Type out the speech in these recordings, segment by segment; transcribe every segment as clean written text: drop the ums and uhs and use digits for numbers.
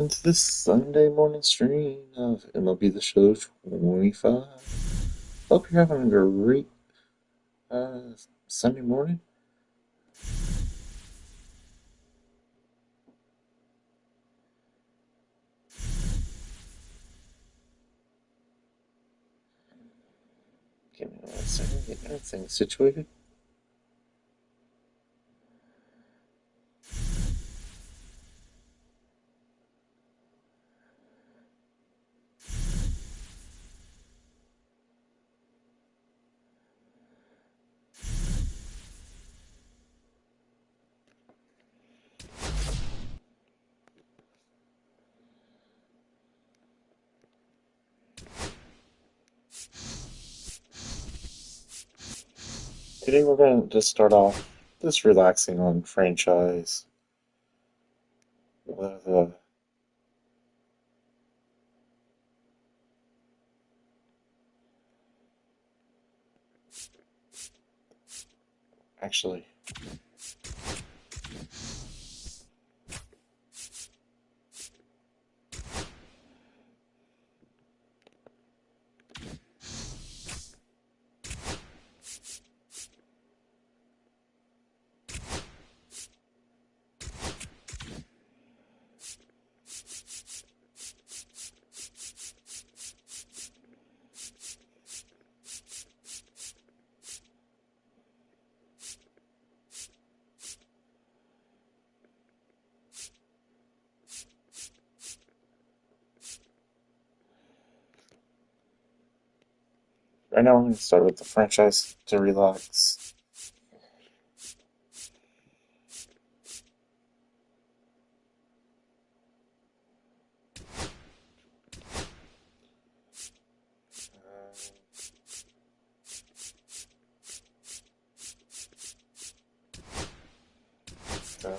To this Sunday morning stream of MLB The Show 25. Hope you're having a great Sunday morning. Give me 1 second, get everything situated. Today we're going to just start off just relaxing on franchise. Uh, actually, right now I'm going to start with the franchise to relax. Uh,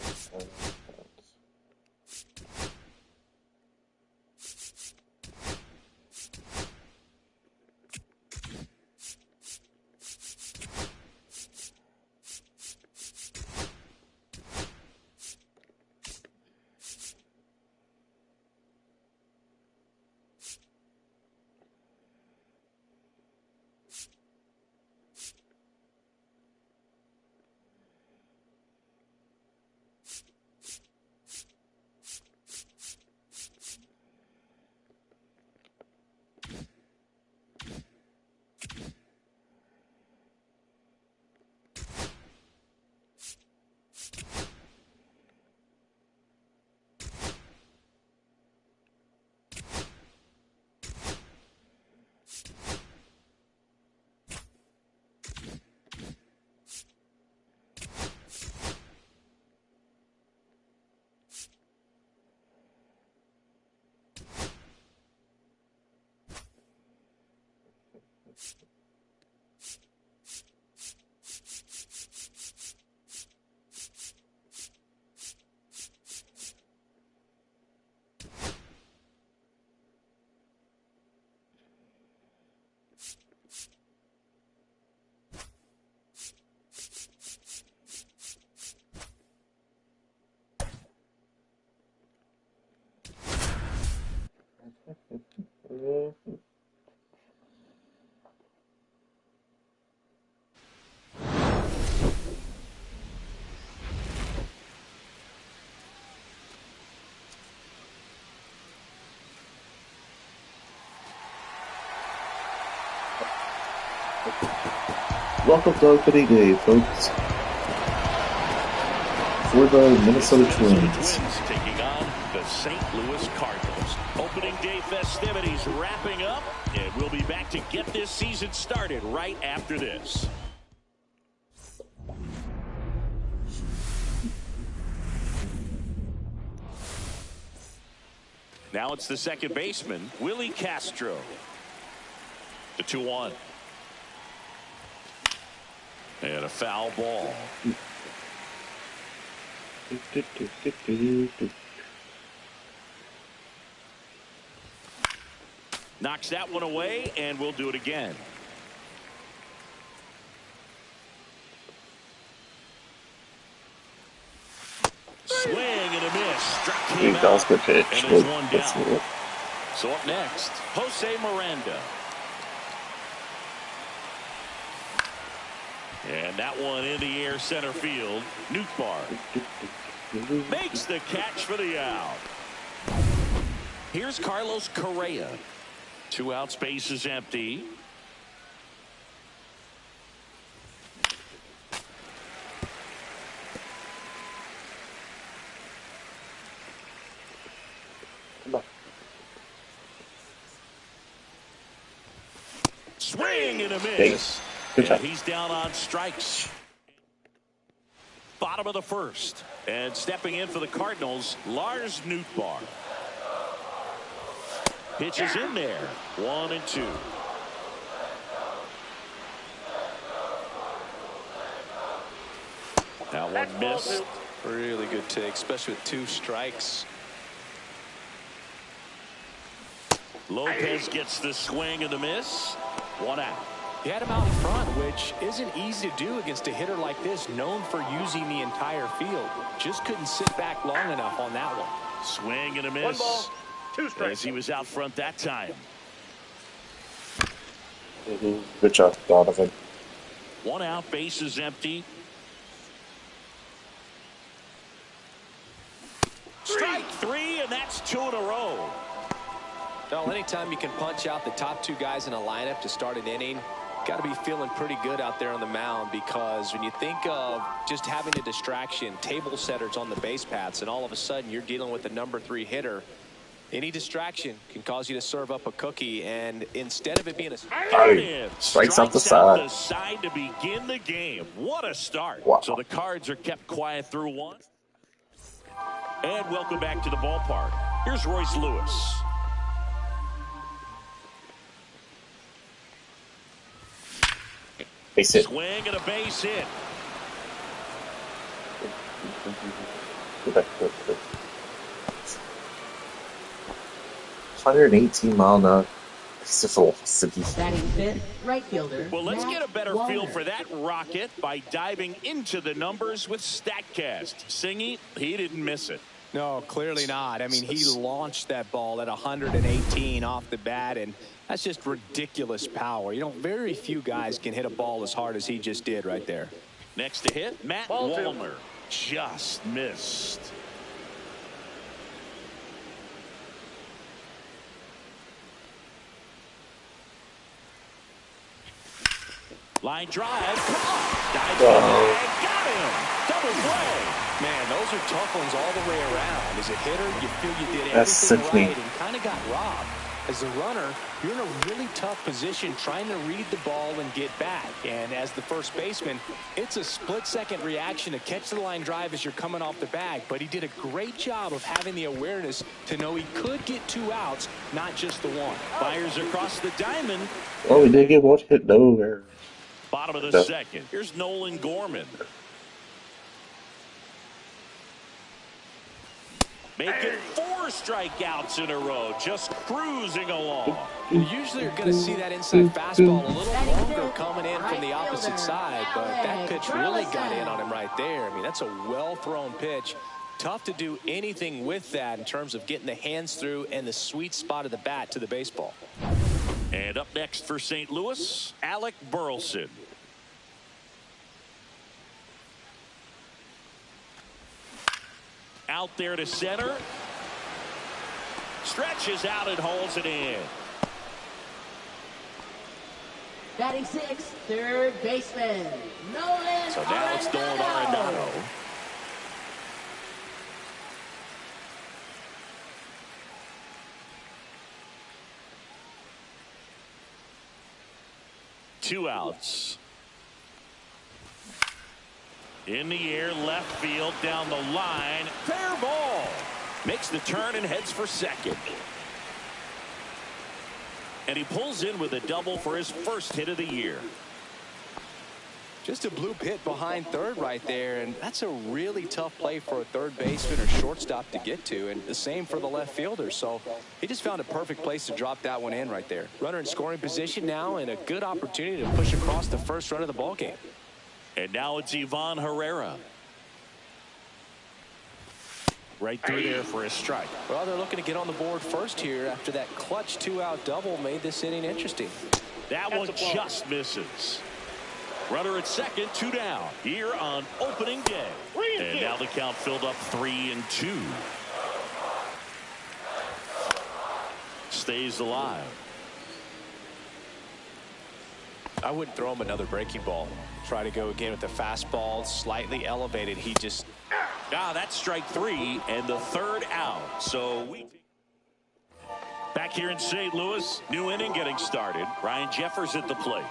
Welcome to opening day, folks, for the Minnesota Twins. Taking on the St. Louis Cardinals. Opening day festivities wrapping up, and we'll be back to get this season started right after this. Now it's the second baseman, Willie Castro. The 2-1. And a foul ball. Knocks that one away, and we'll do it again. Swing and a miss. Struck him That was out, a good pitch. and there's one Let's down. see it. So up next, Jose Miranda. And that one in the air center field. Nootbaar makes the catch for the out. Here's Carlos Correa. 2 outs, base is empty. Swing and a miss. Good job. And he's down on strikes. Bottom of the first. And stepping in for the Cardinals, Lars Nootbaar. Pitches in there. 1-2. That one missed. Really good take, especially with 2 strikes. Lopez gets the swing and the miss. 1 out. He had him out in front, which isn't easy to do against a hitter like this, known for using the entire field. Just couldn't sit back long enough on that one. Swing and a miss. 1 ball, 2 strikes. As he was out front that time. Good job, Donovan. 1 out, base is empty. Strike 3, and that's 2 in a row. Well, anytime you can punch out the top 2 guys in a lineup to start an inning, got to be feeling pretty good out there on the mound, because when you think of just having a distraction, table setters on the base paths, and all of a sudden you're dealing with the number 3 hitter, any distraction can cause you to serve up a cookie. And instead of it being a strikes out the side to begin the game. What a start. Wow. So the Cards are kept quiet through 1. And welcome back to the ballpark. Here's Royce Lewis. Base hit. Swing and a base hit. Go back. 118-mile-an-hour velocity. Batting fifth, right fielder. Well, let's Matt get a better Waller. feel for that rocket by diving into the numbers with StatCast. Singy, he didn't miss it. No, clearly not. I mean, he launched that ball at 118 off the bat, and that's just ridiculous power. You know, very few guys can hit a ball as hard as he just did right there. Next to hit, Matt Ball 2. Wallner. Just missed. Line drive. Dives in there and got him. Double play. Man, those are tough ones all the way around. As a hitter, you feel you did That's everything simply- right and kind of got robbed. As a runner, you're in a really tough position trying to read the ball and get back. And as the first baseman, it's a split-second reaction to catch the line drive as you're coming off the bag. But he did a great job of having the awareness to know he could get 2 outs, not just the 1. Fires across the diamond. Oh, we did get 1 hit over. Bottom of the No. second. Here's Nolan Gorman. Making 4 strikeouts in a row. Just cruising along. Usually you're going to see that inside fastball a little longer coming in from the opposite side, but that pitch really got in on him right there. I mean, that's a well-thrown pitch. Tough to do anything with that in terms of getting the hands through and the sweet spot of the bat to the baseball. And up next for St. Louis, Alec Burleson. Out there to center. Stretches out and holds it in. Batting 6th, third baseman, Nolan So now it's Nolan Arenado. 2 outs. In the air, left field, down the line. Fair ball. Makes the turn and heads for second. And he pulls in with a double for his first hit of the year. Just a bloop hit behind third right there, and that's a really tough play for a third baseman or shortstop to get to, and the same for the left fielder. So he just found a perfect place to drop that one in right there. Runner in scoring position now, and a good opportunity to push across the first run of the ball game. And now it's Ivan Herrera. Right through there for a strike. Well, they're looking to get on the board first here after that clutch 2-out double made this inning interesting. That one just misses. Runner at second, 2 down here on opening day. And now the count filled up 3-2. Stays alive. I wouldn't throw him another breaking ball. Try to go again with the fastball slightly elevated. He just That's strike 3 and the 3rd out. So we back here in St. Louis, new inning getting started. Ryan Jeffers at the plate.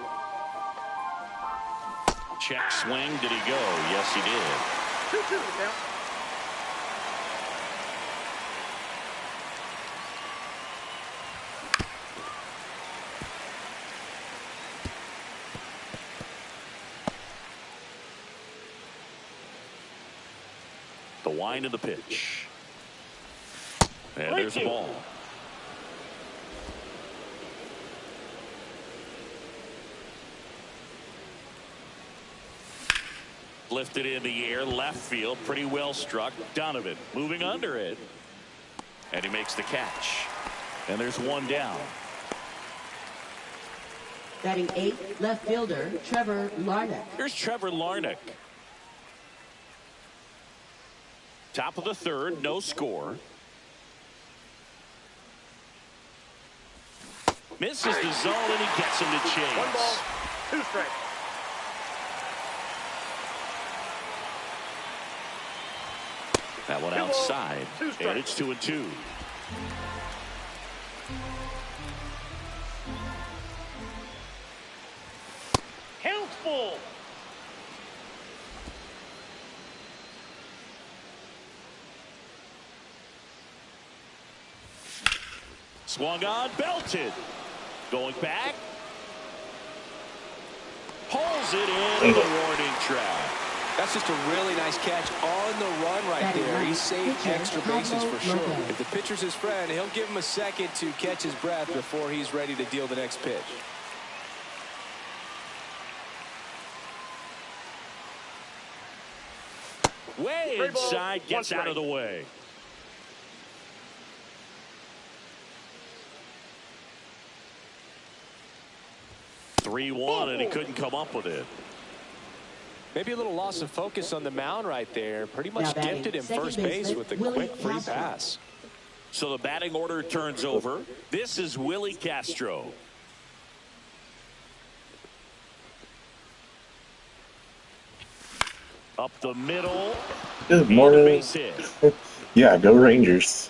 Check swing. Did he go? Yes, he did. 2-2 the count. The wind of the pitch. And there's the ball. Lifted in the air, left field, pretty well struck. Donovan moving under it. And he makes the catch. And there's 1 down. Batting 8th, left fielder, Trevor Larnach. Here's Trevor Larnach. Top of the 3rd, no score. Misses the zone and he gets him to chase. 1 ball, 2 strikes. That one outside, and it's 2-2. Count full. Swung on, belted. Going back. Pulls it in the warning track. That's just a really nice catch on the run right there. He saved extra bases for sure. If the pitcher's his friend, he'll give him a second to catch his breath before he's ready to deal the next pitch. Way inside, gets out of the way. (3-1) and he couldn't come up with it. Maybe a little loss of focus on the mound right there. Pretty much gifted him first base with a quick free pass. So the batting order turns over. This is Willie Castro. Up the middle. Good morning. Base hit. Yeah, go Rangers.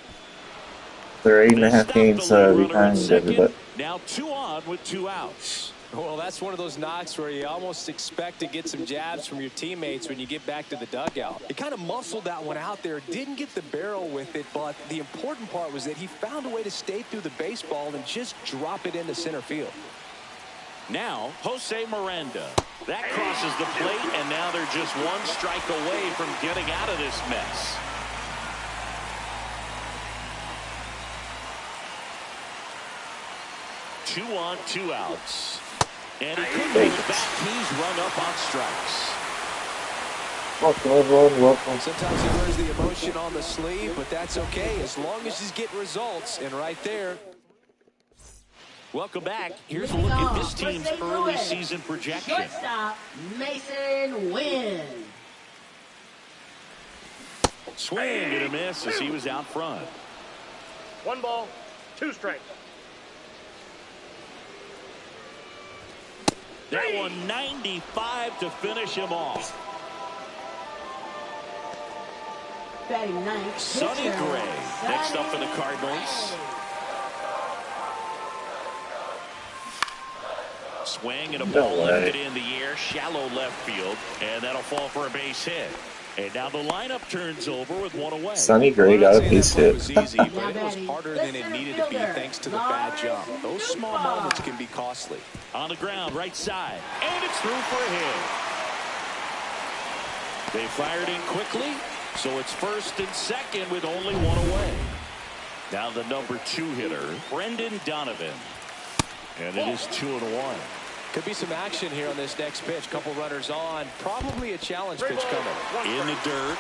They're 8.5 games behind everybody. Now 2 on with 2 outs. Well, that's one of those knocks where you almost expect to get some jabs from your teammates when you get back to the dugout. He kind of muscled that one out there, didn't get the barrel with it, but the important part was that he found a way to stay through the baseball and just drop it into center field. Now, Jose Miranda. That crosses the plate, and now they're just 1 strike away from getting out of this mess. Two on, 2 outs. And he couldn't hold it back. He's run up on strikes. Welcome, everyone. Welcome. Sometimes he wears the emotion on the sleeve, but that's okay as long as he's getting results. And right there. Welcome back. Here's a look at this team's early season projection. Shortstop, Mason Wynn. Swing and a miss as he was out front. 1 ball, 2 strikes. That one 95 to finish him off. Batting 9th, Sonny pitcher, Gray next up for the Cardinals. Swing and a ball lifted in the air, shallow left field, and that'll fall for a base hit. And now the lineup turns over with 1 away. Sonny Gray got a base hit. It was easy, but it was harder than it needed to be thanks to the bad jump. Those small moments can be costly. On the ground, right side, and it's through for a hit. They fired in quickly, so it's first and second with only 1 away. Now the number 2 hitter, Brendan Donovan. And it is 2-1. Could be some action here on this next pitch. Couple runners on. Probably a challenge pitch coming. In the dirt.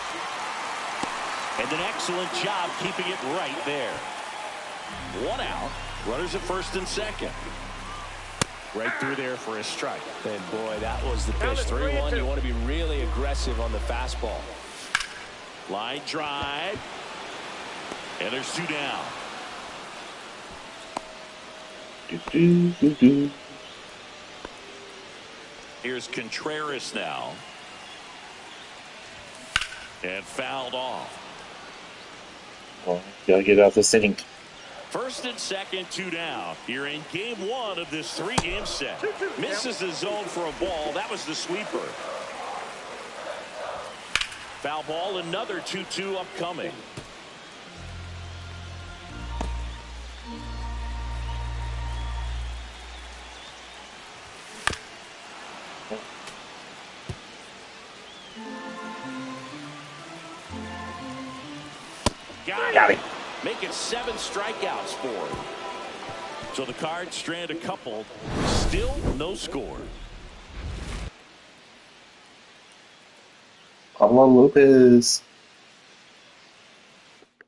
And an excellent job keeping it right there. 1 out. Runners at first and second. Right through there for a strike. And boy, that was the pitch. 3-1. You want to be really aggressive on the fastball. Line drive. And there's 2 down. Here's Contreras now. And fouled off. Well, gotta get out this inning. First and second, 2 down. Here in game 1 of this 3-game set. Misses the zone for a ball. That was the sweeper. Foul ball, another 2-2 upcoming. Got it. Making 7 strikeouts for him. So the Cards strand a couple. Still no score. Pablo Lopez.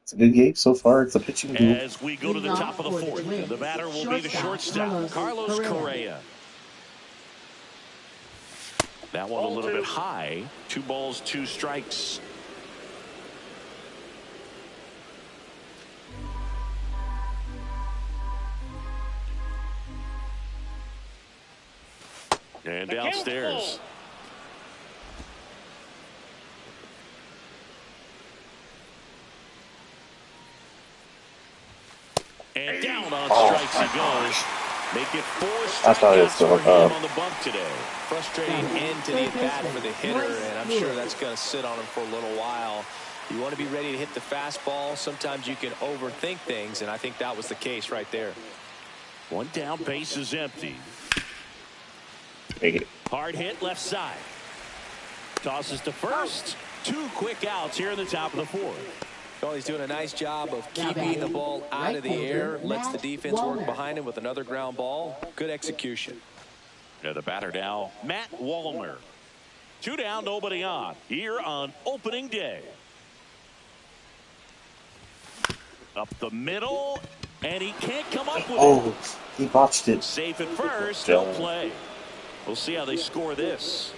It's a good game so far. It's a pitching duel. As we go to the top of the 4th, the batter will be the shortstop, Carlos Correa. That one a little bit high. 2 balls, 2 strikes. And downstairs. And down on strikes he goes. Make it 4 strikeouts for him on the bump today. Frustrating end to the at-bat for the hitter, and I'm sure that's going to sit on him for a little while. You want to be ready to hit the fastball. Sometimes you can overthink things, and I think that was the case right there. 1 down, base is empty. Take it. Hard hit left side. Tosses to first. 2 quick outs here in the top of the 4th. Well, he's doing a nice job of keeping the ball out of the air. Lets the defense work behind him with another ground ball. Good execution. Yeah, the batter now, Matt Wallner. 2 down, nobody on. Here on opening day. Up the middle, and he can't come up with it. Oh, he botched it. Safe at first, no play. We'll see how they score this.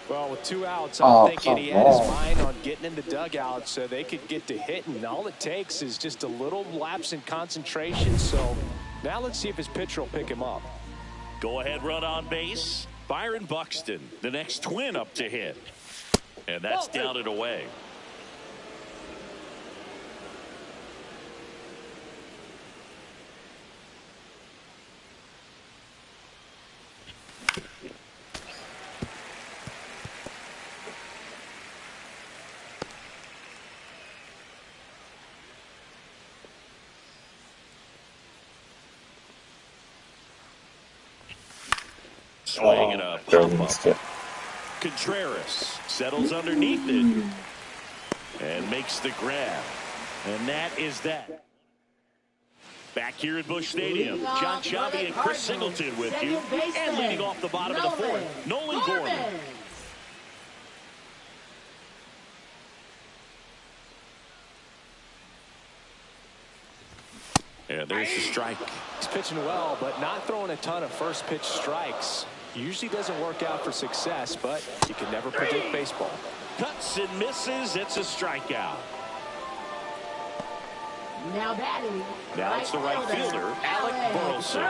Well, with 2 outs, I'm thinking he had his mind on getting in the dugout so they could get to hitting. All it takes is just a little lapse in concentration. So now let's see if his pitcher will pick him up. Go ahead run on base. Byron Buxton, the next twin up to hit. And that's down and away. Swing and a pop-up. Contreras settles underneath it and makes the grab. And that is that. Back here at Busch Stadium, John Chavi and Chris Singleton with you. And leading off the bottom of the 4th, Nolan Gorman. And there's the strike. He's pitching well, but not throwing a ton of first pitch strikes. Usually doesn't work out for success, but you can never predict baseball. Cuts and misses. It's a strikeout. Now batting. Now it's the right fielder, Alec Burleson.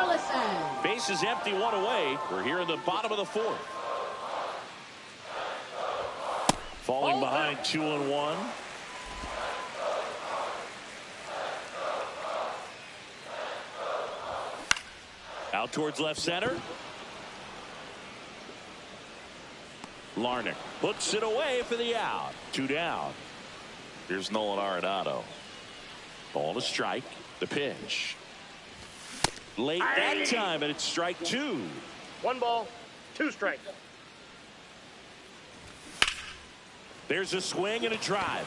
Base is empty, 1 away. We're here in the bottom of the 4th. Falling behind 2-1. Out towards left center. Larnick puts it away for the out. 2 down. Here's Nolan Arenado. Ball to strike. The pitch. Late that time, and it's strike 2. 1 ball, 2 strikes. There's a swing and a drive.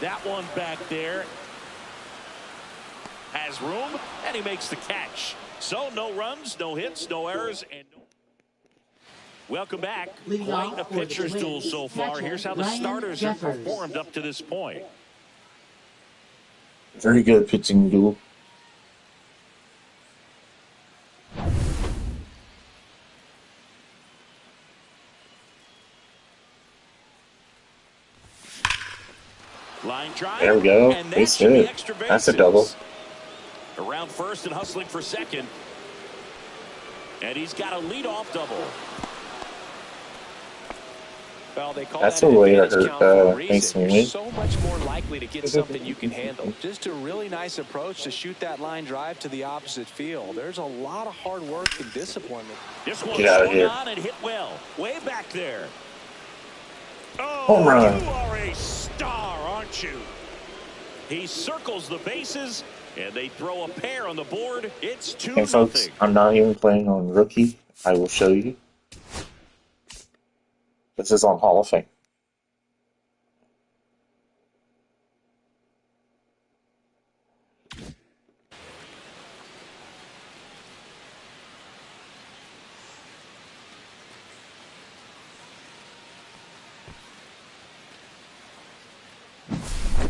That one back there has room, and he makes the catch. So no runs, no hits, no errors, and no. Welcome back. Leading Quite off a for the pitcher's duel Twins, so far. catcher, Here's how the Ryan starters have Jeffers. performed up to this point. Very good pitching duel. Line drive. There we go. And that Base should be hit. extra That's a bases. double. Around first and hustling for second. And he's got a leadoff double. Well, they call That's that a an way to advantage hurt count for a reason. Mason You're Wynn. so much more likely to get something you can handle. Just a really nice approach to shoot that line drive to the opposite field. There's a lot of hard work and discipline. This one Get out of swung here. on and hit well. Way back there. Oh, Home run. you are a star, aren't you? He circles the bases, and they throw a pair on the board. It's 2-0. Hey folks, I'm not even playing on rookie. I will show you. This is on Hall of Fame.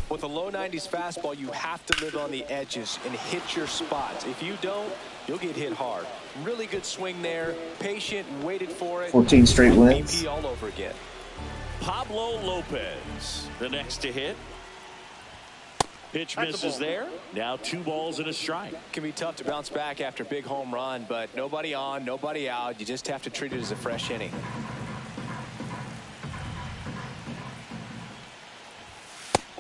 With a low 90s fastball, you have to live on the edges and hit your spots. If you don't, you'll get hit hard. Really good swing there. Patient, waited for it. 14 straight wins. MVP all over again. Pablo Lopez, the next to hit. Pitch misses there. Now 2 balls and a strike. Can be tough to bounce back after a big home run, but nobody on, nobody out. You just have to treat it as a fresh inning.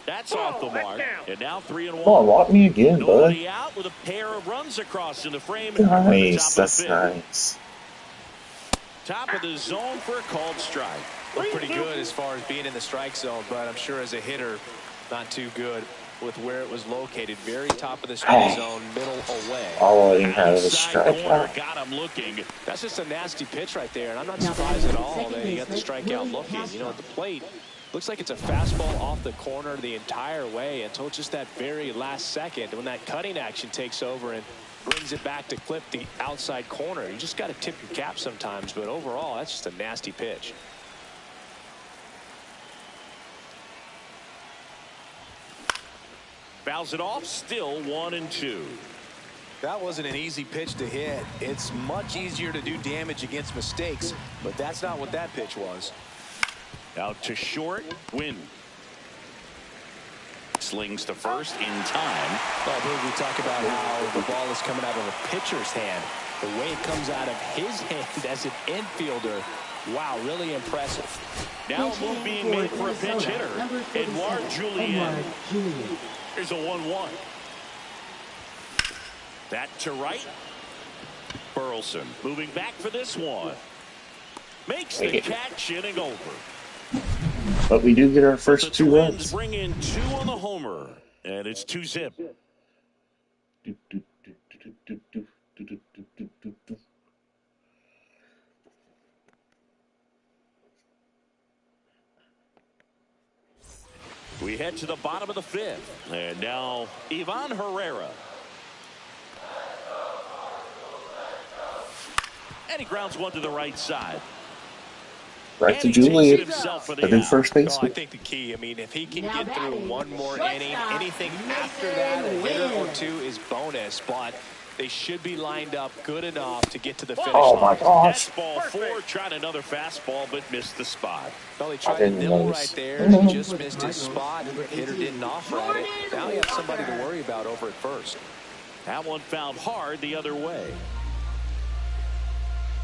That's off the mark. And now 3-1. Come on, walk me again, bud. Nobody out with a pair of runs across in the frame. Nice, that's fifth. nice. Top of the zone for a called strike. Looked pretty good as far as being in the strike zone, but I'm sure as a hitter, not too good with where it was located. Very top of the strike zone, middle away. All I didn't have was a Outside corner, strikeout. got him looking. That's just a nasty pitch right there, and I'm not surprised at all that he got the strikeout looking. You know, at the plate, looks like it's a fastball off the corner the entire way until just that very last second when that cutting action takes over and brings it back to clip the outside corner. You just got to tip your cap sometimes, but overall, that's just a nasty pitch. Fouls it off, still 1-2. That wasn't an easy pitch to hit. It's much easier to do damage against mistakes, but that's not what that pitch was. Out to short, Wynn. Slings to first in time. Well, Big, we talk about how the ball is coming out of a pitcher's hand. The way it comes out of his hand as an infielder, wow, really impressive. Now a move being made for a pinch hitter, Edouard Julien. Here's a 1-1. That to right. Burleson moving back for this one. Makes the catch, inning over. But we do get our The first 2 Twins runs. bring in 2 on the homer, and it's 2-zip. We head to the bottom of the 5th, and now Ivan Herrera. And he grounds one to the right side. Right to And he takes it Juliet. himself for The the new out. first Oh, I baseman. think the key, I mean, if he can Now get through batting, one more shortstop, inning, anything after Mason that, a hitter or Wynn. 2 is bonus, but they should be lined up good enough to get to the finish Oh line. my That's gosh. ball 4, tried another fastball, but missed the spot. Well, he tried to didn't nibble notice. right there. He just missed his spot. Hitter didn't offer at it. Now he has somebody to worry about over at first. That one found hard the other way.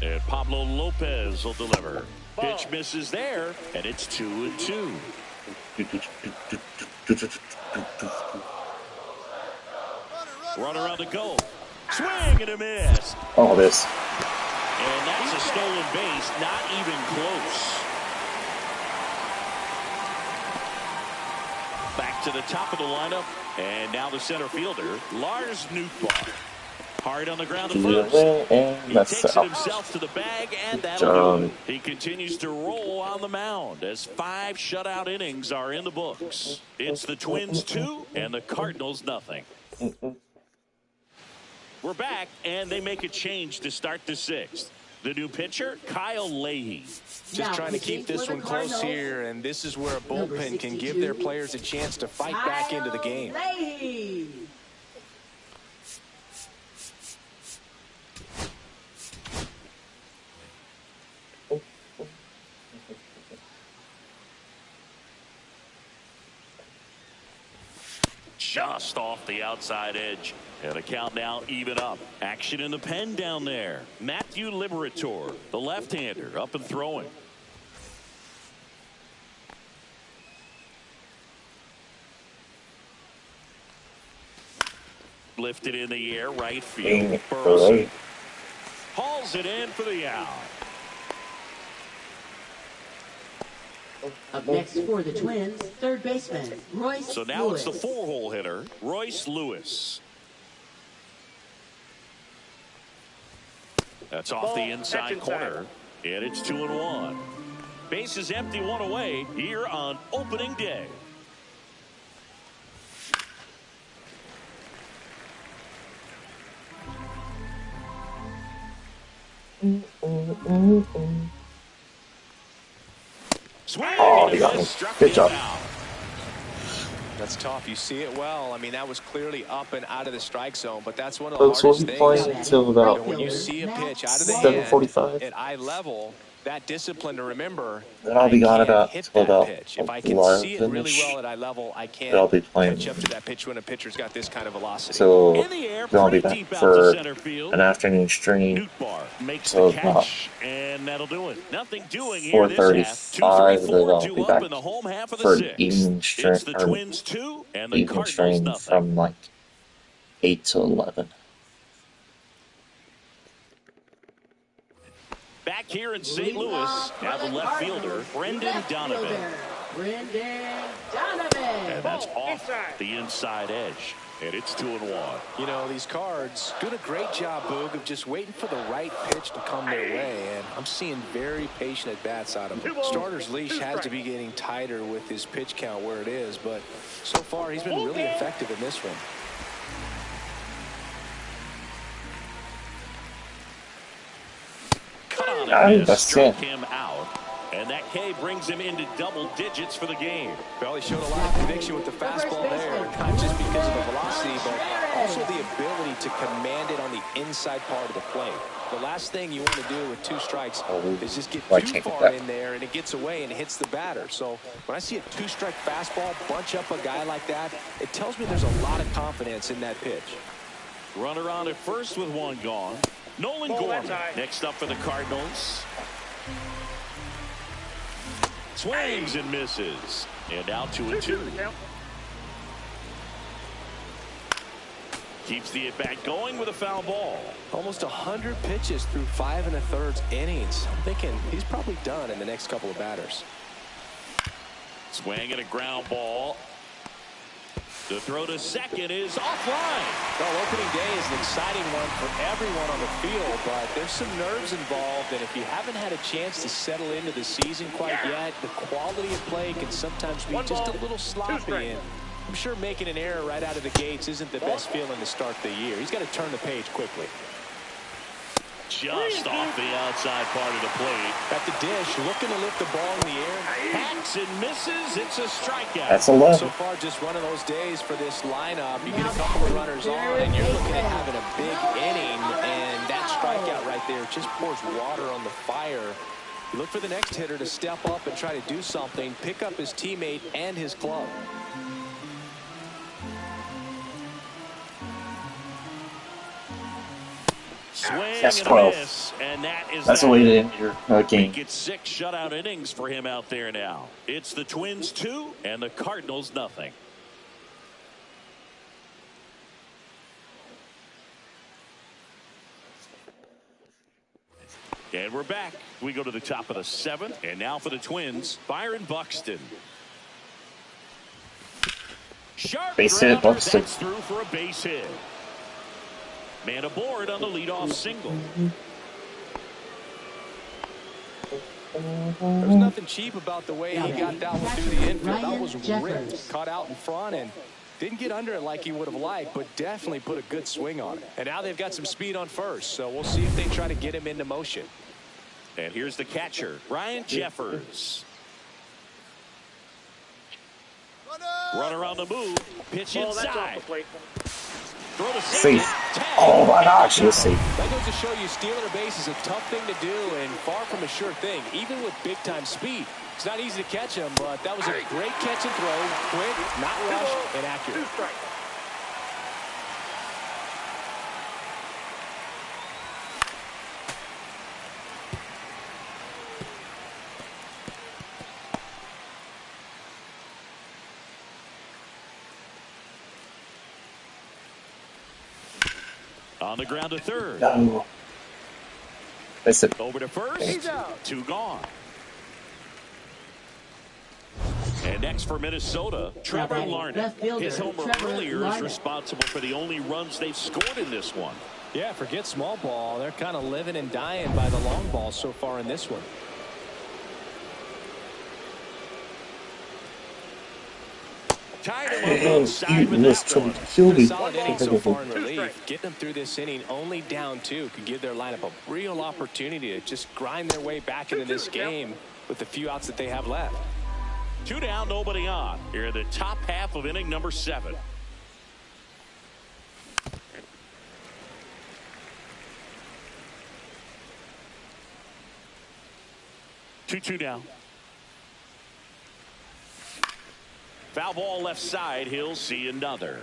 And Pablo Lopez will deliver. Pitch misses there, and it's 2-2. Runner on the go. Swing and a miss. Oh, this. And that's a stolen base, not even close. Back to the top of the lineup, and now the center fielder, Lars Nootbaar. Hard on the ground to first. And He that's takes it out. himself to the bag, and that'll do John. it. He continues to roll on the mound as 5 shutout innings are in the books. It's the Twins 2 and the Cardinals nothing. We're back, and they make a change to start the 6th. The new pitcher, Kyle Leahy. Just trying to keep this one close here, and this is where a bullpen can give their players a chance to fight back into the game. Just off the outside edge. And a count now even up. Action in the pen down there. Matthew Liberator, the left-hander, up and throwing. Lifted in the air, right field. Burrows hauls it in for the out. Up next for the Twins, third baseman, Royce So now Lewis. it's the 4-hole hitter, Royce Lewis. That's off the inside corner, and it's 2-1. Bases empty, one away here on opening day. Swing and a miss, struck Good him job. out. That's tough. You see it well. I mean, that was clearly up and out of the strike zone, but that's one of the Folks, we'll hardest be things. playing until about When you see a pitch out of the 7:45. hand at eye level, that discipline to remember. Then I'll be gone I can't about hit till that about pitch. If I can see it really 11-ish. well at eye level, I Then I'll can't be playing. catch up to that pitch when a pitcher's got this kind of velocity. So In the air, then I'll be pretty back deep out for to center field. an afternoon stream. Newtbar makes So the catch, and that'll do it. Nothing doing here this half. 4:35. 2-3-4, Then I'll 2 be up back in the home half of the for an sixth. evening stream. It's the Twins 2 and the Evening Cardinals stream nothing. from like 8 to 11. Back here in St. Louis, now the left fielder, Brendan Donovan. And that's off the inside edge. And it's 2-1. You know, these Cards doing a great job, Boog, of just waiting for the right pitch to come their way, and I'm seeing very patient at-bats out of him. Starter's leash has to be getting tighter with his pitch count where it is, but so far he's been really effective in this one. Cut on a miss, That's struck it. him out. And that K brings him into double digits for the game. Well, he showed a lot of conviction with the fastball there, not just because of the velocity, but also the ability to command it on the inside part of the plate. The last thing you want to do with 2 strikes is just get too far in there and it gets away and hits the batter. So when I see a 2-strike fastball bunch up a guy like that, it tells me there's a lot of confidence in that pitch. Runner on at first with 1 gone. Nolan Gorman next up for the Cardinals. Swings and misses. And now 2-2. Keeps the at-bat going with a foul ball. Almost 100 pitches through 5 1/3 innings. I'm thinking he's probably done in the next couple of batters. Swing and a ground ball. The throw to second is offline. Well, opening day is an exciting one for everyone on the field, but there's some nerves involved, and if you haven't had a chance to settle into the season quite yet, the quality of play can sometimes be just a little sloppy, and I'm sure making an error right out of the gates isn't the best feeling to start the year. He's got to turn the page quickly. Just off the outside part of the plate. At the dish, looking to lift the ball in the air. Hacks and misses. It's a strikeout. That's 11. So far, just one of those days for this lineup. You get a couple of runners on, and you're looking at having a big inning, and that strikeout right there just pours water on the fire. You look for the next hitter to step up and try to do something, pick up his teammate and his glove. Swing That's and 12. a miss, and That's the way to end your game. It's 6 shutout innings for him out there now. It's the Twins 2 and the Cardinals nothing. And we're back. We go to the top of the 7th, and now for the Twins, Byron Buxton. Sharp Base hit, grounder, Buxton. that's through for a base hit. Man aboard on the leadoff single. There's nothing cheap about the way he got that one through the infield. That was ripped, caught out in front, and didn't get under it like he would have liked, but definitely put a good swing on it. And now they've got some speed on first, so we'll see if they try to get him into motion. And here's the catcher, Ryan Jeffers. Runner on the move. Pitch Well, that's off inside. the plate. Throw to Safe. second. Oh my gosh, he was safe. That goes to show you stealing a base is a tough thing to do and far from a sure thing, even with big-time speed. It's not easy to catch him, but that was a great catch and throw. Quick, not rushed, and accurate. 2 strikes. On the ground to third. No. Listen. Over to first. He's out. 2 gone. And next for Minnesota, Trevor Larned. His homer earlier is responsible for the only runs they've scored in this one. Yeah, forget small ball. They're kind of living and dying by the long ball so far in this one. Tied him Man, up outside with was that trying one. to kill me. Solid inning so far in relief. Getting them through this inning only down 2 could give their lineup a real opportunity to just grind their way back into this game with the few outs that they have left. 2 down, nobody on. Here in the top half of inning number 7. Two down. Foul ball left side. He'll see another.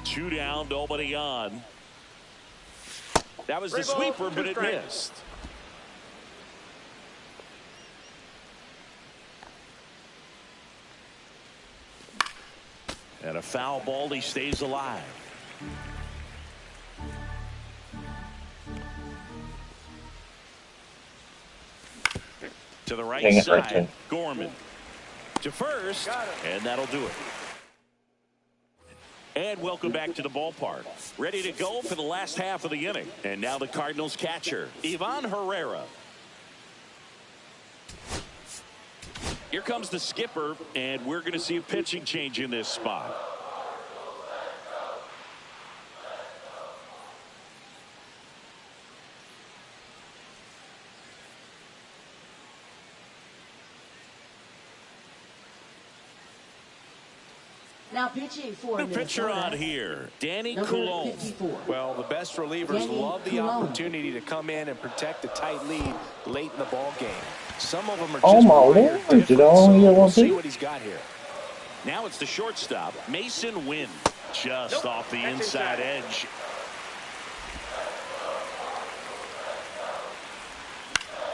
Two down, nobody on. That was the sweeper, but it missed. And a foul ball, he stays alive. To the right side, Gorman. To first, and that'll do it. And welcome back to the ballpark. Ready to go for the last half of the inning. And now the Cardinals catcher, Ivan Herrera. Here comes the skipper, and we're going to see a pitching change in this spot. Now pitching for New pitcher on here, Danny Coulombe. 54. Well, the best relievers love the opportunity to come in and protect a tight lead late in the ball game. Some of them are just Oh my lord, did I only get one we'll see pitch? what he's got here. Now it's the shortstop, Mason Wynn, just off the inside edge.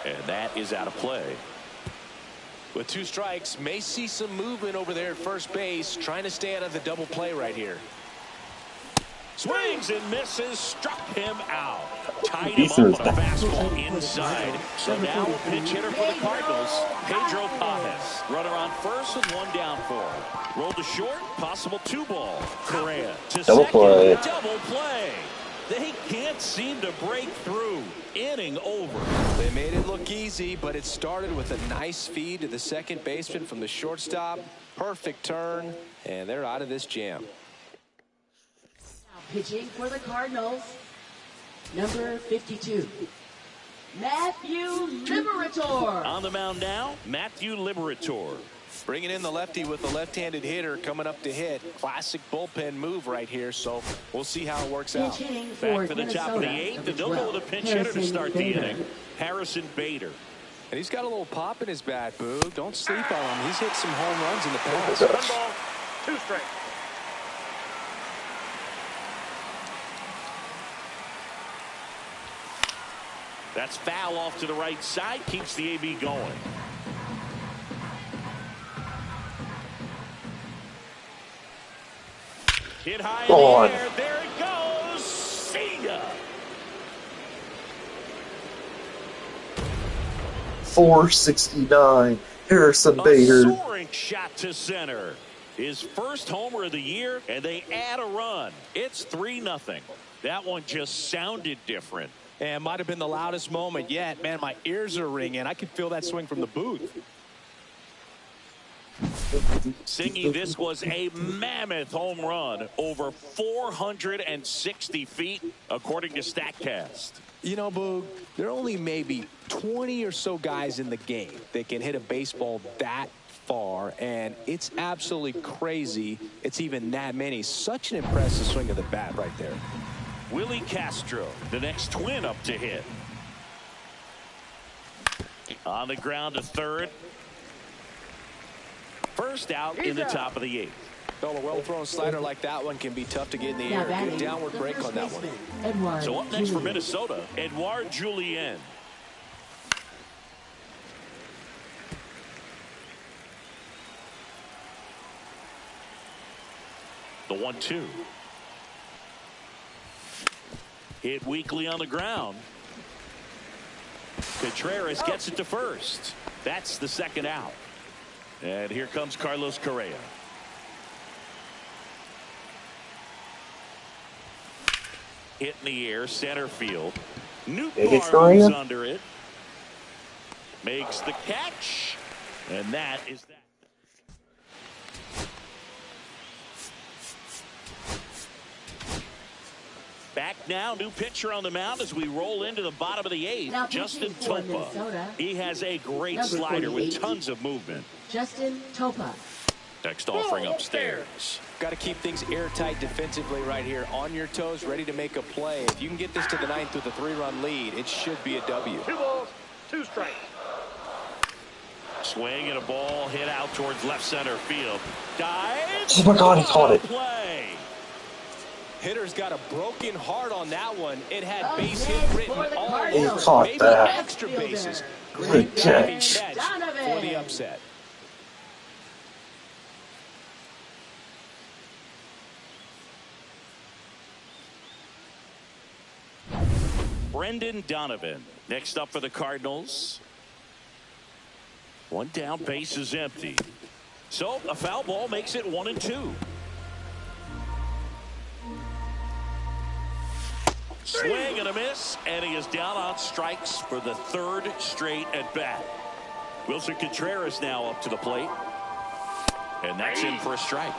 And that is out of play. With 2 strikes, may see some movement over there at first base, trying to stay out of the double play right here. Swings and misses, struck him out. Tied him up on a fastball inside. So now a pinch hitter for the Cardinals, Pedro Pages. Runner on first and 1 down for him. Rolled to short, possible 2 ball. Correa to Double second, play. double play. They can't seem to break through. Inning over. They made it look easy, but it started with a nice feed to the second baseman from the shortstop. Perfect turn, and they're out of this jam. Now pitching for the Cardinals, number 52, Matthew Liberator. On the mound now, Matthew Liberator. Bringing in the lefty with the left-handed hitter coming up to hit. Classic bullpen move right here, so we'll see how it works out. Back for the top of the 8th, and they'll go with a pinch hitter to start the inning, Harrison Bader. And he's got a little pop in his bat, Boo. Don't sleep on him. He's hit some home runs in the past. 1 ball, 2 strikes. That's foul off to the right side, keeps the AB going. Hit high in the air. There it goes. See ya. 469. Harrison Bader. A soaring shot to center. His first homer of the year, and they add a run. It's 3-0. That one just sounded different. And might have been the loudest moment yet. Man, my ears are ringing. I could feel that swing from the booth. Singy, this was a mammoth home run over 460 feet, according to StatCast. You know, Boog, there are only maybe 20 or so guys in the game that can hit a baseball that far, and it's absolutely crazy it's even that many. Such an impressive swing of the bat right there. Willie Castro, the next twin up to hit. On the ground to third. First out in the top of the 8th. Well, a well-thrown slider like that one can be tough to get in the air. Good downward break on that one. So up next for Minnesota, Edouard Julien. The 1-2. Hit weakly on the ground. Contreras gets it to first. That's the second out. And here comes Carlos Correa. Hit in the air, center field. Nootbaar moves under it. Makes the catch. And that is that. Back now, new pitcher on the mound as we roll into the bottom of the 8th. Justin Topa. He has a great slider with tons of movement. Justin Topa. Next offering upstairs. Got to keep things airtight defensively right here. On your toes, ready to make a play. If you can get this to the 9th with a 3-run lead, it should be a W. 2 balls, 2 strikes. Swing and a ball hit out towards left center field. Dives. Oh my God, he caught it. Play. Hitter's got a broken heart on that one. It had base hit written all over. He caught Maybe that. extra bases. Good catch. For the upset. Brendan Donovan next up for the Cardinals. One down, base is empty. So a foul ball makes it 1-2. Swing and a miss, and he is down on strikes for the 3rd straight at bat. Wilson Contreras now up to the plate, and that's in for a strike.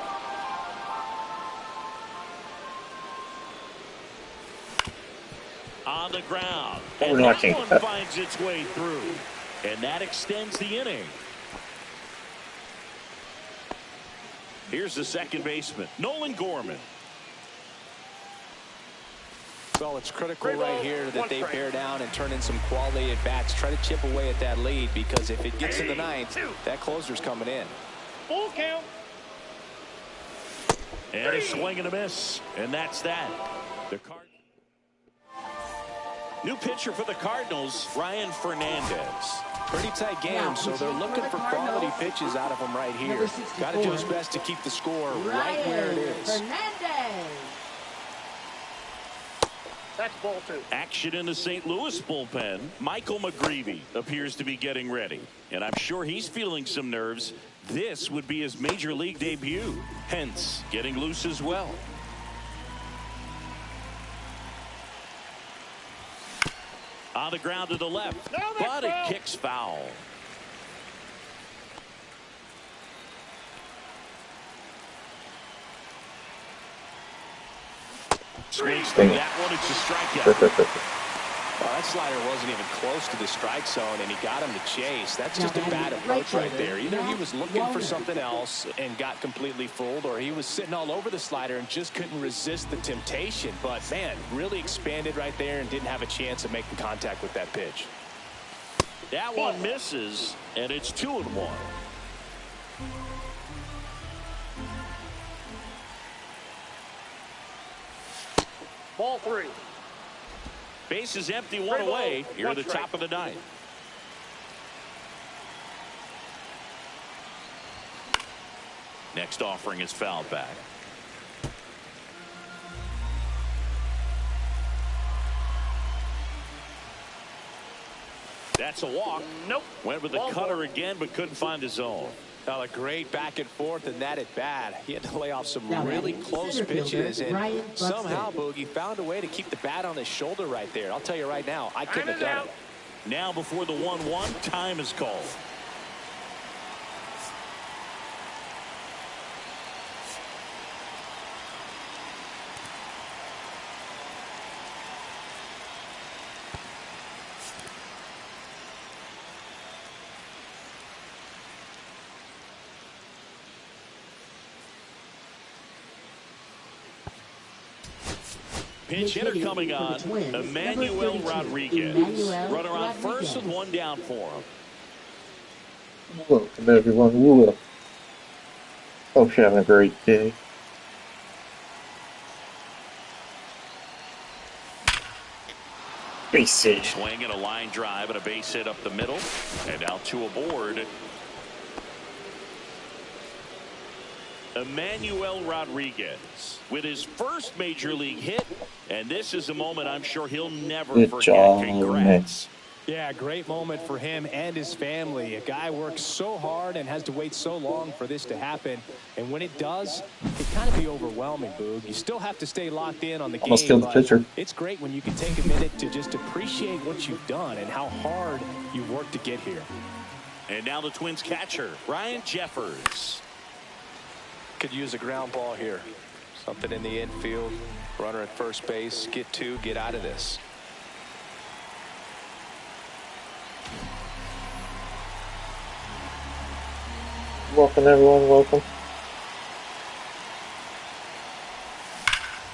On the ground, and that one finds its way through, and that extends the inning. Here's the second baseman, Nolan Gorman. Well, it's critical right here that they bear down and turn in some quality at bats. Try to chip away at that lead, because if it gets to the 9th, that closer's coming in. Full count. And a swing and a miss, and that's that. The new pitcher for the Cardinals, Ryan Fernandez. Pretty tight game, so they're looking for quality pitches out of him right here. Got to do his best to keep the score right where it is. Fernandez. That's ball 2. Action in the St. Louis bullpen. Michael McGreevy appears to be getting ready, and I'm sure he's feeling some nerves. This would be his major league debut, hence getting loose as well. On the ground to the left, but it kicks foul. Swings through that one. It's a strikeout. Well, that slider wasn't even close to the strike zone, and he got him to chase. That's just a bad approach right there. Either he was looking for something else and got completely fooled, or he was sitting all over the slider and just couldn't resist the temptation. But, man, really expanded right there and didn't have a chance of making contact with that pitch. That one misses, and it's 2-1. Ball 3. Base is empty, one away. Here at the top of the 9th. Next offering is fouled back. That's a walk. Nope. Went with the cutter again, but couldn't find the zone. A great back and forth and that at bat. He had to lay off some Now really batting, close center fielder, pitches, and Ryan Buxton. somehow Boogie found a way to keep the bat on his shoulder right there. I'll tell you right now, I couldn't have done it. Now before the 1-1, time is called. Pinch hitter coming on, Emmanuel Rodriguez. Runner on first with one down for him. Welcome everyone. Hope you're having a great day. Base hit. Swing and a line drive and a base hit up the middle. And now two aboard. Emmanuel Rodriguez with his first major league hit, and this is a moment I'm sure he'll never Good forget. job, Congrats. Yeah, great moment for him and his family. A guy works so hard and has to wait so long for this to happen. And when it does, it kind of be overwhelming, Boog. You still have to stay locked in on the Almost game, killed the but pitcher. it's great when you can take a minute to just appreciate what you've done and how hard you've worked to get here. And now the Twins catcher, Ryan Jeffers. Could use a ground ball here. Something in the infield. Runner at first base. Get two. Get out of this. Welcome everyone, welcome.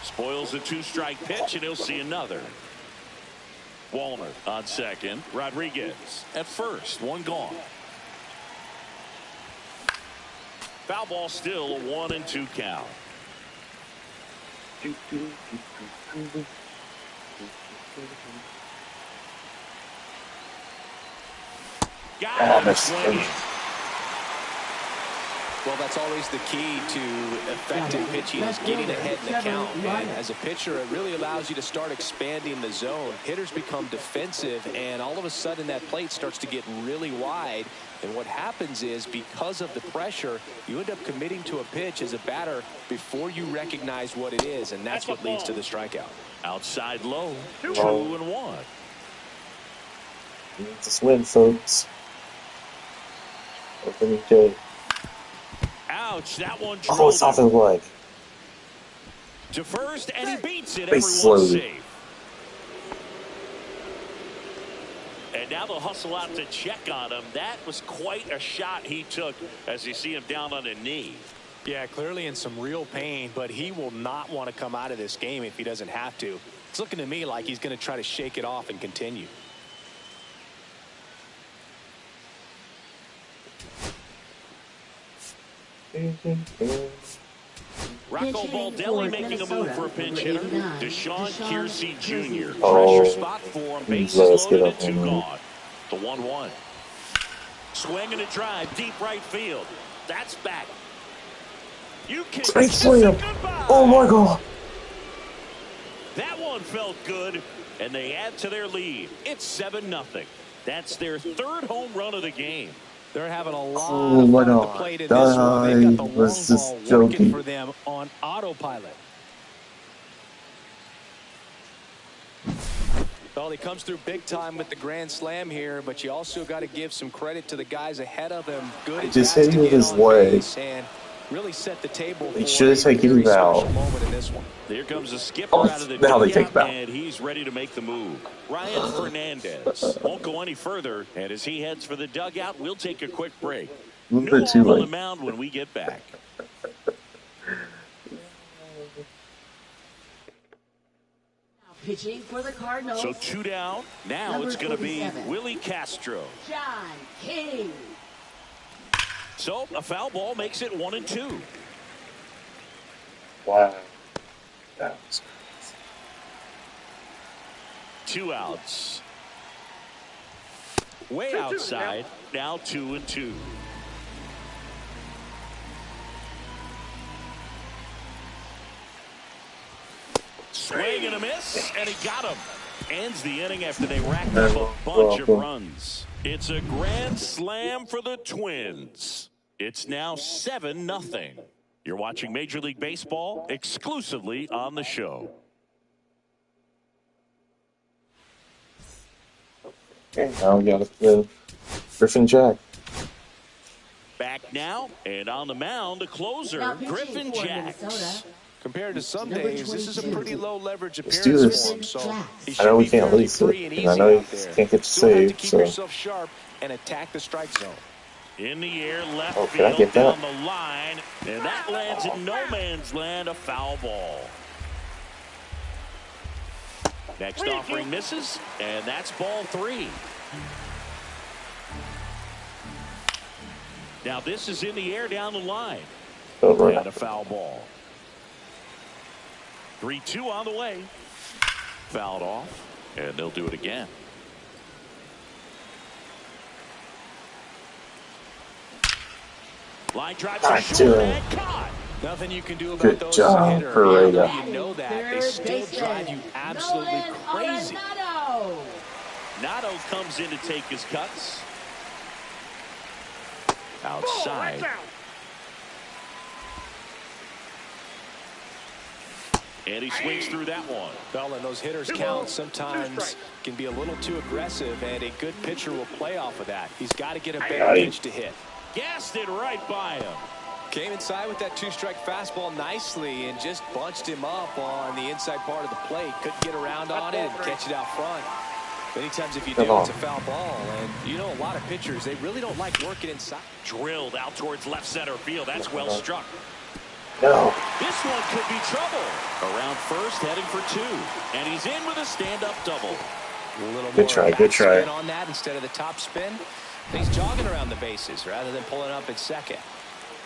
Spoils a two-strike pitch, and he'll see another. Walner on second. Rodriguez at first. One gone. Foul ball, still a 1-2 count. Got him swinging. Well, that's always the key to effective pitching, is getting ahead in the count. And as a pitcher, it really allows you to start expanding the zone. Hitters become defensive, and all of a sudden that plate starts to get really wide. And what happens is, because of the pressure, you end up committing to a pitch as a batter before you recognize what it is, and that's what leads to the strikeout. Outside low, 2-1. Just win, folks. Opening day. Ouch, that one Oh, drilled it's off him. his leg. To first, and he beats it. Base Everyone's slowly. safe. And now they'll hustle out to check on him. That was quite a shot he took as you see him down on a knee. Yeah, clearly in some real pain, but he will not want to come out of this game if he doesn't have to. It's looking to me like he's going to try to shake it off and continue. Rocco Baldelli making a move for a pinch hitter. Deshaun Kiersey Jr. Oh, Pressure spot for him. Bases let's get loaded up and two on that. gone. The 1-1. Swing and a drive, deep right field. That's back. You can Great kiss slam. it goodbye. Oh my god. That one felt good, and they add to their lead. It's 7-0. That's their third home run of the game. They're having a lot Oh of my fun at the god. plate in this one. They've got the long Was just ball working joking. for them on autopilot. Well, he comes through big time with the grand slam here, but you also got to give some credit to the guys ahead of him. Good He just at-bats hit to him with get his on leg. base and really set the table He for should have a taken very him out. special moment in this one. Here comes the skipper Oh, out of the now they take dugout, him out. and he's ready to make the move. Ryan Fernandez won't go any further, and as he heads for the dugout, we'll take a quick break. A little New bit too arm on the late. mound when we get back. Pitching for the Cardinals, So 2 down. Now Number it's going to be 47. Willie Castro. John King. So a foul ball makes it 1-2. Wow. That was 2 outs. Way 2-2 outside. Now 2-2. Swing and a miss, and he got him. Ends the inning after they racked up a bunch of runs. It's a grand slam for the Twins. It's now 7-0. You're watching Major League Baseball exclusively on the show. Okay, now we got the Griffin Jack. Back now, and on the mound, the closer, Now pitching Griffin for Jacks. Minnesota. Compared to some Number days, this is a 22. pretty low leverage Let's do appearance this. for him, so he I should know we be can't fairly release it, free and and I easy know you out there. can't get to Still have to save, keep so. yourself sharp and attack the strike zone. In the air, left Oh, can I field, get that? down the line, and that lands in no man's land, a foul ball. Next offering misses, and that's ball 3. Now this is in the air down the line. Oh, right. And a foul ball. 3-2 on the way. Fouled off, and they'll do it again. Line drive to short and caught. Nothing you can do about Good those as a job, hitter. Pereira. Even though you know that, they still drive you absolutely crazy. Nato comes in to take his cuts. Outside. And he swings through that one. Well, and those hitters count sometimes can be a little too aggressive, and a good pitcher will play off of that. He's got to get a better pitch to hit. Gassed it right by him. Came inside with that 2-strike fastball nicely and just bunched him up on the inside part of the plate. Couldn't get around on it and catch it out front. Many times if you do, it's a foul ball. And you know, a lot of pitchers, they really don't like working inside. Drilled out towards left center field. That's well struck. No. This one could be trouble. Around first, heading for 2. And he's in with a stand-up double. A little Good try, good try. spin on that instead of the top spin. He's jogging around the bases rather than pulling up at second.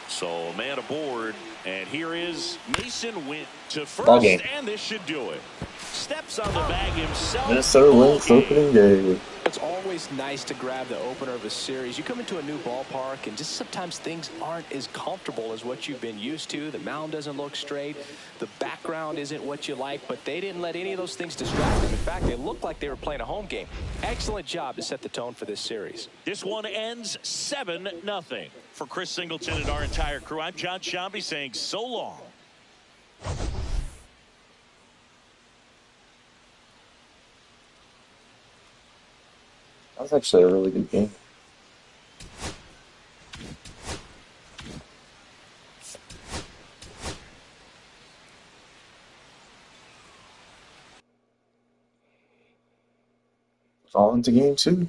So a man aboard, and here is Mason Wint to Ball first, game. and this should do it. Steps on the bag himself. Minnesota Ball wins game. opening day. It's always nice to grab the opener of a series. You come into a new ballpark, and just sometimes things aren't as comfortable as what you've been used to. The mound doesn't look straight. The background isn't what you like, but they didn't let any of those things distract them. In fact, they looked like they were playing a home game. Excellent job to set the tone for this series. This one ends 7-0. For Chris Singleton and our entire crew, I'm John Shambi saying so long. That was actually a really good game. All into game 2.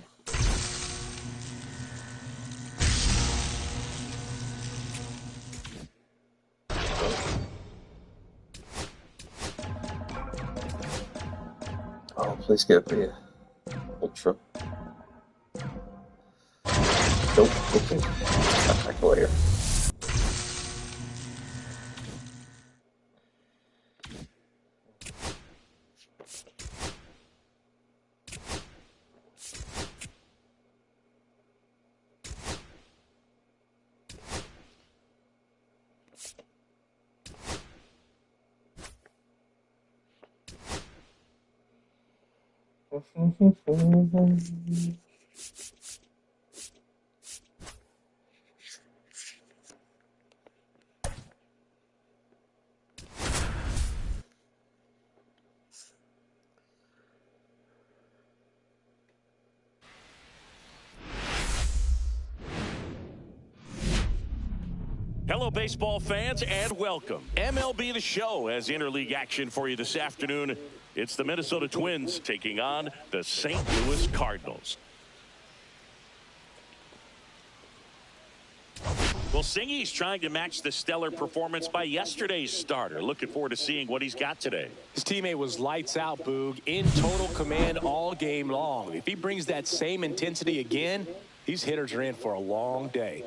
Oh, please get me a ultra. Nope. Okay. Back over here. Hello, baseball fans, and welcome. MLB The Show has interleague action for you this afternoon. It's the Minnesota Twins taking on the St. Louis Cardinals. Well, Singy's trying to match the stellar performance by yesterday's starter. Looking forward to seeing what he's got today. His teammate was lights out, Boog, in total command all game long. If he brings that same intensity again, these hitters are in for a long day.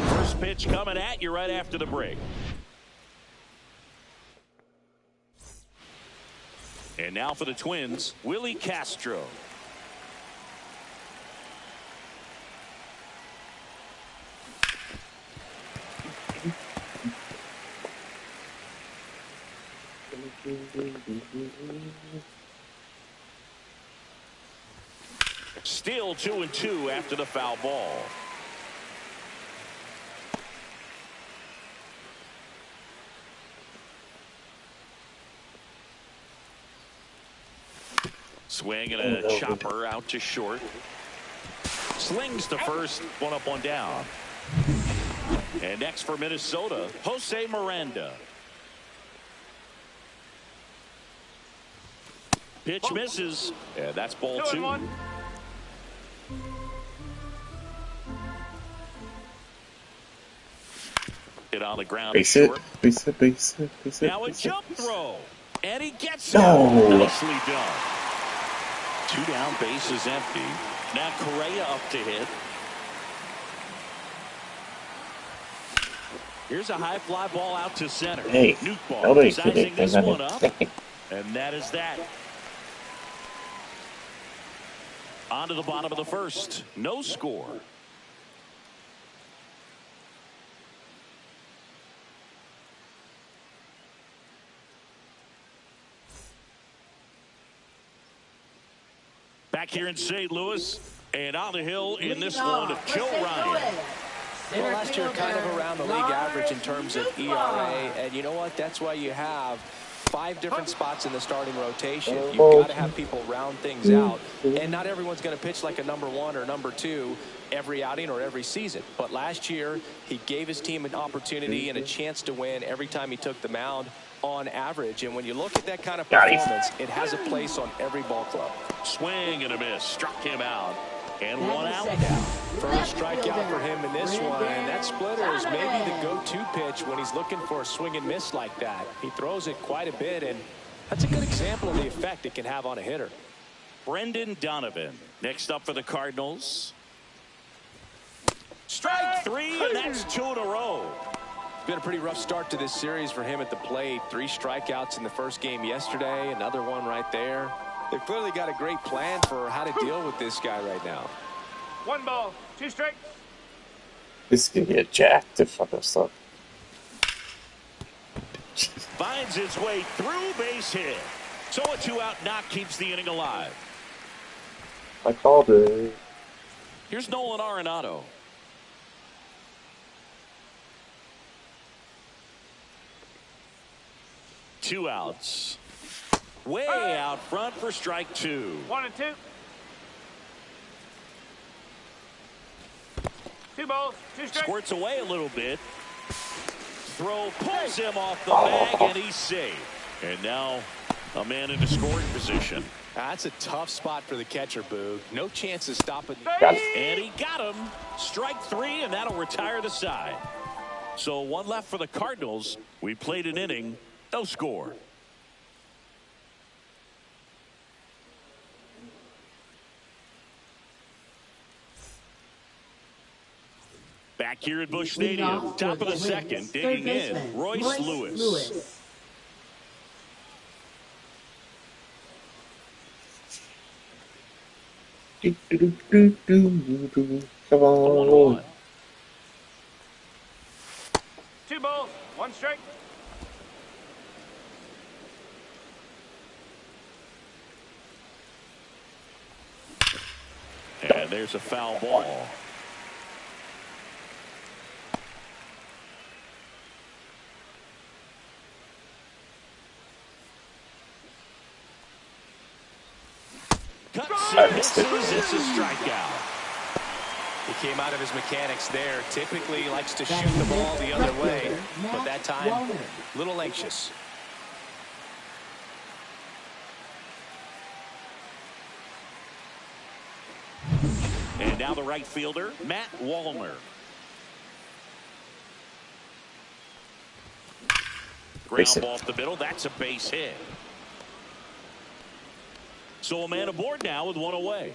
First pitch coming at you right after the break. And now for the Twins, Willie Castro. Still 2-2 after the foul ball. Swing and Oh, a no. chopper out to short. Slings to first, one up, one down. And next for Minnesota, Jose Miranda. Pitch misses, and that's ball 2. Hit on the ground. Base it, base it, base it, base it. Now a jump throw, and he gets No. it. Nicely done. 2 down, base is empty. Now Correa up to hit. Here's a high fly ball out to center. Hey, Newtbar nobody's sizing this hitting. one up, and that is that. On to the bottom of the first. No score. Back here in St. Louis, and on the hill in this one of Joe Ryan. Well, last year kind of around the league average in terms of ERA, and you know what? That's why you have 5 different spots in the starting rotation. You've got to have people round things out, and not everyone's going to pitch like a number 1 or number 2 every outing or every season. But last year, he gave his team an opportunity and a chance to win every time he took the mound on average. And when you look at that kind of performance, it has a place on every ball club. Swing and a miss. Struck him out. And 1 out now. First strikeout for him in this one. And that splitter is maybe the go-to pitch when he's looking for a swing and miss like that. He throws it quite a bit, and that's a good example of the effect it can have on a hitter. Brendan Donovan next up for the Cardinals. Strike 3, and that's 2 in a row. It's been a pretty rough start to this series for him at the plate. 3 strikeouts in the first game yesterday, another one right there. They've clearly got a great plan for how to deal with this guy right now. 1 ball, 2 strikes. This could get jacked if I mess up. Finds its way through, base hit. So a 2-out knock keeps the inning alive. I called it. Here's Nolan Arenado. Two outs. Way out front for strike 2. 1 and 2. 2 balls, 2 strikes. Squirts away a little bit. Throw pulls him off the bag, and he's safe. And now a man in a scoring position. That's a tough spot for the catcher, Boog. No chance of stopping. And he got him. Strike 3, and that'll retire the side. So 1 left for the Cardinals. We played an inning. No score. Back here at Busch Stadium, top of the second, digging in, Royce Lewis. Come on. 2 balls, 1 strike. And there's a foul ball. Cuts and misses. It's a strikeout. He came out of his mechanics there. Typically he likes to shoot the ball the other way, but that time a little anxious. And now the right fielder, Matt Wallner. Ground ball off the middle. That's a base hit. So a man aboard now with 1 away.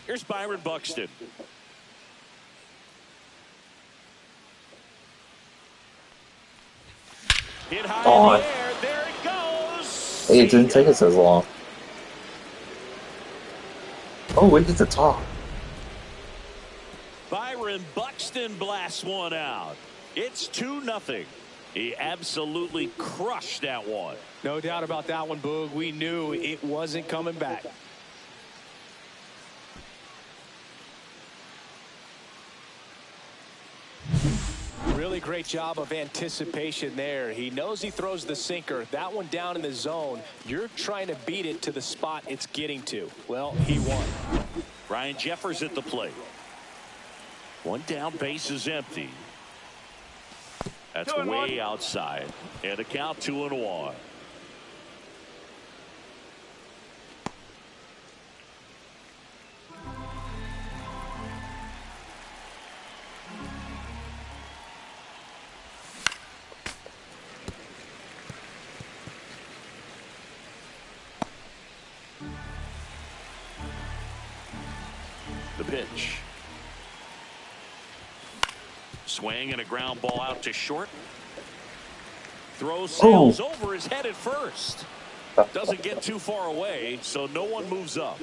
Here's Byron Buxton. Hit high in the air. There it goes. Hey, it didn't take us as long. Oh, we get to talk. Byron Buxton blasts one out. It's 2-0. He absolutely crushed that one. No doubt about that one, Boog. We knew it wasn't coming back. Really great. great job of anticipation there. He knows he throws the sinker. That one down in the zone. You're trying to beat it to the spot it's getting to. Well, he won. Ryan Jeffers at the plate. One down, base is empty. That's way outside. And a count 2-1. The pitch. Swing and a ground ball out to short. Throw sails over his head at first. Doesn't get too far away, so no one moves up.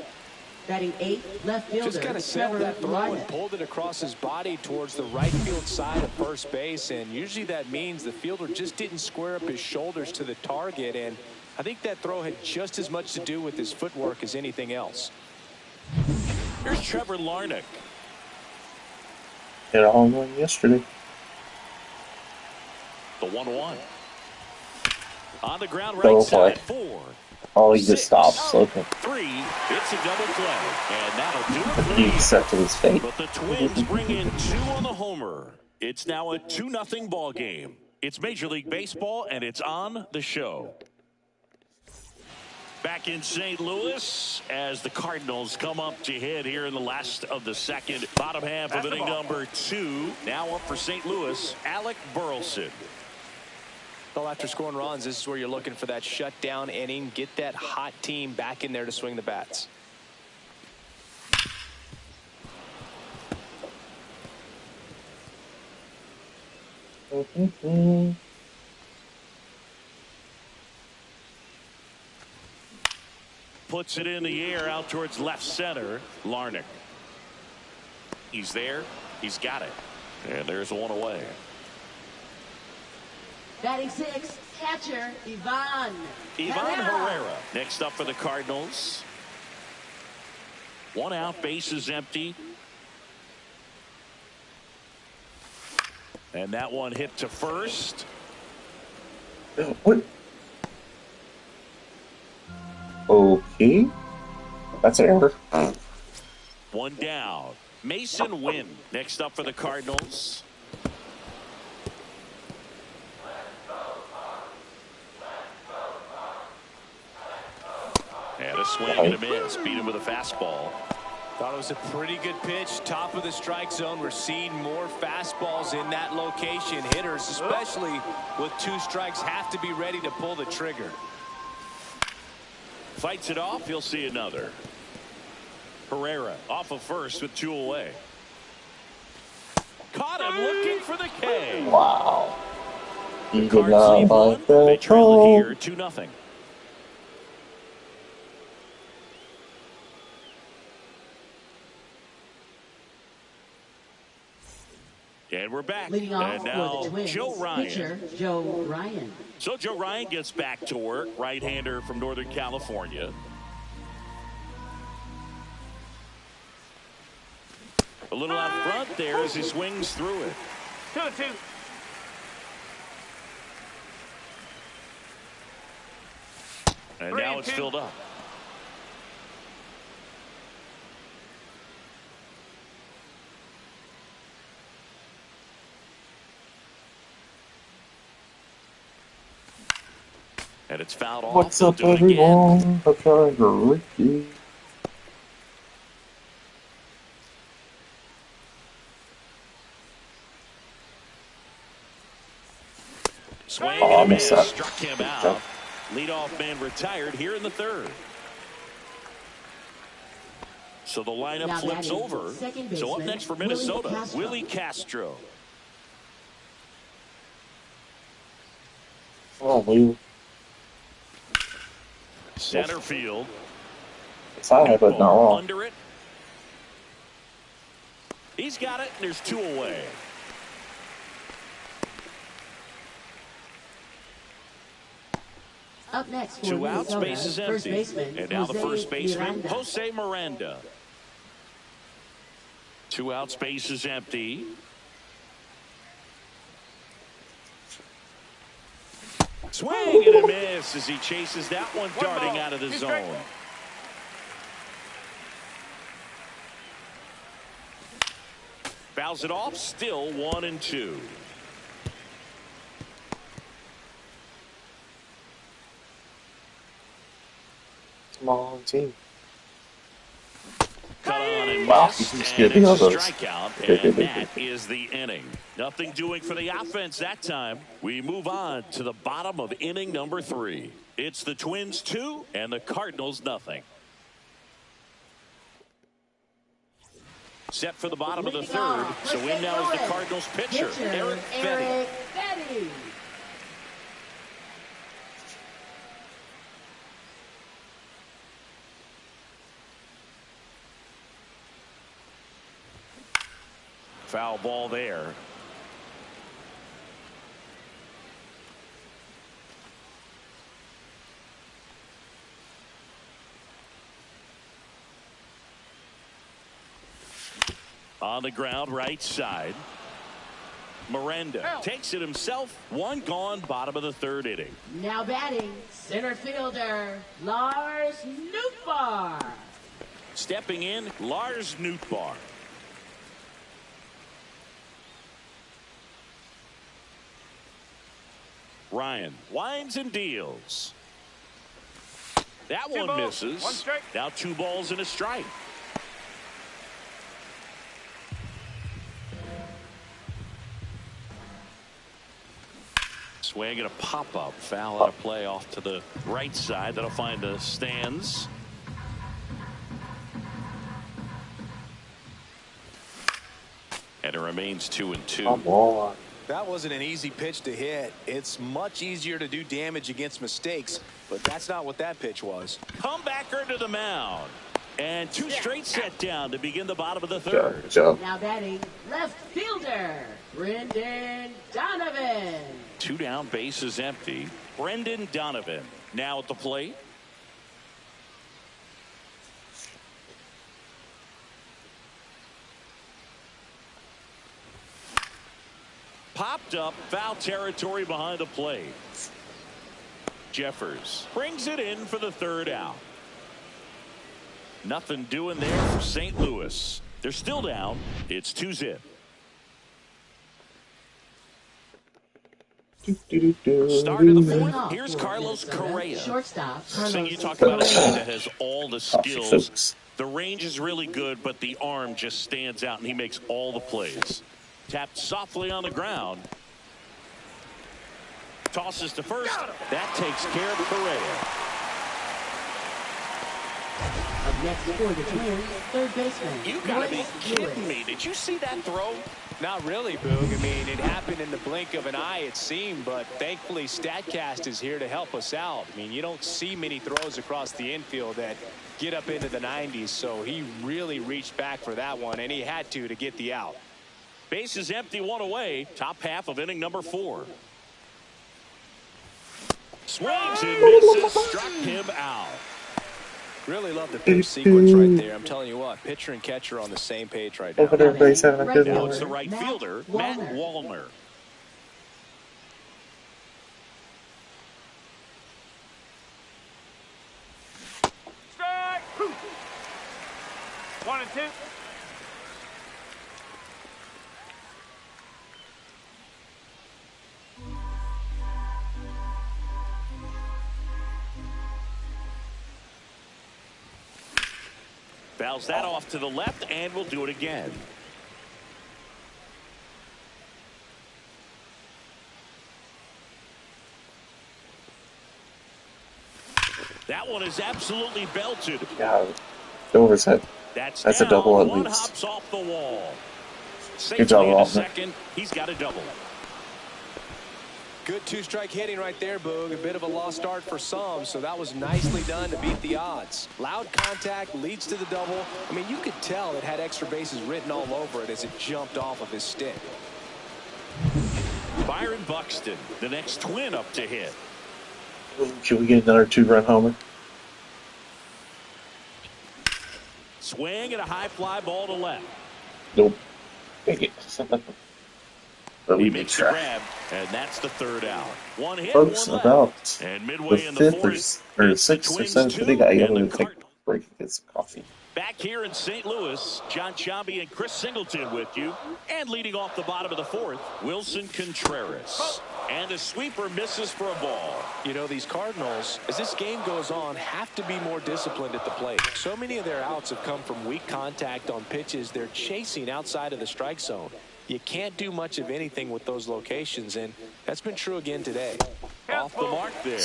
Batting 8th, left fielder. Just kind of sailed Trevor that throw Larnach. and pulled it across his body towards the right field side of first base. And usually that means the fielder just didn't square up his shoulders to the target. And I think that throw had just as much to do with his footwork as anything else. Here's Trevor Larnach. Hit a home run yesterday. The 1-1. On the ground, right Double side, play. 4. Oh, he just stops. Okay. 3. It's a double play. And that'll do it for He the accepted his fate. But the Twins bring in 2 on the homer. It's now a 2-0 ball game. It's Major League Baseball, and it's on the show. Back in St. Louis as the Cardinals come up to hit here in the last of the second. Bottom half of inning number 2. Now up for St. Louis, Alec Burleson. Well, after scoring runs, this is where you're looking for that shutdown inning. Get that hot team back in there to swing the bats. Puts it in the air out towards left center. Larnach. He's there. He's got it. And there's one away. Batting 6th, catcher, Ivan Herrera. Next up for the Cardinals. 1 out, base is empty. And that one hit to first. What? Okay. That's an error. 1 down. Mason Wynn next up for the Cardinals. And a swing and a miss. Beat him with a fastball. Thought it was a pretty good pitch. Top of the strike zone. We're seeing more fastballs in that location. Hitters, especially with 2 strikes, have to be ready to pull the trigger. Fights it off. He'll see another. Herrera off of first with 2 away. Caught him looking for the K. Wow. He did Cards not leave one. like They that trail it call. here 2-0. And we're back. Leading off And now for the Twins, Joe Ryan. pitcher Joe Ryan. So Joe Ryan gets back to work. Right-hander from Northern California. A little out front there as he swings through it. 2-2. And 3-2. now it's filled up. And it's fouled off. What's They'll up, do it again. everyone? I'm trying to Ricky. Swing Oh, I and a missed miss. that. Struck him out. Leadoff man retired here in the 3rd. So the lineup Now flips batting over. second So up baseman, next for Willie Minnesota, Castro. Willie Castro. Oh, we. Center field. It's high, but not wrong. Under it. He's got it, and there's 2 away. Up next for 2 outs, Minnesota, base is first empty. baseman, And now the Jose first baseman, Miranda. Jose Miranda. 2 outs, base is empty. Swing and a miss as he chases that one darting ball, out of the 2 zone. strikes. Fouls it off, still 1-2. Small team. Cut on and Wow, missed, he's and getting it's all a those. strikeout, and that is the inning. Nothing doing for the offense that time. We move on to the bottom of inning number 3. It's the Twins 2 and the Cardinals nothing. Set for the bottom of the 3rd. So in now is the Cardinals pitcher, Eric Betty. Foul ball there. On the ground, right side. Miranda takes it himself. 1 gone, bottom of the 3rd inning. Now batting, center fielder, Lars Nootbaar. Stepping in, Lars Nootbaar. Ryan winds and deals. That one balls, misses. 1 strike. Now 2 balls and a strike. Swing and a pop-up. Foul out of play off to the right side. That'll find the stands. And it remains 2-2. Come on. That wasn't an easy pitch to hit. It's much easier to do damage against mistakes, but that's not what that pitch was. Comebacker to the mound. And 2 straight set down to begin the bottom of the 3rd. Good job. Now batting, left fielder, Brendan Donovan. 2 down, bases empty. Brendan Donovan now at the plate. Popped up, foul territory behind the plate. Jeffers brings it in for the 3rd out. Nothing doing there for St. Louis. They're still down. It's 2-0. Start of the 4th. Here's Carlos Correa. Shortstop. So you talk about a guy that has all the skills. The range is really good, but the arm just stands out, and he makes all the plays. Tapped softly on the ground. Tosses to first. That takes care of Correa. Up next for the Twins, third baseman. You gotta be Royce kidding Lewis. me. Did you see that throw? Not really, Boog. I mean, it happened in the blink of an eye, it seemed, but thankfully StatCast is here to help us out. I mean, you don't see many throws across the infield that get up into the 90s, so he really reached back for that one, and he had to get the out. Base is empty, 1 away. Top half of inning number 4. Swings and misses. Struck him out. Really love the pitch sequence right there. I'm telling you what, pitcher and catcher on the same page right now. Hope everybody's having a good Now it's the morning. right fielder, Matt Wallner. Strike. 1 and 2. Fouls that off to the left, and we'll do it again. That one is absolutely belted. Yeah, over his head. That's a down. double at One least. hops off the wall. Good job, Safely into Wallner. second. He's got a double. Good 2-strike hitting right there, Boog. A bit of a lost start for some, so that was nicely done to beat the odds. Loud contact leads to the double. I mean, you could tell it had extra bases written all over it as it jumped off of his stick. Byron Buxton, the next Twin up to hit. Can we get another 2-run homer? Swing and a high fly ball to left. Nope. Take it. but He we did makes the try. grab, and that's the third out. One hit, Folks, one about left. And the midway in the fifth fourth, or it's the sixth or Twins seventh inning, 2 I and gotta the take a Cardinals. break and get some coffee. Back here in St. Louis, John Chambi and Chris Singleton with you. And leading off the bottom of the fourth, Wilson Contreras. And a sweeper misses for a ball. You know, these Cardinals, as this game goes on, have to be more disciplined at the plate. So many of their outs have come from weak contact on pitches they're chasing outside of the strike zone. You can't do much of anything with those locations, and that's been true again today. Off the mark there.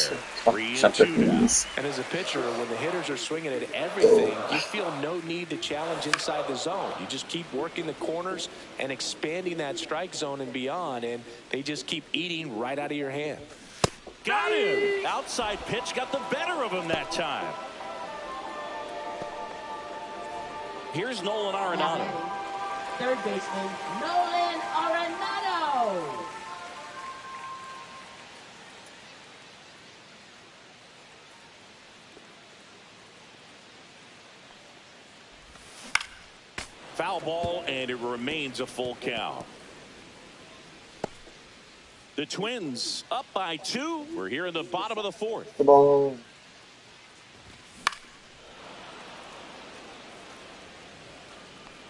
Oh, 3-2 now. And as a pitcher, when the hitters are swinging at everything, you feel no need to challenge inside the zone. You just keep working the corners and expanding that strike zone and beyond, and they just keep eating right out of your hand. Got him. Outside pitch got the better of him that time. Here's Nolan Arenado. Third baseman, Nolan Arenado. Foul ball, and it remains a full count. The Twins up by 2. We're here in the bottom of the fourth. The ball.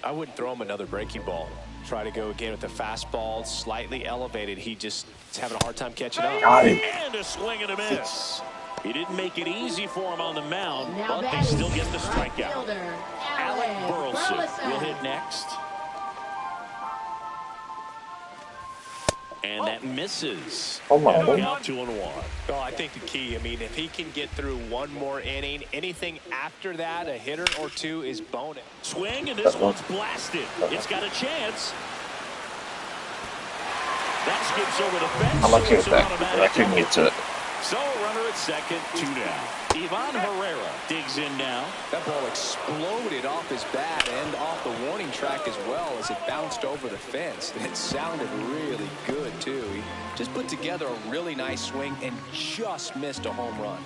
I wouldn't throw him another breaking ball. Try to go again with the fastball, slightly elevated. He just is having a hard time catching up. Got him. And a swing and a miss. He didn't make it easy for him on the mound, Now but they batting, still get the right strikeout. fielder, Alec Burleson will hit next. And that misses. Oh my And God. count 2-1. Oh, I think the key, I mean, if he can get through one more inning, anything after that, a hitter or two is bonus. Swing, and this one's blasted. It's got a chance. That skips over the fence. I'm okay with so that. it's an I automatic couldn't get to it. So a runner at second, 2 down. Ivan Herrera digs in now. That ball exploded off his bat and off the warning track as well as it bounced over the fence. It sounded really good, too. He just put together a really nice swing and just missed a home run.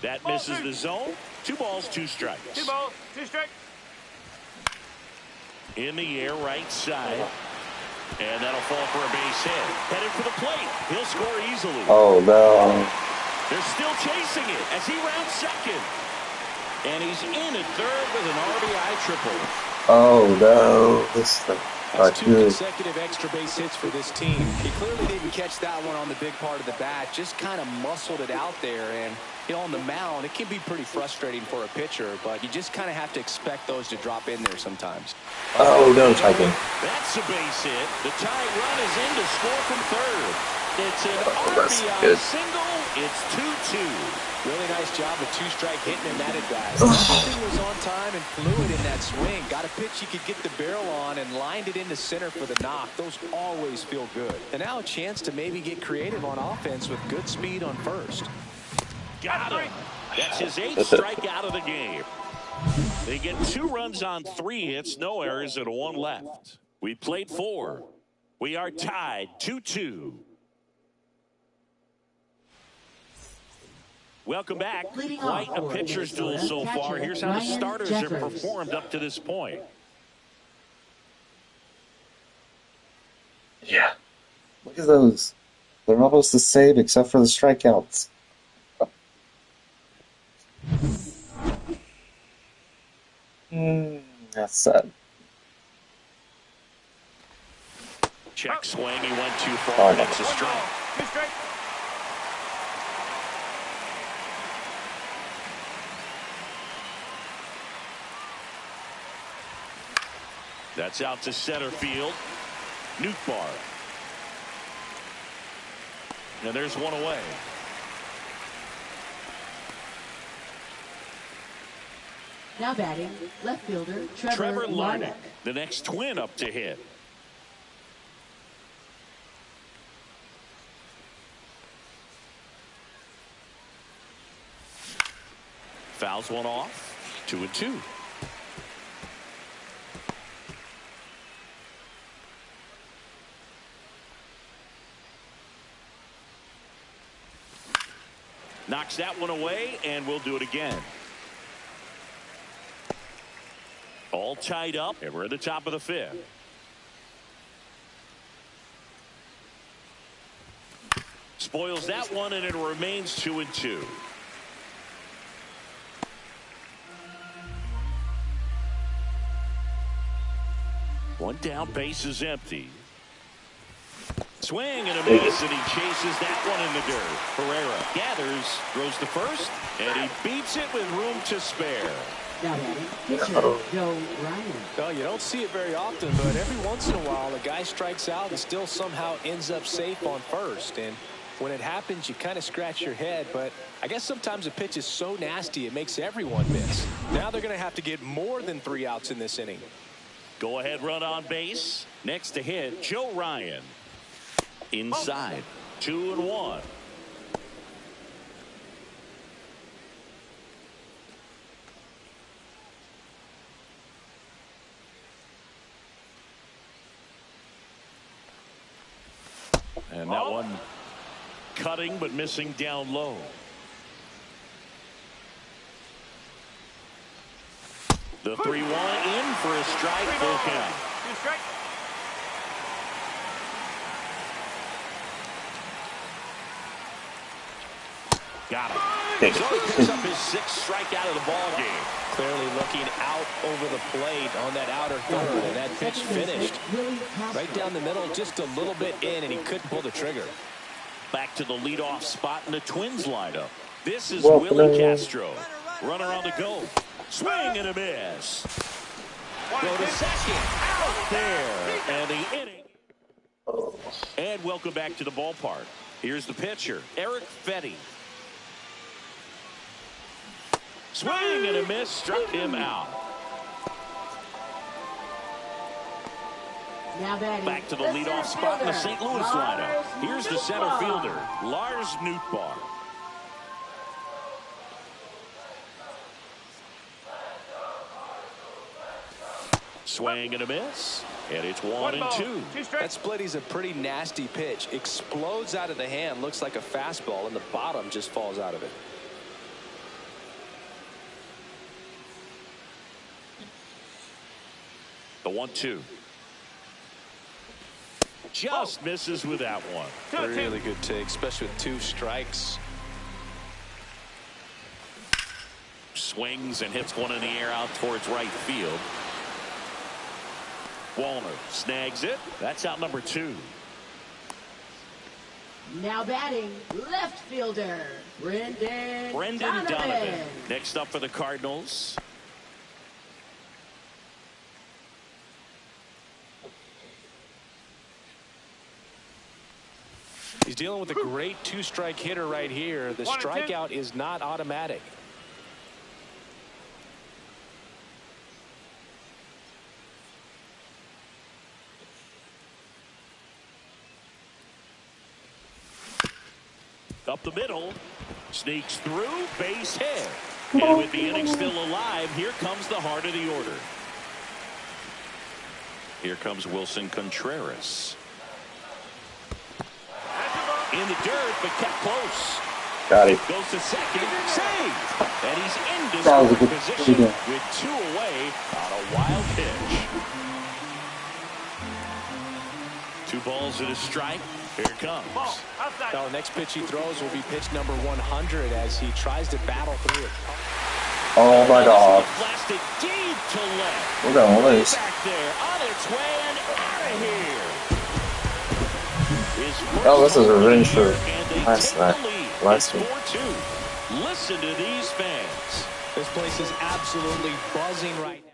That misses the zone. 2 balls, 2 strikes. 2 balls, 2 strikes. In the air, right side. And that'll fall for a base hit. Headed for the plate. He'll score easily. Oh no. They're still chasing it as he rounds second. And he's in at third with an RBI triple. Oh no. This is That's 2 good. consecutive extra base hits for this team. He clearly didn't catch that one on the big part of the bat. Just kind of muscled it out there. And, you know, on the mound, it can be pretty frustrating for a pitcher. But you just kind of have to expect those to drop in there sometimes. Oh no, typing. That's a base hit. The tying run is in to score from third. It's an that's RBI good. single. It's 2-2. Really nice job with 2-strike hitting in that at bat. Everything was on time and fluid in that swing. Got a pitch he could get the barrel on and lined it into center for the knock. Those always feel good. And now a chance to maybe get creative on offense with good speed on first. Got him. That's his 8th strikeout of the game. They get 2 runs on 3 hits, no errors, and 1 left. We played 4. We are tied 2-2. Welcome back. Leading Quite off a for pitcher's duel Minnesota, so far. catcher Here's how the Ryan starters have Jeffers. performed up to this point. Yeah. Look at those. They're almost the same except for the strikeouts. That's sad. Check swing. He went too far. And it's a strike. 2 strikes. That's out to center field. Nootbaar. And there's one away. Now batting, left fielder Trevor Trevor Larnach, Larnach. the next Twin up to hit. Fouls one off. 2-2. Knocks that one away, and we'll do it again. All tied up, and we're at the top of the fifth. Spoils that one, and it remains 2-2. One down, base is empty. Swing and a miss, and he chases that one in the dirt. Herrera gathers, throws the first, and he beats it with room to spare. Now batting, pitcher Joe Ryan. Well, you don't see it very often, but every once in a while, a guy strikes out and still somehow ends up safe on first. And when it happens, you kind of scratch your head, but I guess sometimes a pitch is so nasty it makes everyone miss. Now they're going to have to get more than 3 outs in this inning. Go ahead, run on base. Next to hit, Joe Ryan. Inside, 2-1. And that one cutting but missing down low. The 3-1 in for a strike, full count. 2 strikes. Got him. So he picks up his 6th strikeout of the ball game. Clearly looking out over the plate on that outer third, and that pitch finished right down the middle, just a little bit in, and he couldn't pull the trigger. Back to the leadoff spot in the Twins lineup. This is Willie Castro. Runner on the go. Swing and a miss. Go to second. Out there. And the inning. And welcome back to the ballpark. Here's the pitcher, Eric Fetty. Swing and a miss. Struck him out. Now batting, Back to the leadoff spot in the St. Louis lineup. Here's the center fielder, Lars Nootbaar. Swing and a miss, and it's 1-2. That splitty's a pretty nasty pitch. Explodes out of the hand, looks like a fastball, and the bottom just falls out of it. The 1-2. Just misses with that one. Really good take, especially with 2 strikes. Swings and hits one in the air out towards right field. Wallner snags it. That's out number 2. now batting, left fielder Brendan Donovan. Next up for the Cardinals. He's dealing with a great 2-strike hitter right here. The strikeout is not automatic. Up the middle, sneaks through, base hit. And with the inning still alive, here comes the heart of the order. Here comes Wilson Contreras. In the dirt, but kept close. Got it. Goes to second, save. And he's in That was a this good position play. with 2 away on a wild pitch. 2 balls and a strike. Here it comes. Now, the next pitch he throws will be pitch number 100 as he tries to battle through it. Oh my god. Blasted deep to left. We're gonna lose. Back there, on its way and out of here. Oh, this is revenge for last last week. 4-2. Listen to these fans. This place is absolutely buzzing right now.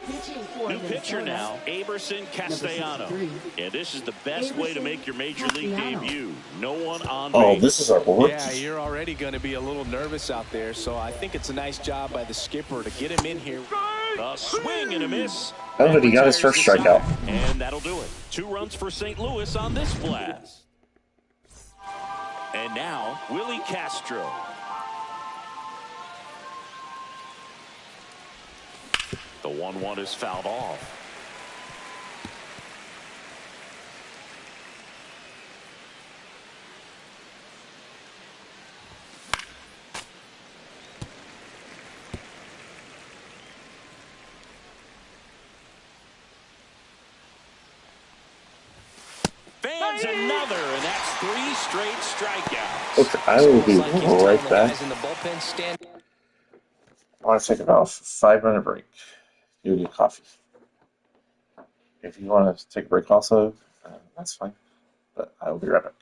Pitching for New pitcher Minnesota, now, Aberson Castellano. 63. And this is the best way to make your major league Castellano. debut. No one on Oh, base. this is our board. Yeah, you're already going to be a little nervous out there, so I think it's a nice job by the skipper to get him in here. A swing and a miss. How did he got his first strikeout? And that'll do it. 2 runs for St. Louis on this blast. And now, Willie Castro. The 1-1 is fouled off. is another, and that's 3 straight strikeouts. Folks, I It's will be almost like he's right telling the back. guys in the bullpen, stand. I want to take about a 5-minute break. You get coffee. If you want to take a break also, that's fine. But I will be right back.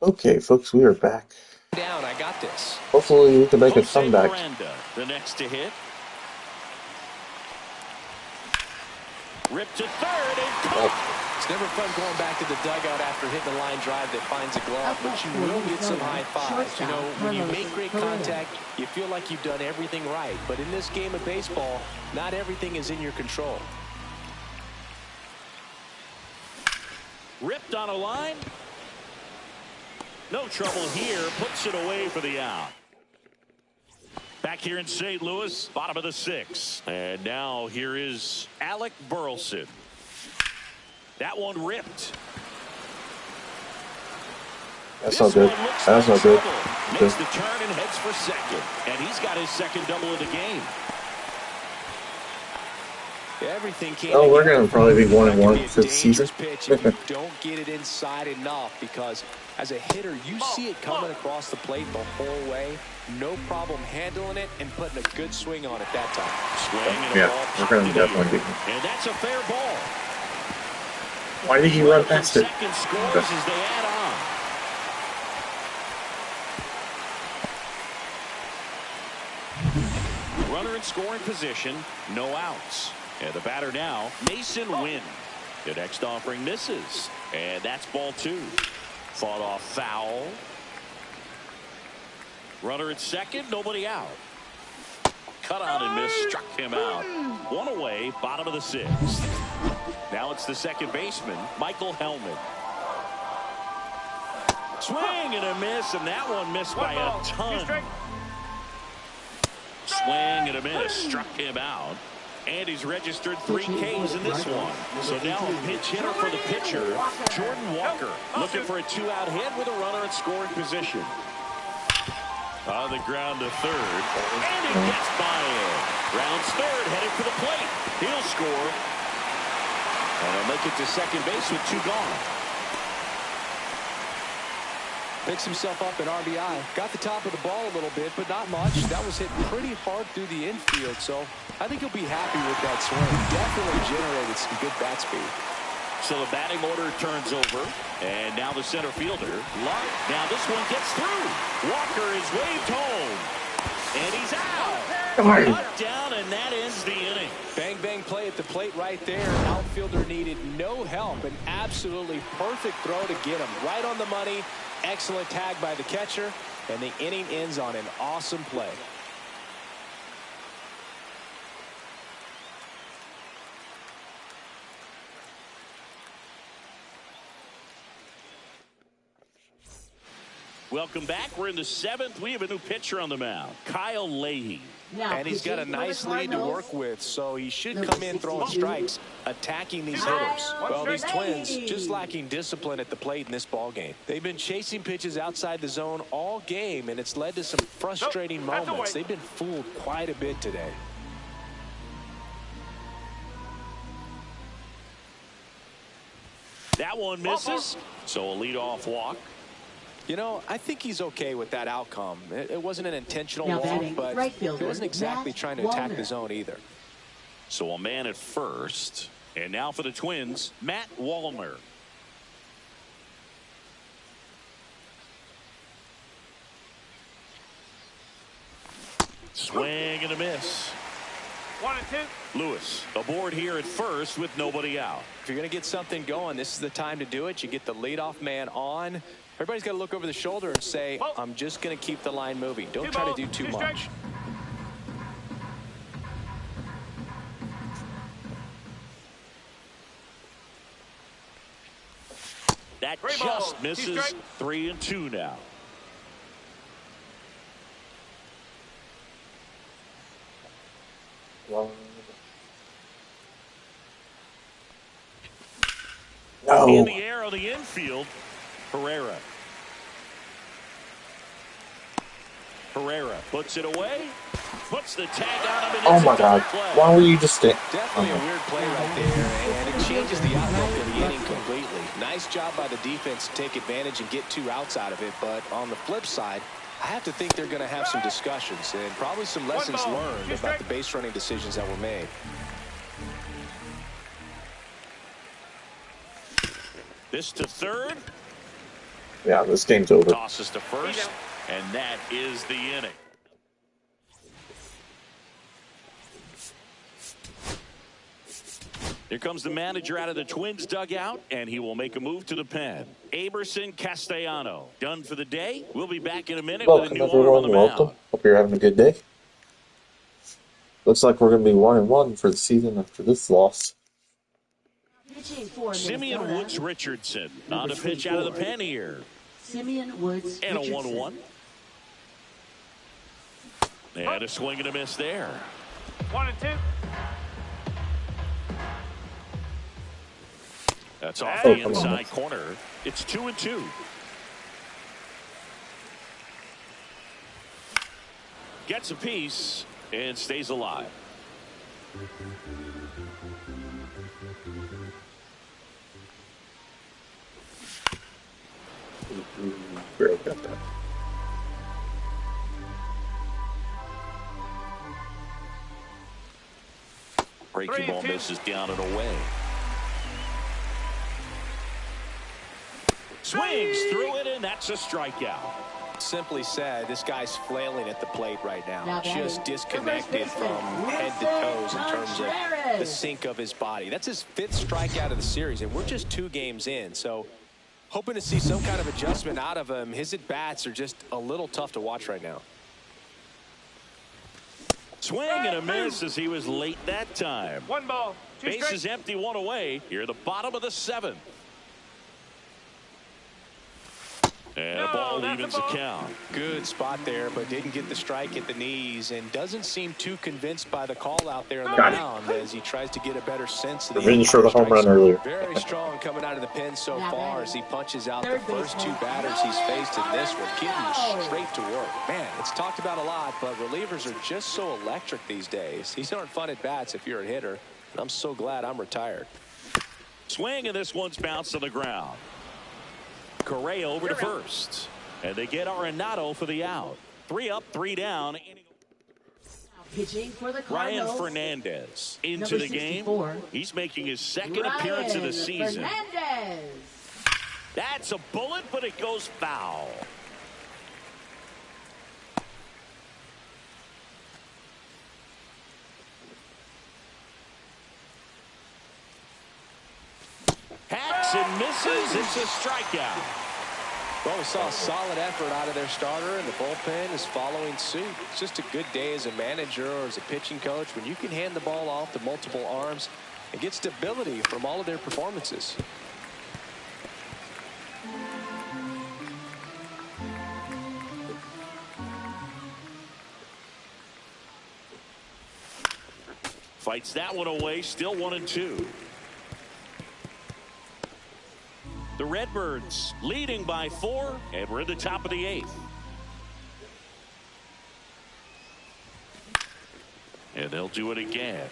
Okay, folks, we are back. Down, I got this. Hopefully, we can make a Jose comeback. Miranda, the next to hit. Ripped to third and caught. It's never fun going back to the dugout after hitting a line drive that finds a glove, but you will get some high fives. You know, when you make great contact, you feel like you've done everything right. But in this game of baseball, not everything is in your control. Ripped on a line. No trouble here. Puts it away for the out. Back here in St. Louis, bottom of the sixth. And now here is Alec Burleson. That one ripped. That's not good. That's not good. Makes the turn and heads for second. And he's got his second double of the game. Everything came. Oh, we're going to probably be 1-1 for the season. Pitch if you don't get it inside enough, because as a hitter, you see it coming across the plate the whole way. No problem handling it and putting a good swing on it that time. Swing and yeah, a ball we're going to definitely beat him. And that's a fair ball. Why did he run past it? Second scores as they add on. Runner in scoring position, no outs. And the batter now, Mason Wynn. The next offering misses. And that's ball two. Fought off foul. Runner at second, nobody out. Cut on and miss, struck him out. One away, bottom of the sixth. Now it's the second baseman, Michael Hellman. Swing and a miss, and that one missed by a ton. Swing and a miss, struck him out. And he's registered 3 Ks in this one. So now a pinch hitter for the pitcher, Jordan Walker, looking for a 2-out hit with a runner in scoring position. On the ground to third, and he gets by it. Rounds third, headed for the plate. He'll score. And he'll make it to second base with 2 gone. Picks himself up in RBI. Got the top of the ball a little bit, but not much. That was hit pretty hard through the infield, so I think he'll be happy with that swing. Definitely generated some good bat speed. So the batting order turns over, and now the center fielder. Now this one gets through. Walker is waved home, and he's out. Knocked down, and that ends the inning. Bang, bang play at the plate right there. Outfielder needed no help. An absolutely perfect throw to get him right on the money. Excellent tag by the catcher, and the inning ends on an awesome play. Welcome back. We're in the 7th. We have a new pitcher on the mound, Kyle Leahy. And he's got a nice lead to work with, so he should come in throwing strikes, attacking these hitters. Well, these Twins just lacking discipline at the plate in this ball game. They've been chasing pitches outside the zone all game, and it's led to some frustrating moments. They've been fooled quite a bit today. That one misses, so a leadoff walk. You know, I think he's okay with that outcome. It wasn't an intentional walk, but he wasn't exactly trying to attack the zone either. So a man at first. And now for the Twins, Matt Wallner. Swing and a miss. 1 and 2. Lewis aboard here at first with nobody out. If you're going to get something going, this is the time to do it. You get the leadoff man on. Everybody's got to look over the shoulder and say, I'm just going to keep the line moving. Don't try to do too much. That just misses. 3 and 2 now. No. In the air on the infield, Herrera. Herrera puts it away, puts the tag on him. Oh my God! Why were you just staying? Definitely a weird play right there, and it changes the outlook of the inning completely. Nice job by the defense to take advantage and get 2 outs out of it, but on the flip side, I have to think they're going to have some discussions and probably some lessons learned about the base running decisions that were made. This to third, Yeah, this game's over. Tosses to first, and that is the inning. Here comes the manager out of the Twins dugout, and he will make a move to the pen. Aberson Castellano done for the day. We'll be back in a minute with a Welcome, new arm on everyone. the Welcome. mound. Hope you're having a good day. Looks like we're going to be 1-1 for the season after this loss. Simeon Woods Richardson on a pitch out of the pen here. Simeon Woods And a Richardson. 1-1. And a swing and a miss there. 1-2. That's off the inside corner. It's 2-2. Gets a piece and stays alive. Barely got that. Breaking ball misses down and away. Swings through it, and that's a strikeout. Simply said, this guy's flailing at the plate right now. Now Just batting, disconnected the first from baseman, head to Wilson toes in terms of the Contreras. sync of his body. That's his 5th strikeout of the series, and we're just 2 games in. So hoping to see some kind of adjustment out of him. His at-bats are just a little tough to watch right now. Swing and a miss as he was late that time. 1 ball, 2 strikes. Bases empty, 1 away. Here at the bottom of the 7th. And a ball evens the count. Good spot there, but didn't get the strike at the knees and doesn't seem too convinced by the call out there on the mound as he tries to get a better sense of the Revenge for the home run earlier. Very strong coming out of the pen so Now far batting. as he punches out the Third first 2 baseman, batters he's faced in this one, Alvarado. getting straight to work. Man, it's talked about a lot, but relievers are just so electric these days. These aren't fun at bats if you're a hitter, and I'm so glad I'm retired. Swing, and this one's bounced to the ground. Correa over to first. And they get Arenado for the out. 3 up, 3 down. Pitching for the Ryan Cardinals. Fernandez into Number the game. 64. He's making his 2nd appearance of the season. Fernandez. That's a bullet, but it goes foul. Hacks and misses. It's a strikeout. Well, we saw a solid effort out of their starter, and the bullpen is following suit. It's just a good day as a manager or as a pitching coach when you can hand the ball off to multiple arms and get stability from all of their performances. Fights that one away. Still 1-2. The Redbirds leading by 4, and we're at the top of the 8th. And they'll do it again.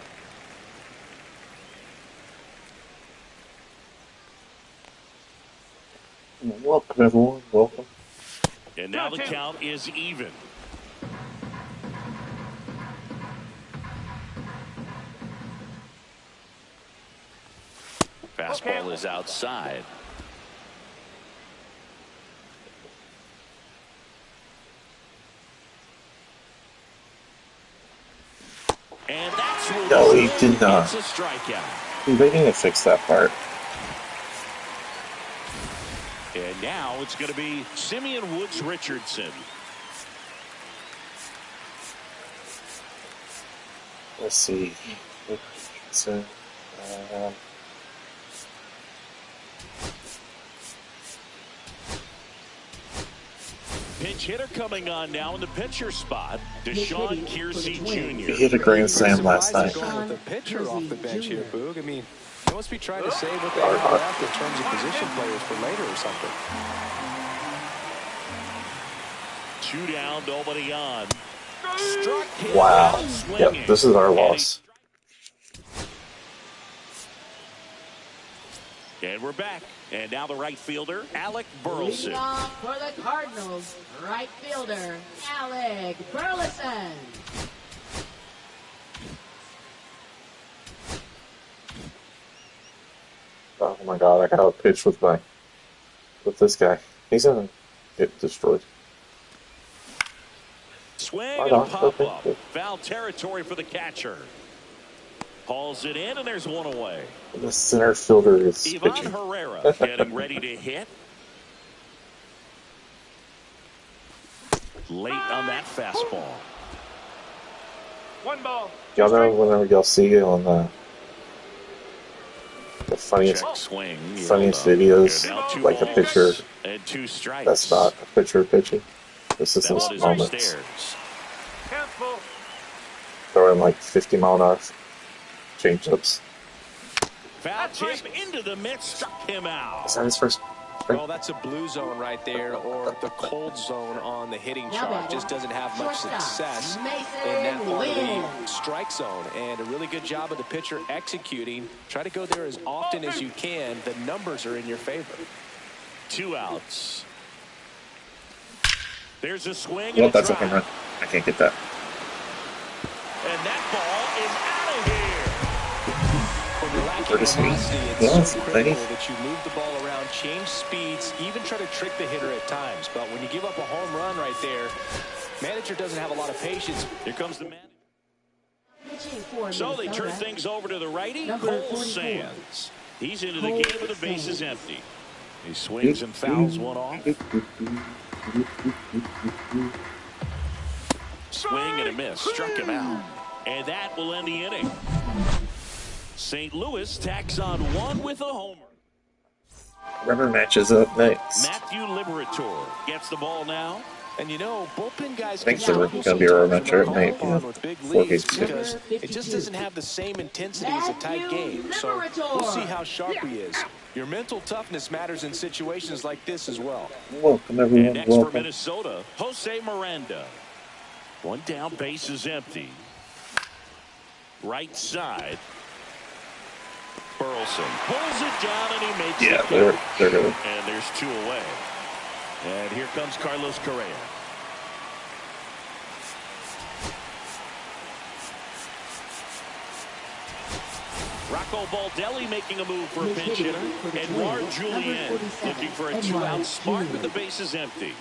Welcome, everyone. Welcome. And now the count is even. Fastball is outside. And that's what No, he did not. It's a strikeout. They need to fix that part. And now it's going to be Simeon Woods Richardson. Let's see. So, Pinch hitter coming on now in the pitcher spot. Deshaun Kiersey he Jr. hit a grand slam last night. Going with the pitcher off the bench here, Boog. I mean, they must be trying to save what they have left in terms of position players for later or something. 2 down, nobody on. Struck him Wow. out swinging. Yep, this is our loss. And we're back. And now the right fielder, Alec Leading Burleson. off for the Cardinals, right fielder, Alec Burleson. Oh my god, I got a pitch with this guy. He's gonna get destroyed. Swing Right and a on. pop Okay, up. good. Foul territory for the catcher. Hauls it in, and there's one away. The center fielder is Ivan pitching. Herrera getting ready to hit. Late on that fastball. 1 ball. Y'all know whenever y'all see it on the funniest Check swing. videos, Now 2 like a balls pitcher and 2 strikes. that's not a pitcher pitching. This is That those one is moments. upstairs. Count full. Throwing like 50-mile-an-hour change-ups. Foul tip into the mid, struck him out. Is that his first? Well, that's a blue zone right there, or the cold zone on the hitting chart. Just doesn't have much success in that part of the strike zone. And a really good job of the pitcher executing. Try to go there as often as you can. The numbers are in your favor. 2 outs. There's a swing. Well, and a that's a drive. home run. I can't get that. And that ball is out of here. When you're lacking Courtesy. velocity, it's Yes, so lady. critical that you move the ball around, change speeds, even try to trick the hitter at times. But when you give up a home run right there, manager doesn't have a lot of patience. Here comes the man. Pitching for So they turn Minnesota, things over to the righty, Number Cole 44. Sands. He's into the Cole game with the bases Sands. empty. He swings and fouls one off. Swing and a miss. Struck him out. And that will end the inning. St. Louis tacks on 1 with a homer. Rubber matches up next. Matthew Liberatore gets the ball now. And you know, bullpen guys I think can they're struggle gonna be a sometimes rematch when they're at night, called on yeah. with big 4 leads games. because it just doesn't have the same intensity as a tight game. So we'll see how sharp he is. Your mental toughness matters in situations like this as well. Welcome, And everyone. next for Welcome. Minnesota, Jose Miranda. 1 down, base is empty. Right side. Burleson pulls it down and he makes Yeah, it. they're good. And there's 2 away. And here comes Carlos Correa. Rocco Baldelli making a move for a pinch hitter. Edouard Julien looking for a 2-out smart with the bases empty.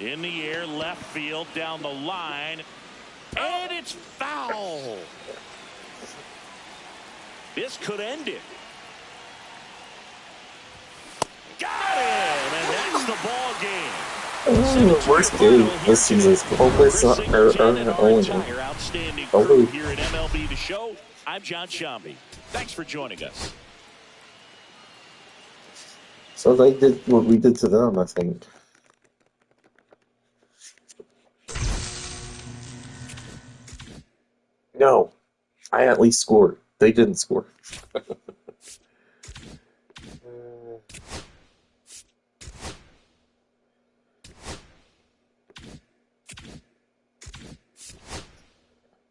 In the air, left field, down the line. And it's foul. This could end it. Got him, and that's the ball game. Worst game this season is hopeless or only Entire outstanding Oh. crew here at MLB The Show. I'm John Shambi. Thanks for joining us. So they did what we did to them, I think. No, I at least scored. They didn't score.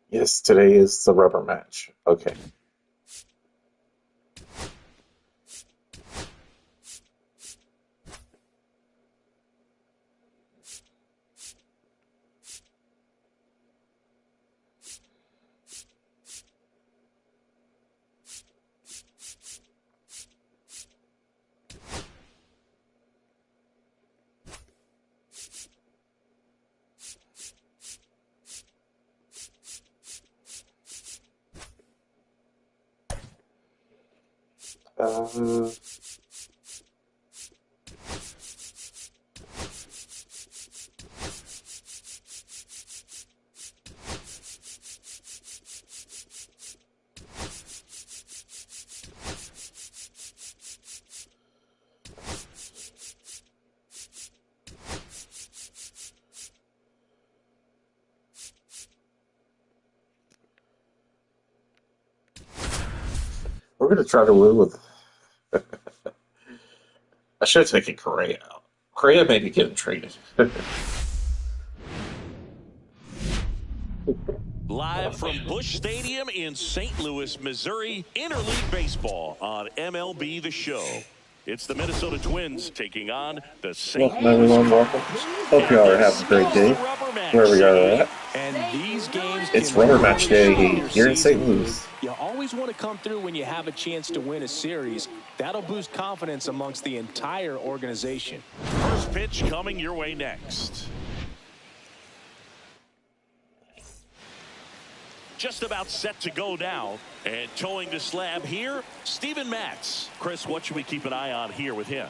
Yes, today is the rubber match. Okay. Uh, we're going to try to win with... I should have taken Correa out. Correa may be getting traded. Live from Busch Stadium in St. Louis, Missouri, interleague baseball on MLB The Show. It's the Minnesota Twins taking on the St. Welcome, everyone. Welcome. Hope you all are having a great day. Where we are at. And these games It's can rubber really match day shape your here in St. season. Louis. You always want to come through when you have a chance to win a series. That'll boost confidence amongst the entire organization. First pitch coming your way next. Just about set to go now. And towing the slab here, Steven Matz. Chris, what should we keep an eye on here with him?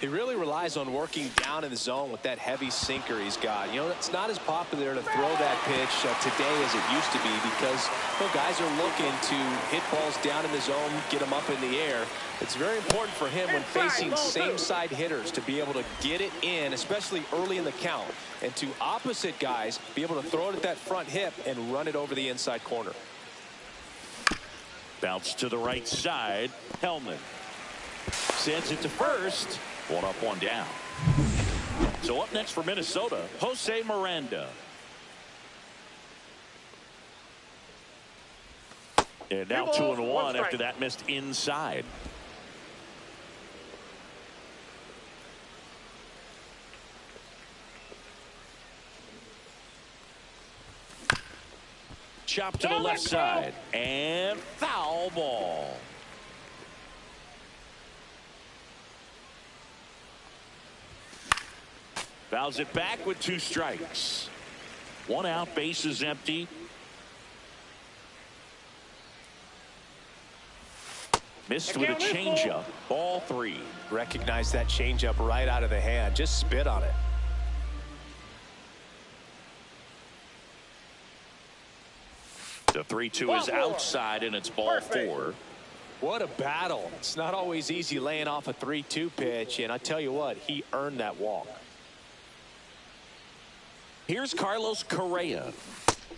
He really relies on working down in the zone with that heavy sinker he's got. You know, it's not as popular to throw that pitch today as it used to be because guys are looking to hit balls down in the zone, get them up in the air. It's very important for him when facing same-side hitters to be able to get it in, especially early in the count, and to opposite guys be able to throw it at that front hip and run it over the inside corner. Bounce to the right side. Hellman sends it to first. One up, one down. So up next for Minnesota, Jose Miranda. And now 2-1 after that missed inside. Chop to the left side and foul ball. Fouls it back with 2 strikes. 1 out, bases empty. Missed with a changeup. Ball 3. Recognize that changeup right out of the hand. Just spit on it. The 3-2 is outside, and it's ball 4. What a battle. It's not always easy laying off a 3-2 pitch, and I tell you what, he earned that walk. Here's Carlos Correa.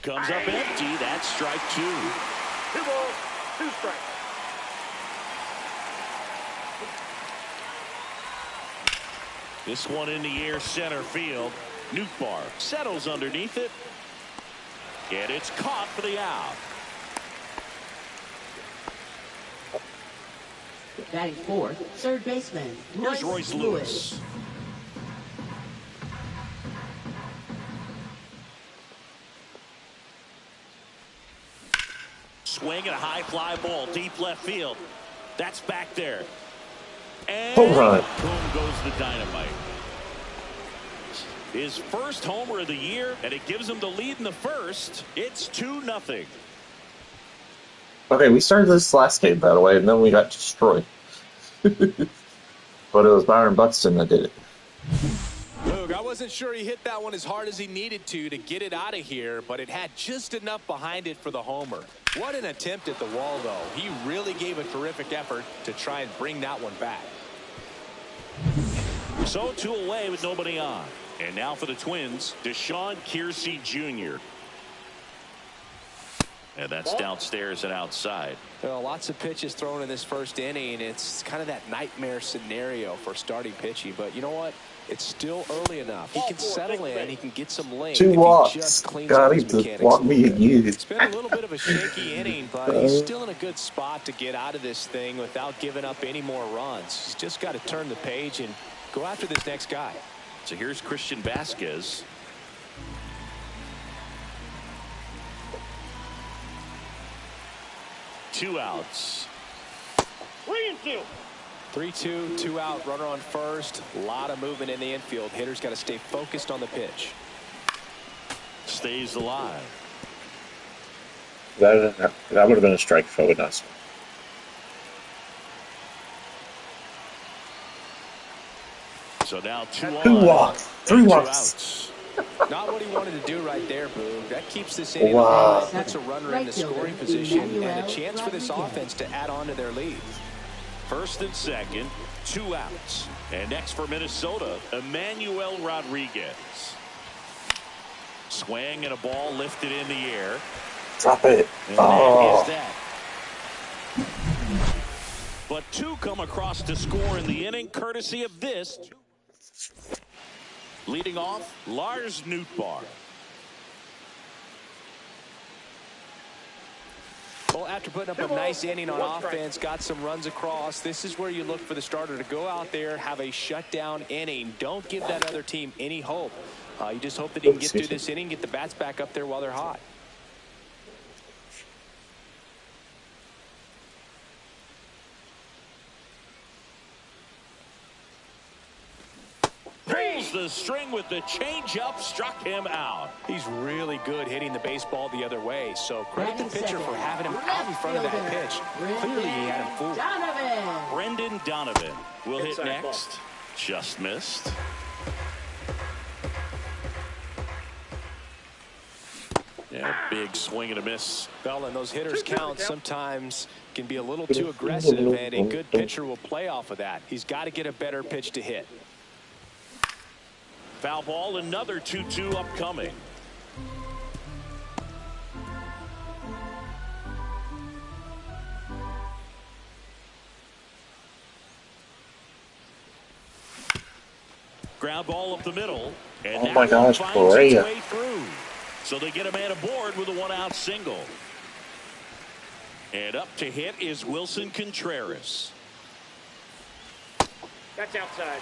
Comes up empty. That's strike 2. 2 balls, 2 strikes. This one in the air, center field. Nootbaar settles underneath it. And it's caught for the out. Batting fourth, third baseman, Here's Royce Lewis. Swing and a high fly ball, deep left field. That's back there. And home run. Boom goes the dynamite. His first homer of the year, and it gives him the lead in the first. It's 2-0. Okay, we started this last game, by the way, and then we got destroyed. But it was Byron Buxton that did it. Luke, I wasn't sure he hit that one as hard as he needed to get it out of here, but it had just enough behind it for the homer. What an attempt at the wall, though. He really gave a terrific effort to try and bring that one back. So 2 away with nobody on. And now for the Twins, Deshaun Kiersey Jr. And that's downstairs and outside. Well, lots of pitches thrown in this first inning. It's kind of that nightmare scenario for starting pitching. But you know what? It's still early enough. He can settle in. He can get some length. 2 walks. He just cleans God, up he his just mechanics walked a me little bit. again. It's been a little bit of a shaky inning, but he's still in a good spot to get out of this thing without giving up any more runs. He's just got to turn the page and go after this next guy. So here's Christian Vasquez. Two outs. 3-2. 3-2, 2 out, runner on first. A lot of movement in the infield. Hitter's got to stay focused on the pitch. Stays alive. That would have been a strike if I would not. So now 2 2 on. walks. 3 and 2 walks. outs. Not what he wanted to do right there, Boo. That keeps this inning Wow. alive. Puts a runner in the scoring position and a chance for this offense to add on to their lead. First and second, 2 outs. And next for Minnesota, Emmanuel Rodriguez. Swing and a ball lifted in the air. Drop it. And Oh. that is that. But 2 come across to score in the inning, courtesy of this. Leading off, Lars Nootbaar. Well, after putting up a nice inning on offense, got some runs across, this is where you look for the starter to go out there, have a shutdown inning. Don't give that other team any hope. You just hope that he can get through this inning, get the bats back up there while they're hot. Pulls the string with the changeup, struck him out. He's really good hitting the baseball the other way, so credit the pitcher for having him out in front of that pitch. Clearly he had him fooled. Brendan Donovan will hit next. Just missed. Yeah, big swing and a miss. Well, and those hitters count sometimes can be a little too aggressive, and a good pitcher will play off of that. He's got to get a better pitch to hit. Foul ball, another 2-2 upcoming. Ground ball up the middle. And oh my gosh, Correa. So they get a man aboard with a one-out single. And up to hit is Wilson Contreras. That's outside.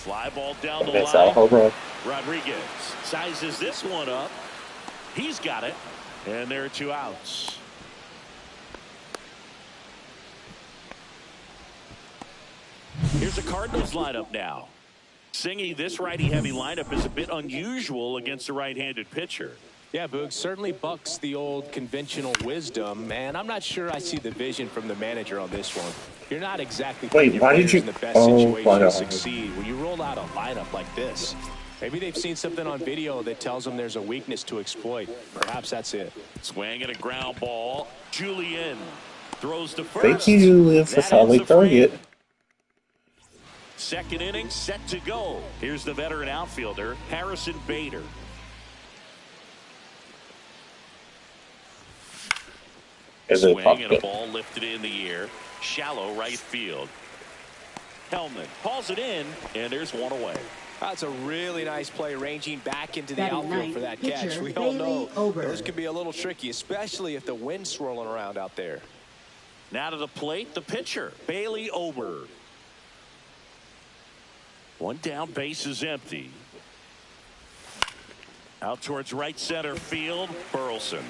Fly ball down the line. Rodriguez sizes this one up. He's got it. And there are 2 outs. Here's the Cardinals lineup now. Singy, this righty-heavy lineup is a bit unusual against a right-handed pitcher. Yeah, Boog, certainly bucks the old conventional wisdom, and I'm not sure I see the vision from the manager on this one. You're not exactly putting your players in the best situation to succeed when you roll out a lineup like this. Maybe they've seen something on video that tells them there's a weakness to exploit. Perhaps that's it. Swing and a ground ball. Julian throws to first. Thank you, Julian, for finally throwing it. Second inning set to go. Here's the veteran outfielder, Harrison Bader. Swing and a ball lifted in the air. Shallow right field. Hellman hauls it in, and there's one away. That's a really nice play, ranging back into the outfield for that catch. We all know those can be a little tricky, especially if the wind's swirling around out there. Now to the plate, the pitcher, Bailey Ober. One down, base is empty. Out towards right center field, Burleson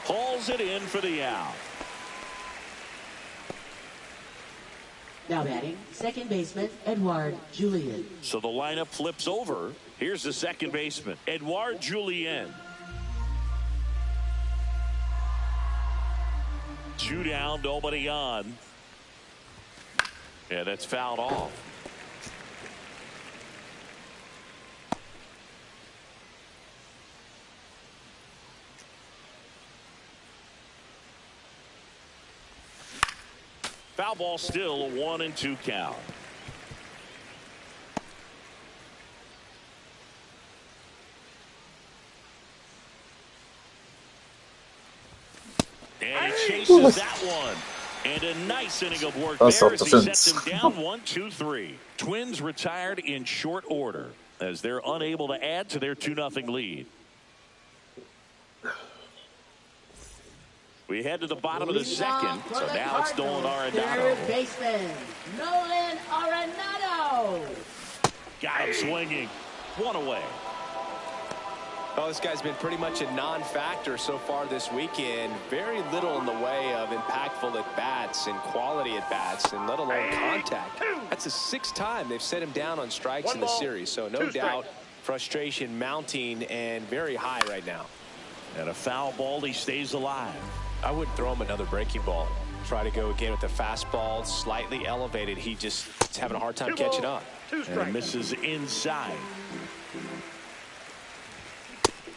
hauls it in for the out. Now batting, second baseman, Edouard Julien. So the lineup flips over. Here's the second baseman, Edouard Julien. 2 down, nobody on. Yeah, that's fouled off. Foul ball, still a 1-2 count. And he chases that one. And a nice inning of work there as he sets him down 1-2-3. Twins retired in short order as they're unable to add to their 2-0 lead. We head to the bottom of the second, so now it's Nolan Arenado. Third baseman, Nolan Arenado. Got him swinging. One away. Well, this guy's been pretty much a non-factor so far this weekend. Very little in the way of impactful at-bats and quality at-bats, and let alone contact. That's the 6th time they've set him down on strikes in the series, so no doubt frustration mounting and very high right now. And a foul ball, he stays alive. I wouldn't throw him another breaking ball. Try to go again with the fastball, slightly elevated. He just is having a hard time catching up. And misses inside.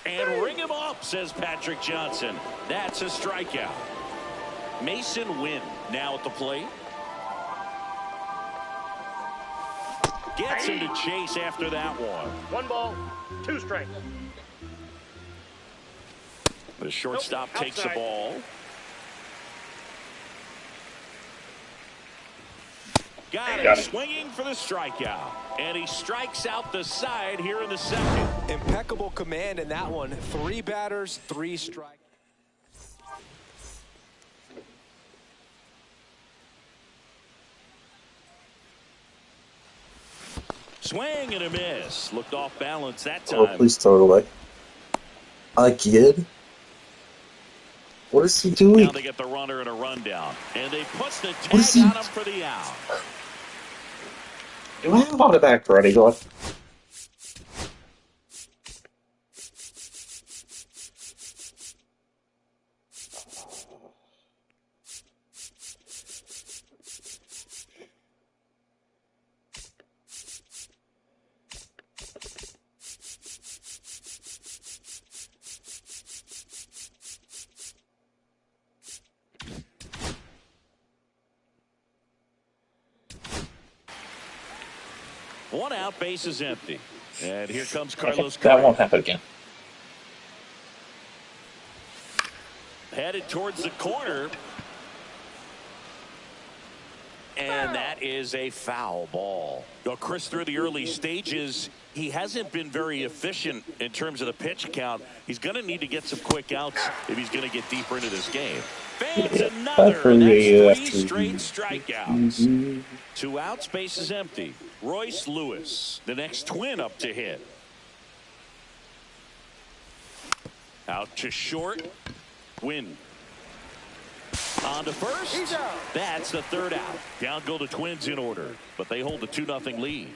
And ring him up, says Patrick Johnson. That's a strikeout. Mason Wynn now at the plate. Gets him to chase after that one. 1 ball, 2 strikes. The shortstop takes the ball. Got him swinging for the strikeout. And he strikes out the side here in the second. Impeccable command in that one. 3 batters, 3 strikes. Swing and a miss. Looked off balance that time. Oh, please throw it away. Again? What is he doing? Now they get the runner and a rundown. And they put the tag on him for the out. Do I have automatic running on? One out, base is empty. And here comes Carlos. That won't happen again. Headed towards the corner. And that is a foul ball. Now, Chris, through the early stages, he hasn't been very efficient in terms of the pitch count. He's going to need to get some quick outs if he's going to get deeper into this game. Fans another, and that's 3 straight strikeouts. 2 outs, base is empty. Royce Lewis, the next twin up to hit. Out to short. Win. On to first. That's the 3rd out. Down go the Twins in order, but they hold a 2-0 lead.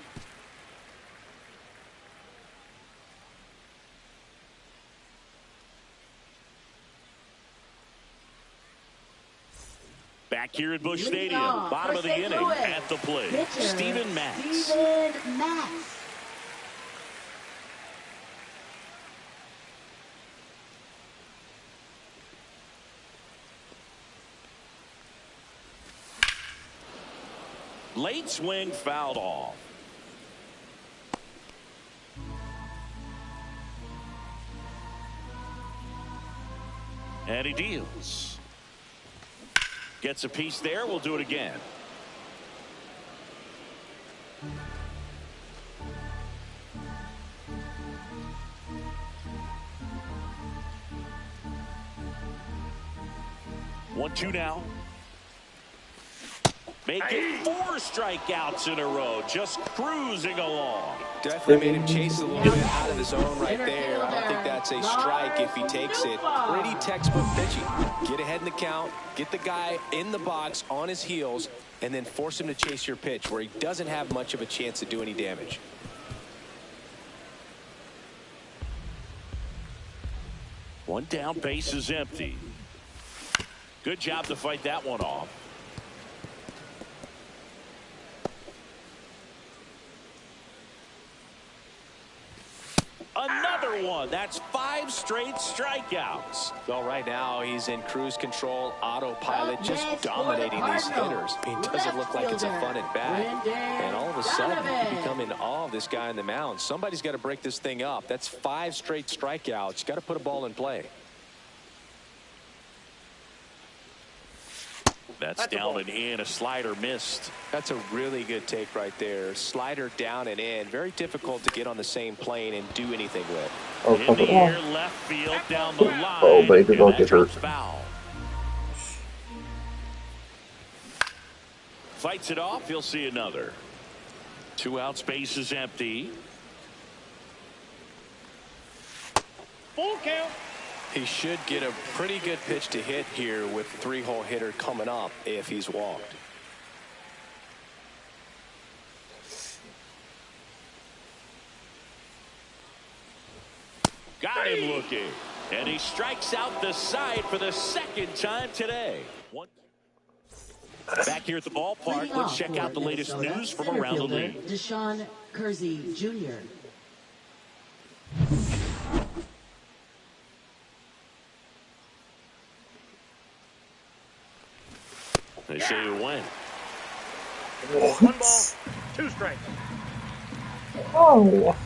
Back here at Busch Stadium, bottom of the inning, at the plate, Steven Matz. Late swing fouled off. And he deals. Gets a piece there. We'll do it again. One, two now. Making 4 strikeouts in a row. Just cruising along. Definitely made him chase a little bit out of the zone right there. I don't think that's a strike if he takes it. Pretty textbook pitching. Get ahead in the count, get the guy in the box on his heels, and then force him to chase your pitch where he doesn't have much of a chance to do any damage. One down, base is empty. Good job to fight that one off. Another one. That's 5 straight strikeouts. Well, right now he's in cruise control, autopilot, just dominating these hitters. He doesn't look like it's a fun at bat. And all of a sudden, you become in awe of this guy on the mound. Somebody's got to break this thing up. That's 5 straight strikeouts. Got to put a ball in play. That's down and in. A slider missed. That's a really good take right there. Slider down and in. Very difficult to get on the same plane and do anything with. Oh, in the air, left field, down the line. Oh, baby, don't get hurt. Foul. Fights it off. He'll see another. 2 outs, base is empty. Full count. He should get a pretty good pitch to hit here with 3-hole hitter coming up if he's walked. Got him looking. And he strikes out the side for the 2nd time today. Back here at the ballpark, let's check out the latest news from around the league. Deshaun Kersey Jr. They say you win. 1 ball, 2 strikes. Oh.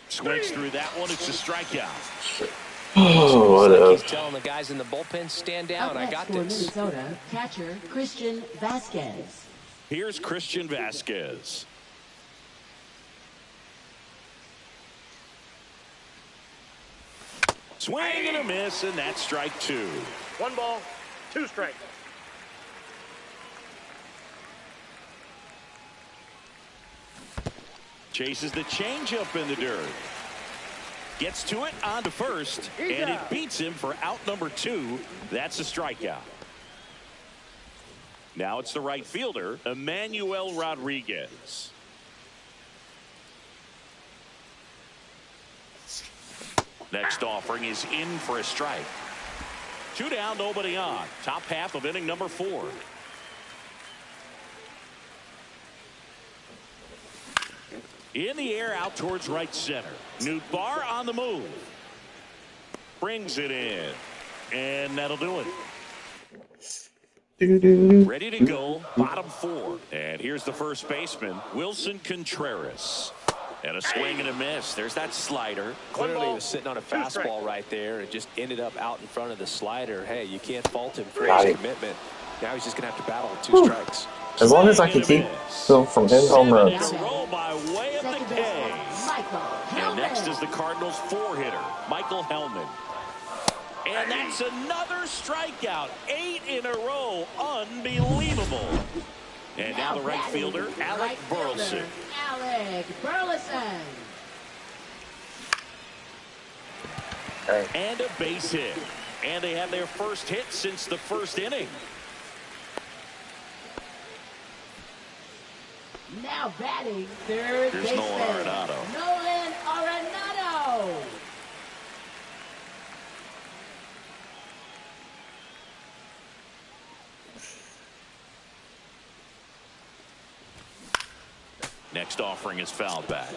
Swings through that one. It's a strikeout. Oh, Looks what like a... he's telling the guys in the bullpen, stand down. Up I next got for this. Minnesota, catcher Christian Vasquez. Here's Christian Vasquez. Swing and a miss, and that's strike 2. 1 ball, 2 strikes. Chases the changeup in the dirt. Gets to it onto first, and it beats him for out number 2. That's a strikeout. Now it's the right fielder, Emmanuel Rodriguez. Next offering is in for a strike. 2 down, nobody on. Top half of inning number 4. In the air out towards right center. Nootbaar on the move. Brings it in. And that'll do it. Ready to go. Bottom 4. And here's the first baseman, Wilson Contreras. And a swing and a miss. There's that slider. Clearly he was sitting on a fastball right there and just ended up out in front of the slider. Hey, you can't fault him for his commitment. Now he's just going to have to battle with 2 strikes. As long as I can keep Phil from hitting home runs. 7 in a row by way of the K. And next is the Cardinals 4-hitter, Michael Hellman. And that's another strikeout. 8 in a row. Unbelievable. And now the right fielder, Alec Burleson. Alec Burleson. And a base hit. And they have their first hit since the first inning. Now batting third Here's baseman. Nolan Arenado. Nolan Arenado. Next offering is fouled back.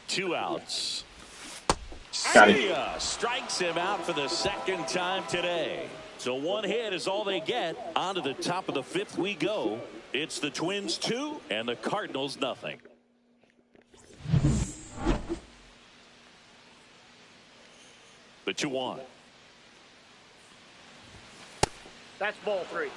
Two outs. Got it. Sia strikes him out for the second time today. So 1 hit is all they get. On to the top of the 5th we go. It's the Twins 2 and the Cardinals nothing. The 2-1. That's ball 3.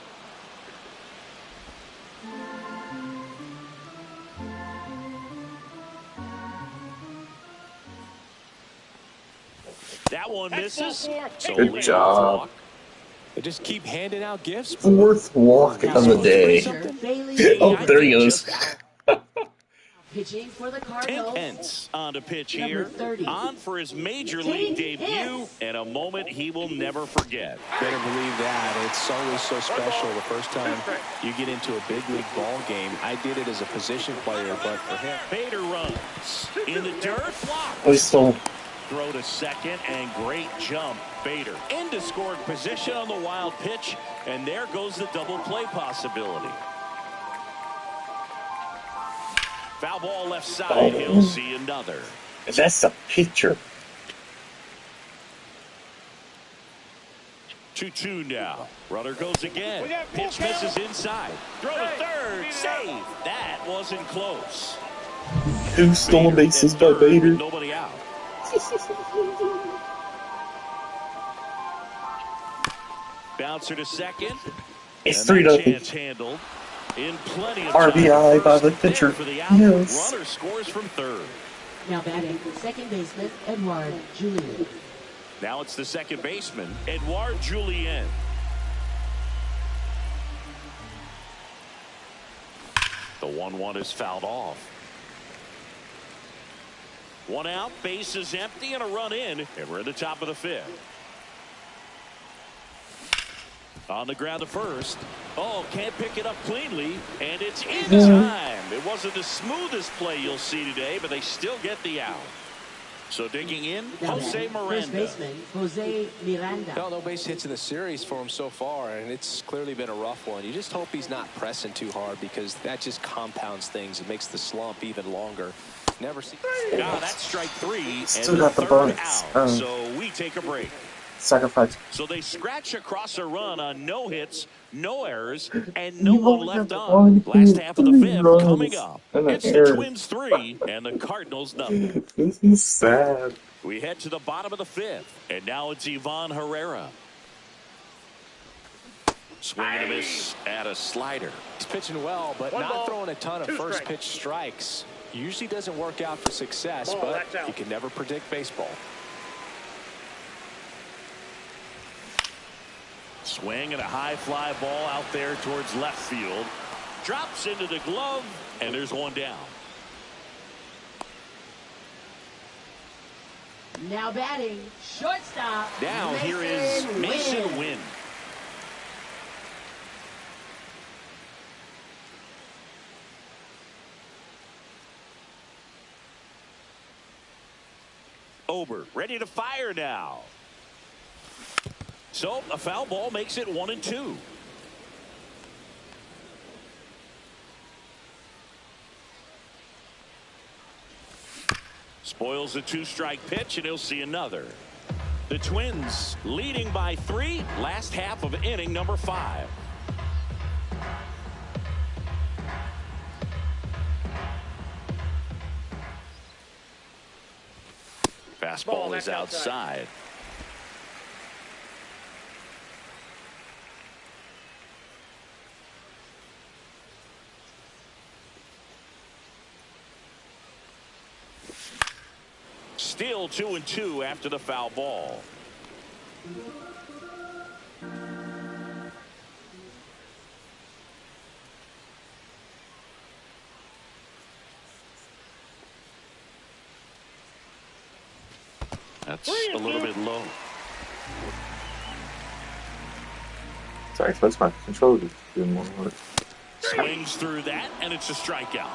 That one misses. So Good leadoff job. walk. They just keep handing out gifts. 4th walk of the day. Oh, there he goes. Pitching for the 10 Cardinals. Pence on to pitch Number here. 30. On for his major league Tate debut Hicks. and a moment he will never forget. Better believe that. It's always so special the first time you get into a big league ball game. I did it as a position player, but for him. Bader runs in the dirt. Block. Oh, he's still... Throw to second and great jump. Bader into scoring position on the wild pitch, and there goes the double play possibility. Foul ball left side. He'll see another. That's a pitcher. 2-2 now. Runner goes again. Pitch misses inside. Throw to third. Save. That wasn't close. 2 stolen bases by Bader. Nobody out. Bouncer to second. It's And that 3-0. chance handled. In plenty of RBI time. by the First there pitcher. for the out. Yes. Runner scores from third. Now batting second baseman Edouard Julien. Now it's the second baseman, Edouard Julien. The 1-1 is fouled off. 1 out, base is empty, and a run in, and we're at the top of the 5th. On the ground to first. Oh, can't pick it up cleanly, and it's in time. It wasn't the smoothest play you'll see today, but they still get the out. So digging in, Now Jose batting, first Miranda. baseman, Jose Miranda. No base hits in the series for him so far, and it's clearly been a rough one. You just hope he's not pressing too hard, because that just compounds things. It makes the slump even longer. Never seen. That's strike 3 and Still the got the third bonus. out. So we take a break. Sacrifice. So they scratch across a run on no hits, no errors, and no one left on. Last half of the fifth coming up. It's the Twins 3 and the Cardinals nothing. This is sad. We head to the bottom of the fifth, and now it's Ivan Herrera. Swing and a miss at a slider. He's pitching well, but One not ball, throwing a ton of 2 first strikes. pitch strikes. Usually doesn't work out for success, Ball, but that's out. you can never predict baseball. Swing and a high fly ball out there towards left field. Drops into the glove, and there's one down. Now batting, shortstop. Now here is Mason Wynn. Ober ready to fire now. So a foul ball makes it 1-2. Spoils the 2-strike pitch, and he'll see another. The Twins leading by 3, last half of inning number 5. Fastball is outside. Still 2-2 after the foul ball. That's a little bit low. Sorry, folks, my controller doing more work. Swings through that, and it's a strikeout.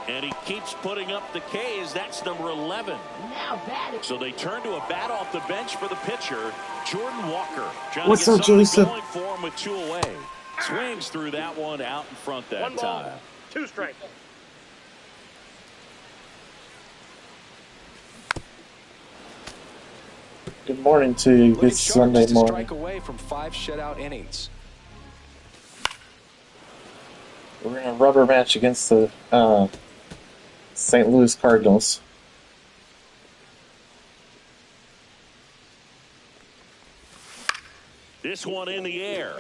And he keeps putting up the Ks. That's number 11. Now batting. So they turn to a bat off the bench for the pitcher, Jordan Walker. Trying What's to up, get something Joseph? going for him with 2 away. Swings through that one out in front that One ball, time. 2 strikes. Good morning to you. Looking It's sharp, Sunday just a morning. strike away from 5 shutout innings. We're in a rubber match against the St. Louis Cardinals. This one in the air.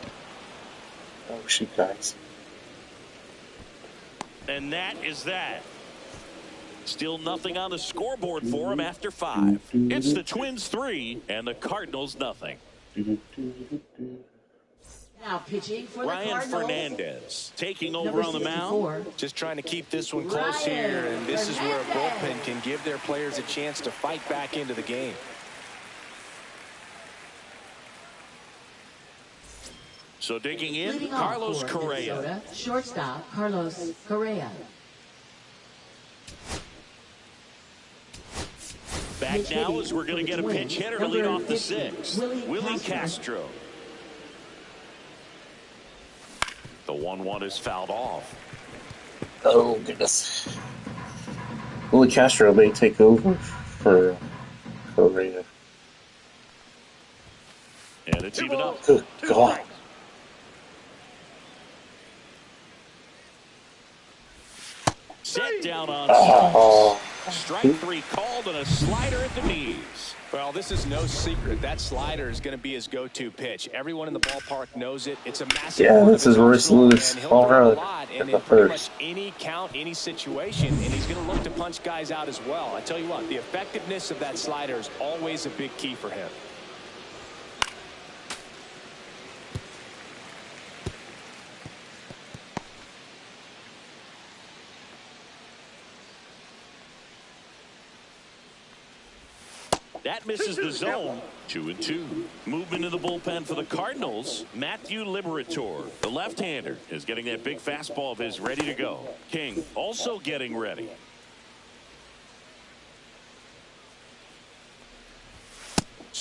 Oh, shoot, guys. And that is that. Still nothing on the scoreboard for him after 5. It's the Twins 3 and the Cardinals nothing. Now pitching for the Ryan Cardinals. Fernandez taking Number over on the mound. 64. Just trying to keep this one close here, and this is where a bullpen can give their players a chance to fight back into the game. So digging in, Leading off Carlos for Correa. Minnesota, shortstop Carlos Correa. Back now as we're going to get a pinch hitter to lead off the 6th. Willie Castro. The 1-1 is fouled off. Oh, goodness. Willie Castro may take over for Correa. And it's even up. Good God. Set down on Oh. strike 3 called and a slider at the knees. Well, this is no secret. That slider is going to be his go-to pitch. Everyone in the ballpark knows it. It's a massive Yeah, part this of is his Royce arsenal, Lewis and he'll all throw a around lot at and the in pretty first. much any count, any situation, and he's going to look to punch guys out as well. I tell you what, the effectiveness of that slider is always a big key for him. That misses the zone. 2-2. Movement in the bullpen for the Cardinals. Matthew Liberator, the left-hander, is getting that big fastball of his ready to go. King also getting ready.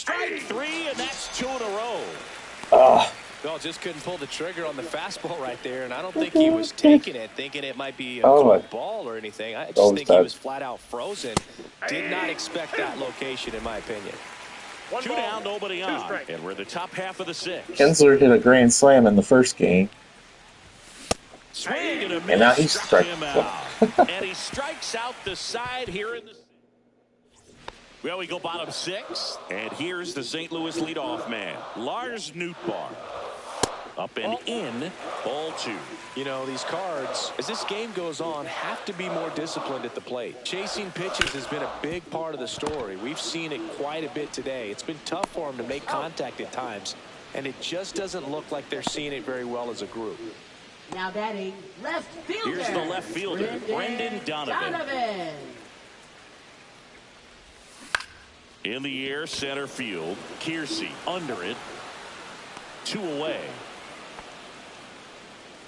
Strike three, and that's 2 in a row. Ah, Bell just couldn't pull the trigger on the fastball right there, and I don't think he was taking it, thinking it might be a cold ball or anything. I just think he was flat out frozen. Did not expect that location, in my opinion. 2 down, nobody on, and we're the top half of the 6th. Kinsler hit a grand slam in the first game. Swing and a miss, And now he struck him strikes. out. And he strikes out the side here in the... Well, we go bottom 6, and here's the St. Louis leadoff man, Lars Nootbaar. Up and in, ball 2. You know, these Cards, as this game goes on, have to be more disciplined at the plate. Chasing pitches has been a big part of the story. We've seen it quite a bit today. It's been tough for them to make contact at times, and it just doesn't look like they're seeing it very well as a group. Now batting left fielder. Here's the left fielder, Brendan Donovan. In the air, center field, Kiersey under it, 2 away.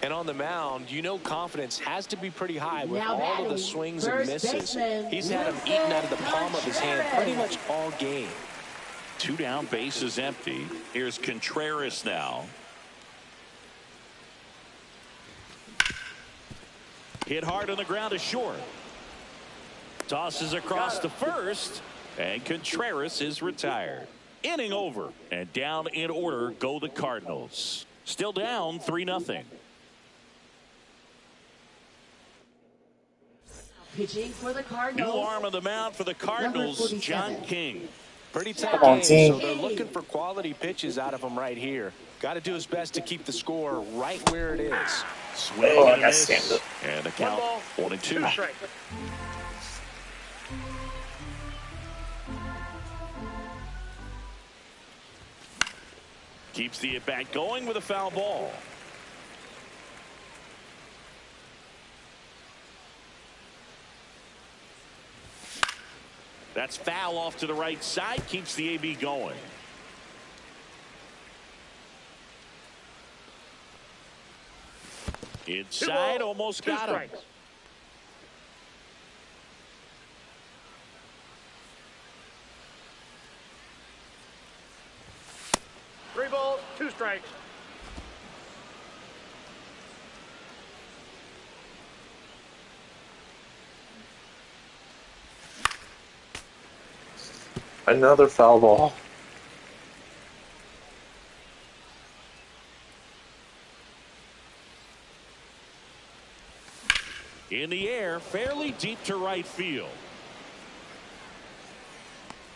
And on the mound, you know confidence has to be pretty high with now all of the swings and misses. He's had them eaten out of the palm of his hand pretty much all game. 2 down, bases empty. Here's Contreras now. Hit hard on the ground to short. Tosses across to first, and Contreras is retired. Inning over, and down in order go the Cardinals. Still down 3-0. Pitching for the Cardinals. New arm of the mound for the Cardinals, John King. Pretty tough game, so they're looking for quality pitches out of him right here. Got to do his best to keep the score right where it is. Swing and a miss, and the count 1-2. Keeps the at-bat going with a foul ball. That's foul off to the right side. Keeps the AB going. Inside, almost got him. 3 balls, 2 strikes. Another foul ball. In the air, fairly deep to right field.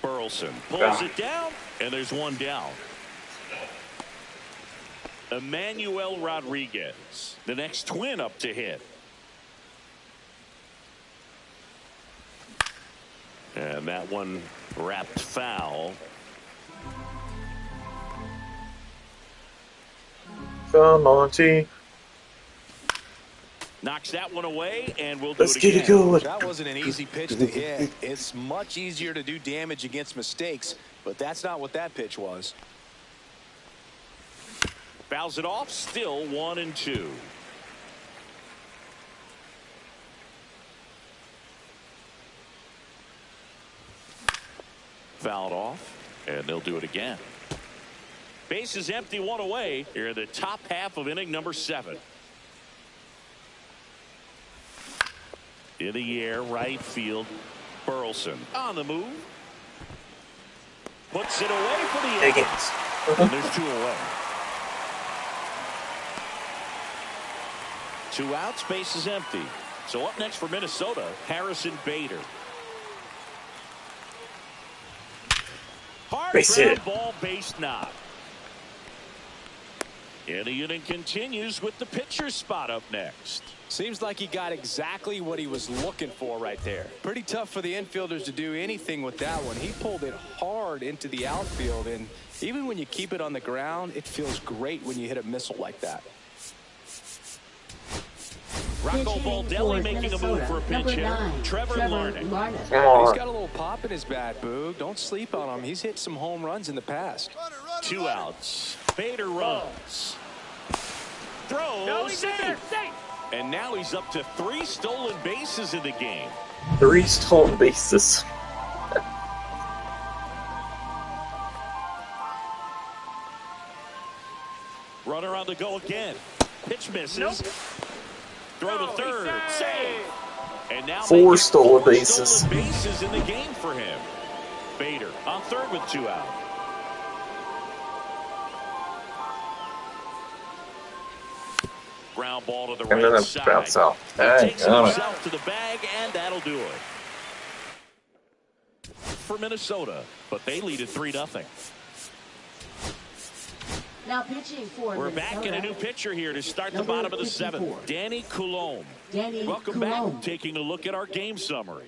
Burleson pulls it down, and there's 1 down. Emmanuel Rodriguez, the next Twin up to hit. And that one wrapped foul. Come on, T. Knocks that one away, and we'll do Let's it get again. it going. That wasn't an easy pitch to hit. It's much easier to do damage against mistakes, but that's not what that pitch was. Fouls it off, still 1-2. Fouled off, and they'll do it again. Base is empty, 1 away. Here in the top half of inning number 7. In the air, right field, Burleson on the move. Puts it away for the out. And there's 2 away. 2 outs, base is empty. So up next for Minnesota, Harrison Bader. Hard Base ground hit. ball, base knock. And the inning continues with the pitcher's spot up next. Seems like he got exactly what he was looking for right there. Pretty tough for the infielders to do anything with that one. He pulled it hard into the outfield, and even when you keep it on the ground, it feels great when you hit a missile like that. Rocco Baldelli making a move for a pinch hitter. Trevor Larnach. He's got a little pop in his bat, Boog. Don't sleep on him. He's hit some home runs in the past. 2 outs. Bader runs. Throws. Safe. And now he's up to 3 stolen bases in the game. 3 stolen bases. on the go again. Pitch misses. Nope. Throw to No, third. he's Save. safe. And now Four making stolen four bases. stolen bases in the game for him. Bader on third with 2 out. Ground ball to the And then right it side. bounce out. He Dang, takes it got it. himself to the bag, and that'll do it for Minnesota. But they lead at 3-0. Now pitching for We're Minnesota. back in a new pitcher here to start the Number bottom of the 54. 7th. Danny Coulombe. Danny Welcome Coulombe. back. Taking a look at our game summary.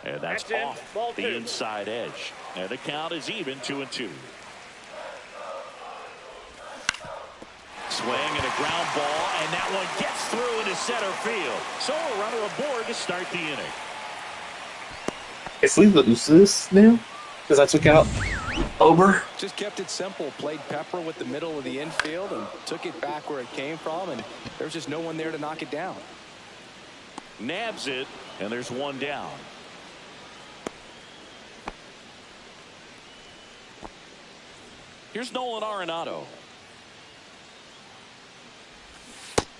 And that's That's in. off Ball the 2. inside edge. And the count is even 2-2. Swing and a ground ball, and that one gets through into center field. So a runner aboard to start the inning. If we lose this now, because I took out Ober. Just kept it simple. Played Pepper with the middle of the infield and took it back where it came from, and there's just no one there to knock it down. Nabs it, and there's one down. Here's Nolan Arenado.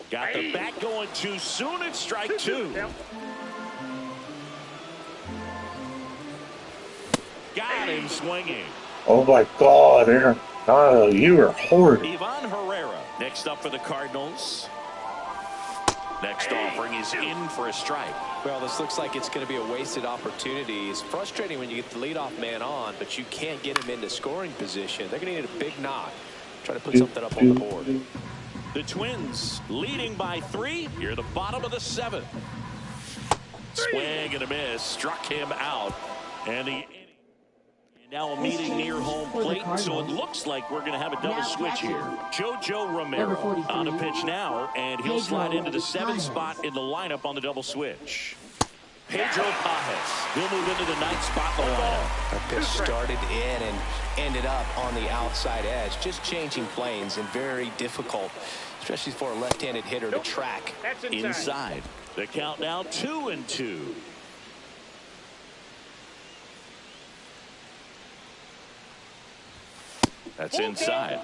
Got the bat going too soon. It's strike 2. Yep. Got him swinging. Oh my God, Aaron. Oh, you are horrid. Ivan Herrera next up for the Cardinals. Next offering is in for a strike. Well, this looks like it's going to be a wasted opportunity. It's frustrating when you get the leadoff man on, but you can't get him into scoring position. They're going to need a big knock. Try to put something up on the board. The Twins leading by 3 here at the bottom of the 7th. Swing and a miss. Struck him out. And the now a meeting near home plate, so it looks like we're going to have a double switch here. JoJo Romero on the pitch now, and he'll slide into the 7th spot in the lineup on the double switch. Pedro Pajes, he'll move into the 9th spot in the lineup. That pitch started in and ended up on the outside edge. Just changing planes and very difficult, especially for a left-handed hitter to track. That's Inside. The count now 2-2. That's inside.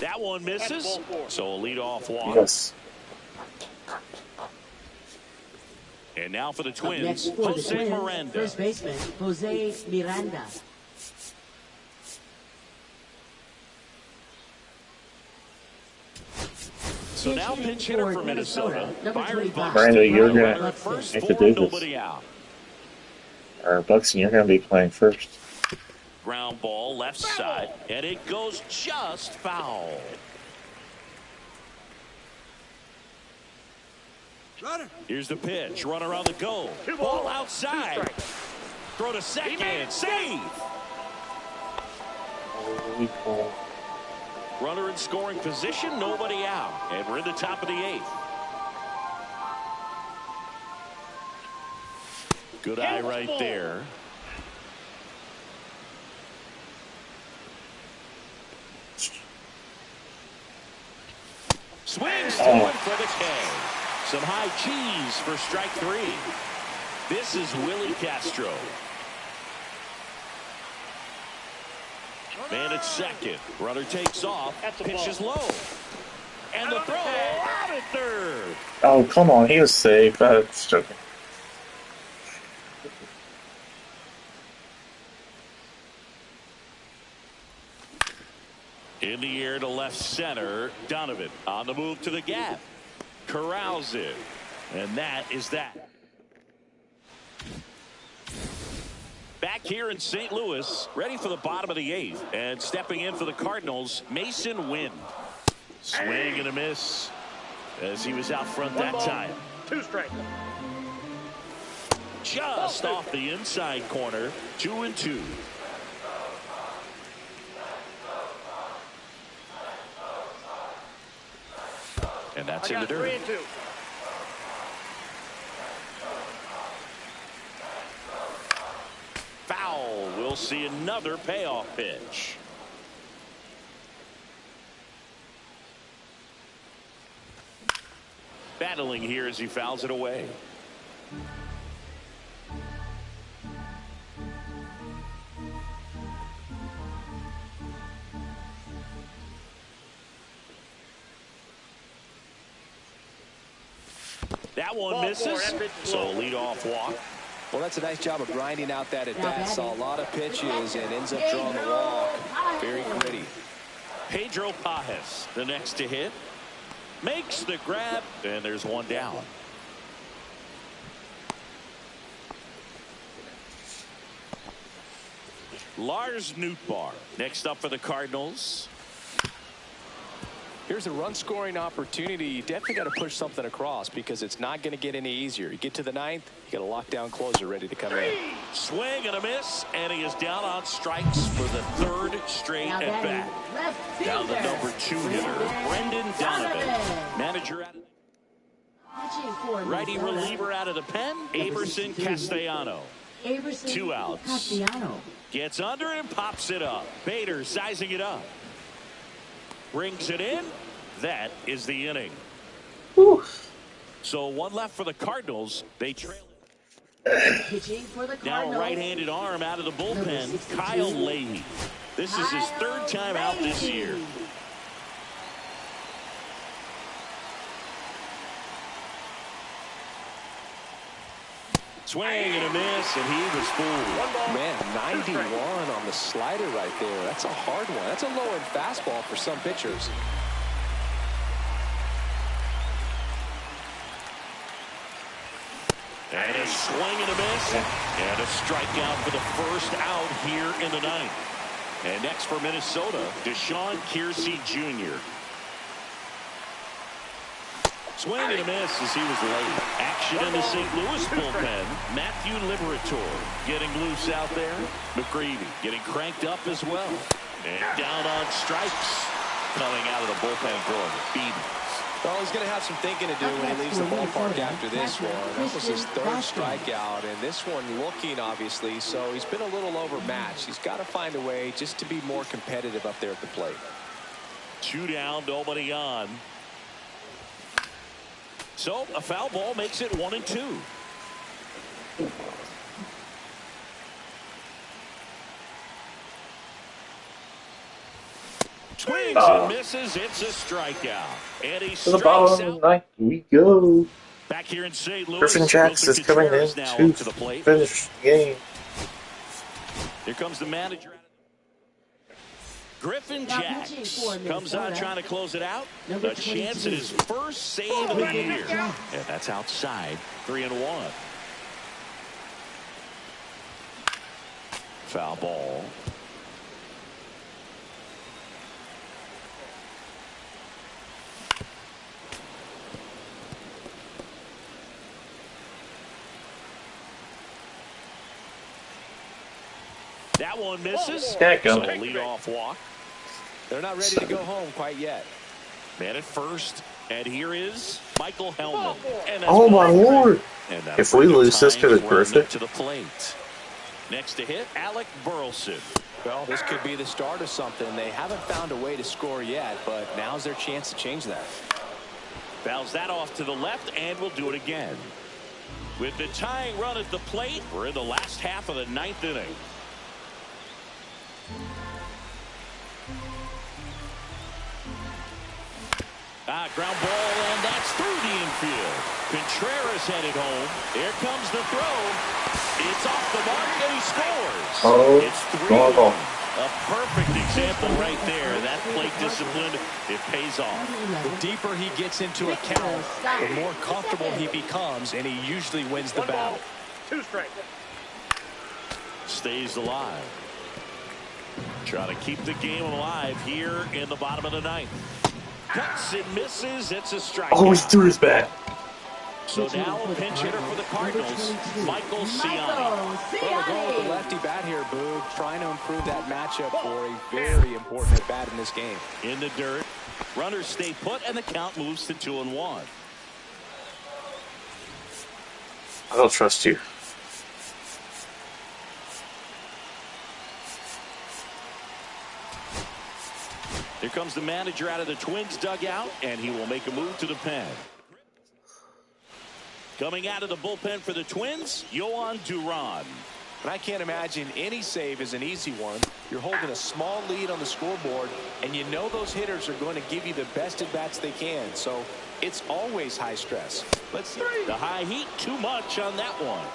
That one misses. So a leadoff walk. Yes. And now for the Up Twins, next for the Jose Twins, Miranda. first baseman Jose Miranda. So now pinch hitter for Minnesota. Number Byron 25. Buxton. Miranda, you're runner gonna at first, have to 4, do this. nobody out. Or Buxton, you're going to be playing first. Ground ball left side, and it goes just foul. Here's the pitch. Runner on the go. Ball outside. Throw to second. Save. Holy cow. Runner in scoring position. Nobody out. And we're in the top of the 8th. Good eye right there. Swings to it for the K. Some high cheese for strike 3. This is Willie Castro. Man at second. Runner takes off. Pitch is low. And the throw out at third. Oh, come on. He was safe. That's joking. In the air to left center. Donovan on the move to the gap. Corrals it. And that is that. Back here in St. Louis, ready for the bottom of the 8th. And stepping in for the Cardinals, Mason Wind. Swing and a miss as he was out front that time. 2 strikes. Just off the inside corner. 2-2. And that's in the dirt. 3-2. we'll see another payoff pitch. Battling here as he fouls it away. That one misses, so leadoff walk. Well, that's a nice job of grinding out that at bat. Saw a lot of pitches and ends up drawing the walk. Very gritty. Pedro Pajes, the next to hit, makes the grab, and there's one down. Lars Nootbaar next up for the Cardinals. Here's a run-scoring opportunity. You definitely got to push something across because it's not going to get any easier. You get to the ninth, you got a lockdown closer ready to come in. Swing and a miss, and he is down on strikes for the third straight at bat. Down the number 2 hitter, Brendan Donovan. Manager out of righty reliever out of the pen, Aberson Castellano. 2 outs. Gets under and pops it up. Bader sizing it up. Brings it in. That is the inning. Whew. So 1 left for the Cardinals. They trail it. Now a right-handed arm out of the bullpen, Kyle Leahy. This is his 3rd time out this year. Swing and a miss, and he was fooled. Man, 91 on the slider right there. That's a hard one. That's a low-end fastball for some pitchers. And a swing and a miss, and a strikeout for the first out here in the 9th. And next for Minnesota, Deshaun Kiersey Jr. Swing and a miss as he was late. Action in the St. Louis bullpen. Matthew Liberatore getting loose out there. McGreevy getting cranked up as well. And down on strikes. Coming out of the bullpen for the Phoenix. Well, he's going to have some thinking to do when he leaves the ballpark after this one. That was his 3rd strikeout, and this one looking, obviously, so he's been a little overmatched. He's got to find a way just to be more competitive up there at the plate. 2 down, nobody on. So a foul ball makes it 1-2. Swings and misses. It's a strikeout. And he To the bottom of the 9th we go. Back here in St. Louis. Griffin Jax is coming in to finish the game. Here comes the manager. Griffin Jax comes on trying to close it out. A chance at his first save of the year. And that's outside. 3-1. Foul ball. That one misses. So leadoff walk. They're not ready to go home quite yet. Man at first, and here is Michael Hellman. Oh my lord! If we lose this to the Griffin, to the plate. Next to hit, Alec Burleson. Well, this could be the start of something. They haven't found a way to score yet, but now's their chance to change that. Fouls that off to the left, and we'll do it again. With the tying run at the plate, we're in the last half of the 9th inning. Ground ball, and that's through the infield. Contreras headed home. Here comes the throw. It's off the mark, and he scores. Oh, it's 3-1. A perfect example right there. That plate discipline, it pays off. The deeper he gets into a count, the more comfortable he becomes, and he usually wins the battle. 2 strikes. Stays alive. Trying to keep the game alive here in the bottom of the 9th. Cuts and misses. It's a strike. Oh, he threw his bat. So now a pinch hitter for the Cardinals, Michael Ciani. Well, we're going with the lefty bat here, Boog, trying to improve that matchup for a very important at bat in this game. In the dirt, runners stay put, and the count moves to 2-1. I don't trust you. Here comes the manager out of the Twins dugout, and he will make a move to the pen. Coming out of the bullpen for the Twins, Yohan Duran. And I can't imagine any save is an easy one. You're holding a small lead on the scoreboard, and you know those hitters are going to give you the best at-bats they can. So it's always high stress. Let's see. The high heat, too much on that one.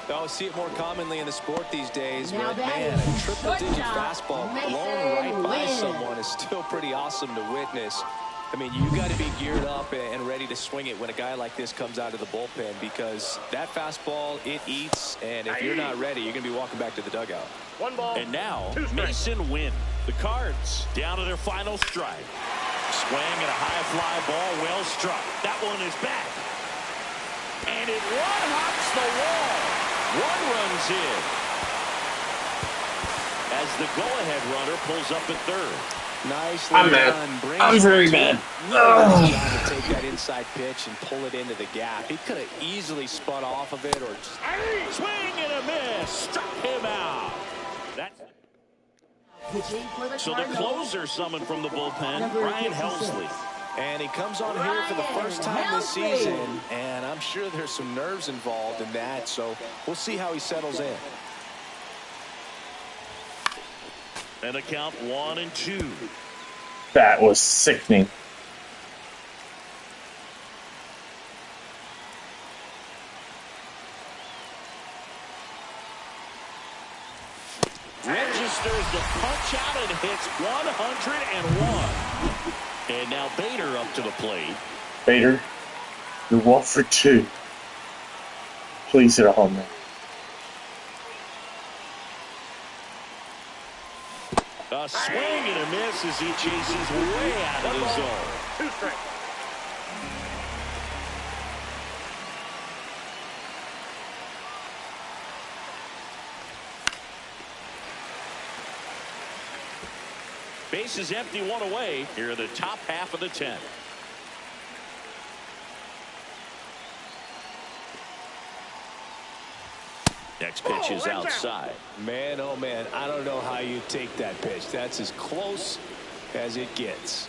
I see it more commonly in the sport these days, Now but man, a triple-digit shortstop, fastball Mason blown right by Wynn. someone is still pretty awesome to witness. I mean, you got to be geared up and ready to swing it when a guy like this comes out of the bullpen, because that fastball, it eats, and if you're not ready, you're going to be walking back to the dugout. 1 ball. And now, 2 strikes. Mason Wynn. The Cards down to their final strike. Swing and a high fly ball, well struck. That one is back. And it one-hops the wall. 1 runs in. As the go-ahead runner pulls up at third. Nicely I'm mad. done. Brings I'm very it to- mad. Really nice job to take that inside pitch and pull it into the gap. He could have easily spun off of it or just... Swing and a miss. Struck him out. That's Pitching for the so the Cardinals. closer summoned from the bullpen, Number Ryan 56. Helsley. And he comes on here for the first time this Ryan Helsley. season, and I'm sure there's some nerves involved in that, so we'll see how he settles in. And a count 1-2. That was sickening. Registers the punch out and hits 101. And now Bader up to the plate. Bader, you're 1 for 2. Please hit a home run. A swing and a miss as he chases way out of the zone. 2 strikes. Base is empty, 1 away. Here are the top half of the 10th. Next pitch is outside. Man, oh man, I don't know how you take that pitch. That's as close as it gets.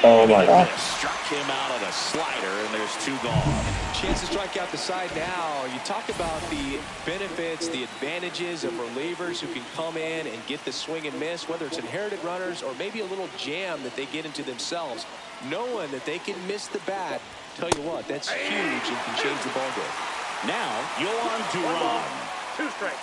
Oh my God. Struck him out on a slider, and there's 2 gone. Chance to strike out the side now. You talk about the benefits, the advantages of relievers who can come in and get the swing and miss, whether it's inherited runners or maybe a little jam that they get into themselves. Knowing that they can miss the bat, tell you what, that's huge and can change the ball game. Now, Yohan Duran. 2 strikes.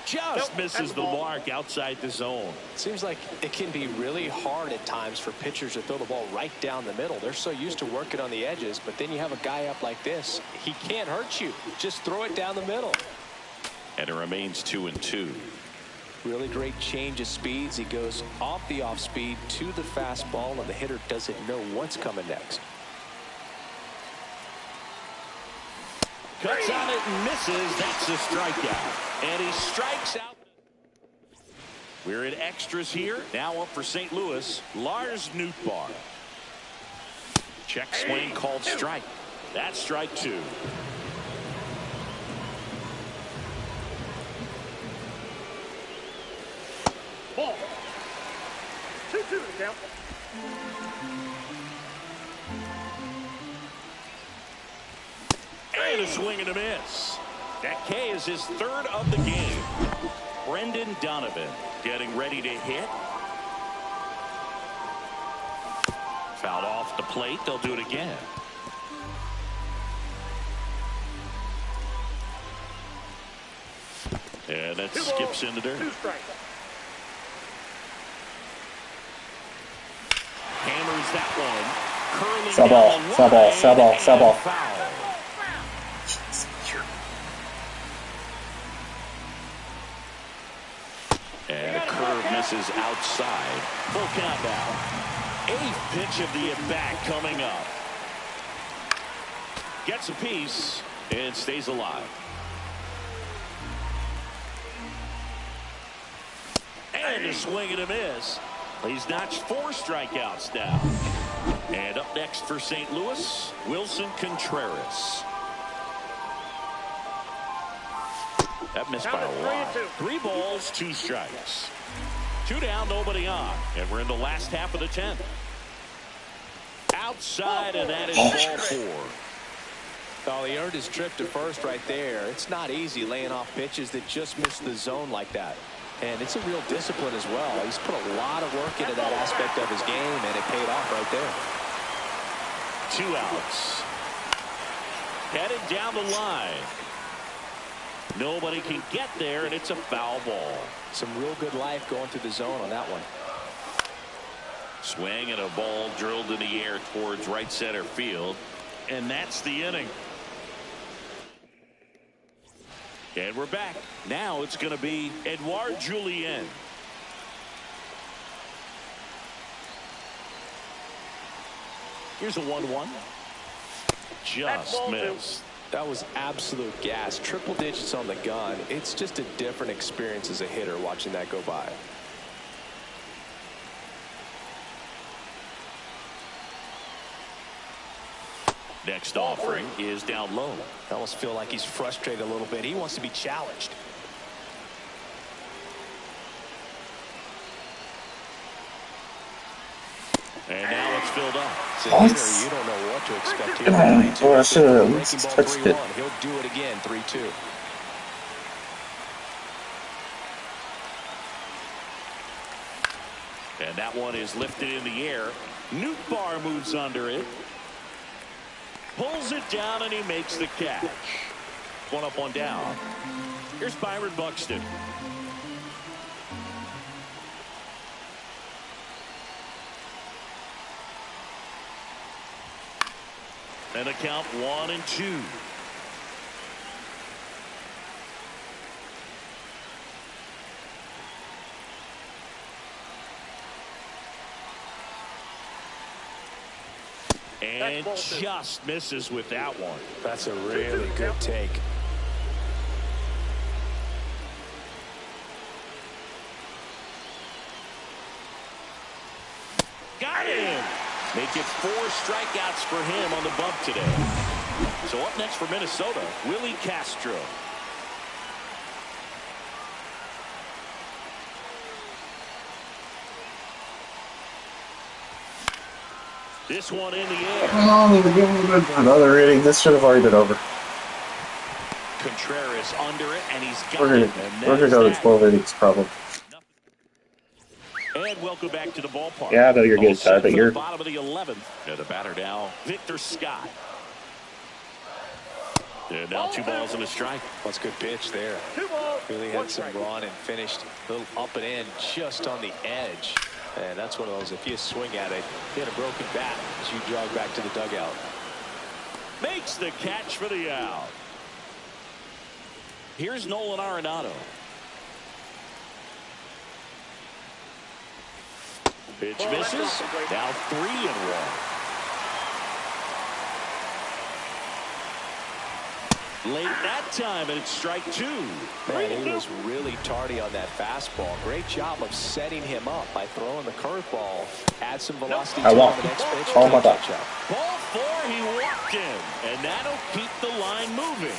Just misses that's the the ball. mark outside the zone. Seems like it can be really hard at times for pitchers to throw the ball right down the middle. They're so used to working on the edges, but then you have a guy up like this. He can't hurt you. Just throw it down the middle. And it remains 2-2. Really great change of speeds. He goes off the off speed to the fastball, and the hitter doesn't know what's coming next. Cuts on it and misses. That's a strikeout. And he strikes out. We're at extras here. Now up for St. Louis, Lars Nootbaar. Check swing called strike. That's strike 2. Ball. 2-2 to count. And a swing and a miss. That K is his 3rd of the game. Brendan Donovan getting ready to hit. Fouled off the plate. They'll do it again. And that 2 balls, skips into there. 2 strikes. Hammers that one. Curling Foul ball, down the foul ball, line, foul ball, foul and ball. foul. And a curve misses outside. Full count now. 8th pitch of the at-bat coming up. Gets a piece and stays alive. And a swing and a miss. He's notched 4 strikeouts now. And up next for St. Louis, Wilson Contreras. That missed by a lot. 3 balls, 2 strikes. 2 down, nobody on. And we're in the last half of the 10th. Outside, and that is ball 4. Oh, he earned his trip to first right there. It's not easy laying off pitches that just miss the zone like that. And it's a real discipline as well. He's put a lot of work into that aspect of his game, and it paid off right there. 2 outs. Headed down the line. Nobody can get there, and it's a foul ball. Some real good life going through the zone on that one. Swing and a ball drilled in the air towards right center field. And that's the inning. And we're back. Now it's going to be Edouard Julien. Here's a 1-1. Just missed. That was absolute gas. Triple digits on the gun. It's just a different experience as a hitter watching that go by. Next offering is down low. I almost feel like he's frustrated a little bit. He wants to be challenged. And now it's filled up. As a hitter, you don't know what to expect here. Well, I should have at least touched it. He'll do it again, 3-2. And that one is lifted in the air. Nootbaar moves under it. Pulls it down, and he makes the catch. 1 up, 1 down. Here's Byron Buxton. And a count 1-2. And just misses with that one. That's a really good take. Got him. Make it 4 strikeouts for him on the bump today. So up next for Minnesota, Willie Castro. This one in the air. Oh, another inning. This should have already been over. Contreras under it, and he's got We're gonna go to 12 innings, probably. And welcome back to the ballpark. Yeah, I know you're good, Ty, but you're bottom of the 11th. And the batter now, Victor Scott. And now 2 balls and a strike. That's a good pitch there. 2 balls, Really 1 had some strike. run and finished a little up and in just on the edge. And that's one of those, if you swing at it, hit a broken bat as you jog back to the dugout. Makes the catch for the out. Here's Nolan Arenado. Pitch misses. Now 3-1. Late that time, and it's strike 2. Man, he was really tardy on that fastball. Great job of setting him up by throwing the curveball. Add some velocity to walked. the next pitch. Oh, my God. Catch up. Ball 4, he walked him, and that'll keep the line moving.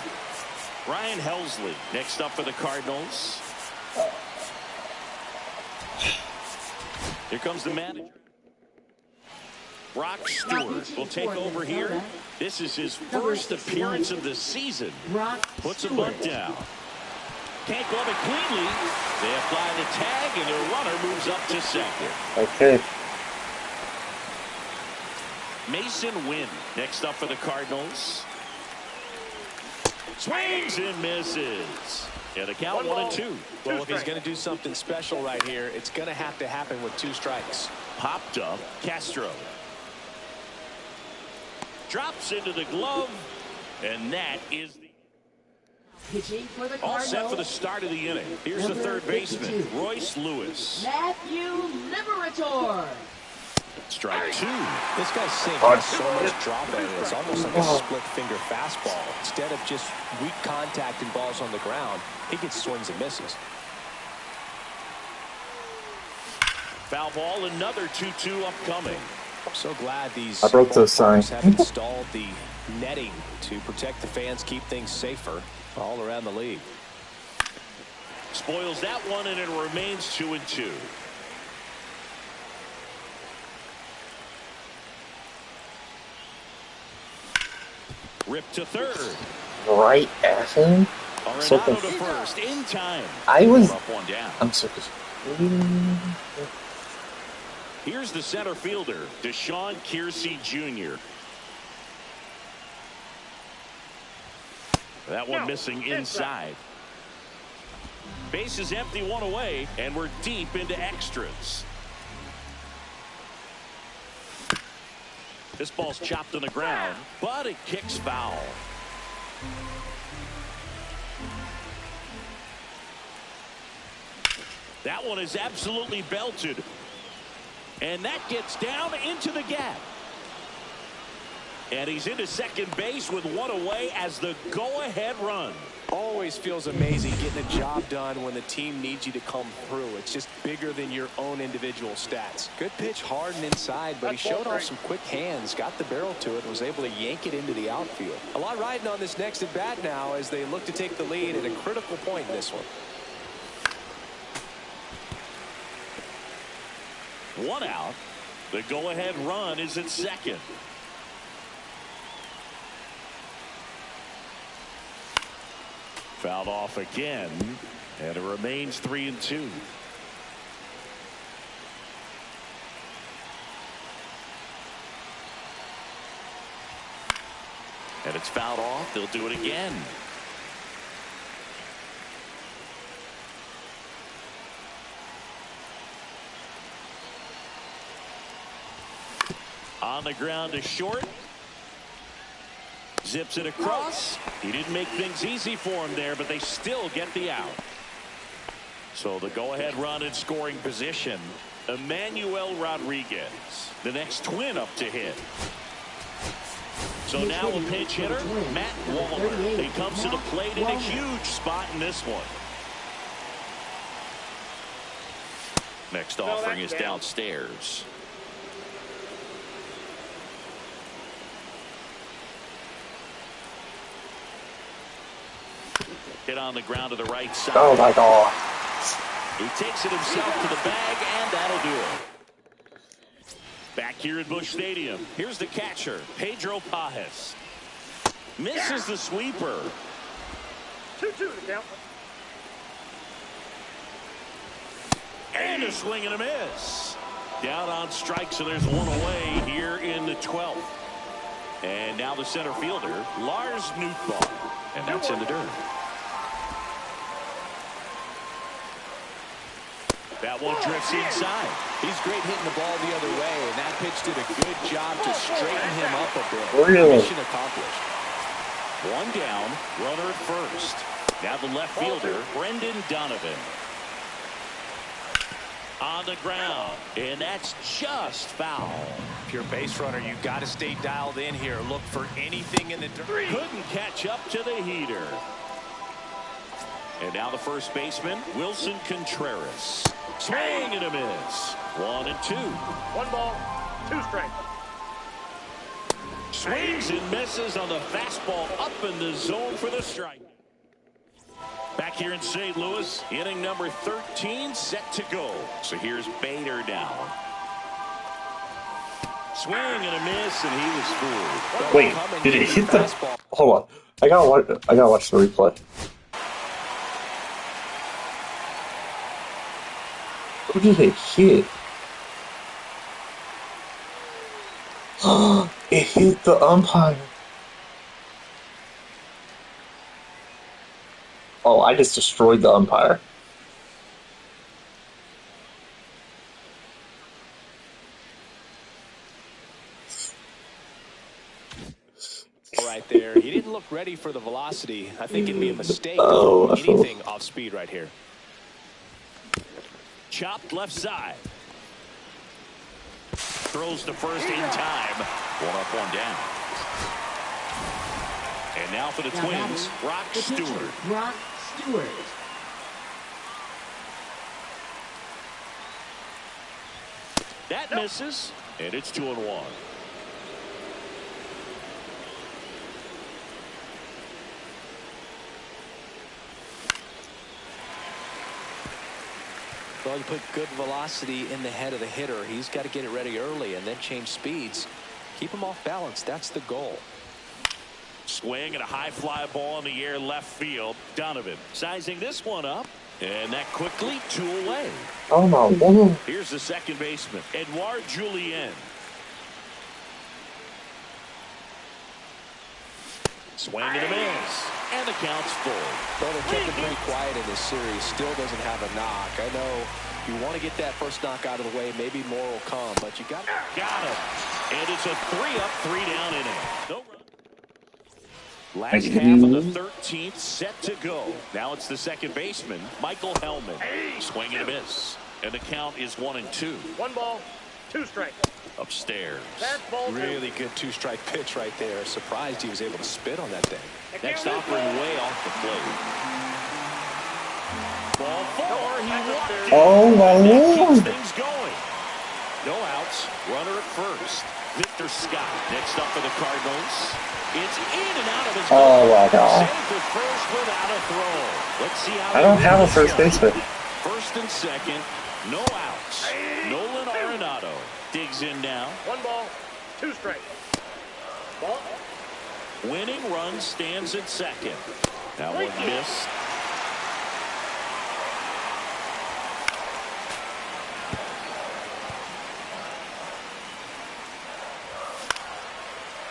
Ryan Helsley next up for the Cardinals. Here comes the manager. Brock Stewart will take over here. This is his first appearance of the season. Puts a bunt down. Can't glove it cleanly. They apply the tag, and their runner moves up to second. okay. Mason Wynn next up for the Cardinals. Swings and misses. And the count 1-2. Well, if he's going to do something special right here, it's going to have to happen with 2 strikes. Popped up Castro. Drops into the glove, and that is the Pitching for the all set for the Cardinals, start of the inning. Here's the third baseman, Royce Lewis. Matthew Liberator. Strike 2. This guy's sink has so much drop in it. It's almost like a split finger fastball. Instead of just weak contact and balls on the ground, he gets swings and misses. Foul ball, another 2-2 upcoming. I'm so glad these I broke those signs. have installed the netting to protect the fans, keep things safer all around the league. Spoils that one, and it remains 2-2. Ripped to third. Right at him. Arenado to first in time. Up one down. I'm so confused. Here's the center fielder, Deshaun Kiersey Jr. That one missing inside. Base is empty, one away, and we're deep into extras. This ball's chopped on the ground, but it kicks foul. That one is absolutely belted. And that gets down into the gap. And he's into second base with one away as the go-ahead run. Always feels amazing getting a job done when the team needs you to come through. It's just bigger than your own individual stats. Good pitch, hard and inside, but he showed off some quick hands, got the barrel to it, and was able to yank it into the outfield. A lot riding on this next at bat now as they look to take the lead at a critical point in this one. One out. The go-ahead run is at second. Fouled off again, and it remains 3-2. And it's fouled off. They'll do it again. On the ground to short. Zips it across. He didn't make things easy for him there, but they still get the out. So the go-ahead run in scoring position. Emmanuel Rodriguez, the next twin up to hit. So now a pinch hitter, Matt Waller. He comes to the plate in a huge spot in this one. Next offering is downstairs. Hit on the ground to the right side. Oh my God. He takes it himself to the bag, and that'll do it. Back here at Busch Stadium, here's the catcher, Pedro Pajes. Misses the sweeper. 2-2 to count. And a swing and a miss. Down on strike, so there's one away here in the 12th. And now the center fielder, Lars Nootbaar. And that's in the dirt. That one drifts inside. He's great hitting the ball the other way, and that pitch did a good job to straighten him up a bit. Really? Mission accomplished. One down, runner at first. Now the left fielder, Brendan Donovan. On the ground, and that's just foul. If you're a base runner, you've got to stay dialed in here. Look for anything in the dirt. Couldn't catch up to the heater. And now the first baseman, Wilson Contreras. Swing and a miss. 1-2. 1 ball, 2 strikes. Swings and misses on the fastball up in the zone for the strike. Back here in St. Louis, inning number 13 set to go. So here's Bader now. Swing and a miss, and he was fooled. Wait, did it hit the? Hold on, I gotta watch the replay. Who did it hit? It hit the umpire. Oh, I just destroyed the umpire. Right there. He didn't look ready for the velocity. I think it'd be a mistake Oh, to throw anything off speed right here. Chopped left side. Throws to first in time. 1 up, 1 down. And now for the Twins, Brock Stewart. Brock Stewart. That misses, and it's 2-1. Well, you put good velocity in the head of the hitter. He's got to get it ready early and then change speeds. Keep him off balance. That's the goal. Swing and a high fly ball in the air left field. Donovan sizing this one up. And that quickly 2 away. Oh my God. Here's the second baseman, Edouard Julien. Swing and a miss. And the count's full. Well, they're kept it pretty quiet in this series. Still doesn't have a knock. I know you want to get that first knock out of the way. Maybe more will come, but you got it. Got it. And it's a 3-up, 3-down inning. No run. Last half of the 13th set to go. Now it's the second baseman, Michael Hellman. Swing and a miss. And the count is 1-2. 1 ball, 2 strikes. Upstairs. That's ball 2. Really good 2-strike pitch right there. Surprised he was able to spit on that thing. Next offering way off the plate. Ball 4. He walked it. Oh my That Lord. keeps things going. No outs. Runner at first. Victor Scott next up for the Cardinals. It's in and out of his glove. Oh my God. Safe at first without a throw. Let's see how I don't have a first baseman. First and second. No outs. Nolan Arenado digs in now. 1 ball, 2 strikes. Ball. Winning run stands at second. That one missed.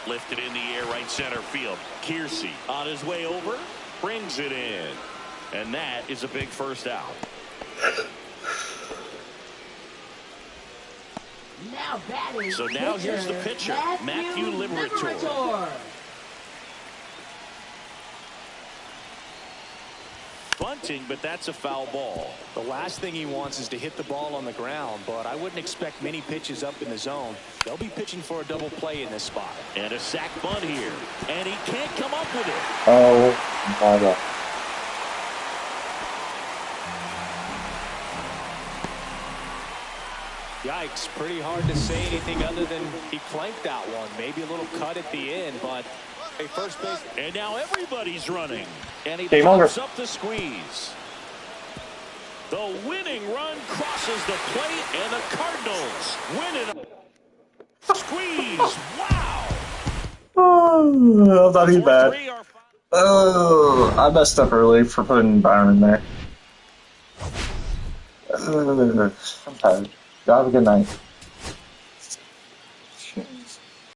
Lifted in the air right center field. Kiersey on his way over. Brings it in. And that is a big first out. Now batting. So now here's the pitcher, Matthew Liberatore. Bunting, but that's a foul ball. The last thing he wants is to hit the ball on the ground, but I wouldn't expect many pitches up in the zone. They'll be pitching for a double play in this spot. And a sac bunt here. And he can't come up with it. Oh my God. Yikes, pretty hard to say anything other than he flanked that one. Maybe a little cut at the end, but a first base. And now everybody's running. And he Game over. pops up the squeeze. The winning run crosses the plate, and the Cardinals win it. Squeeze. Wow. Oh, not too bad. 4-3 or 5. Oh, I messed up early for putting Byron in there. I'm tired. Y'all have a good night.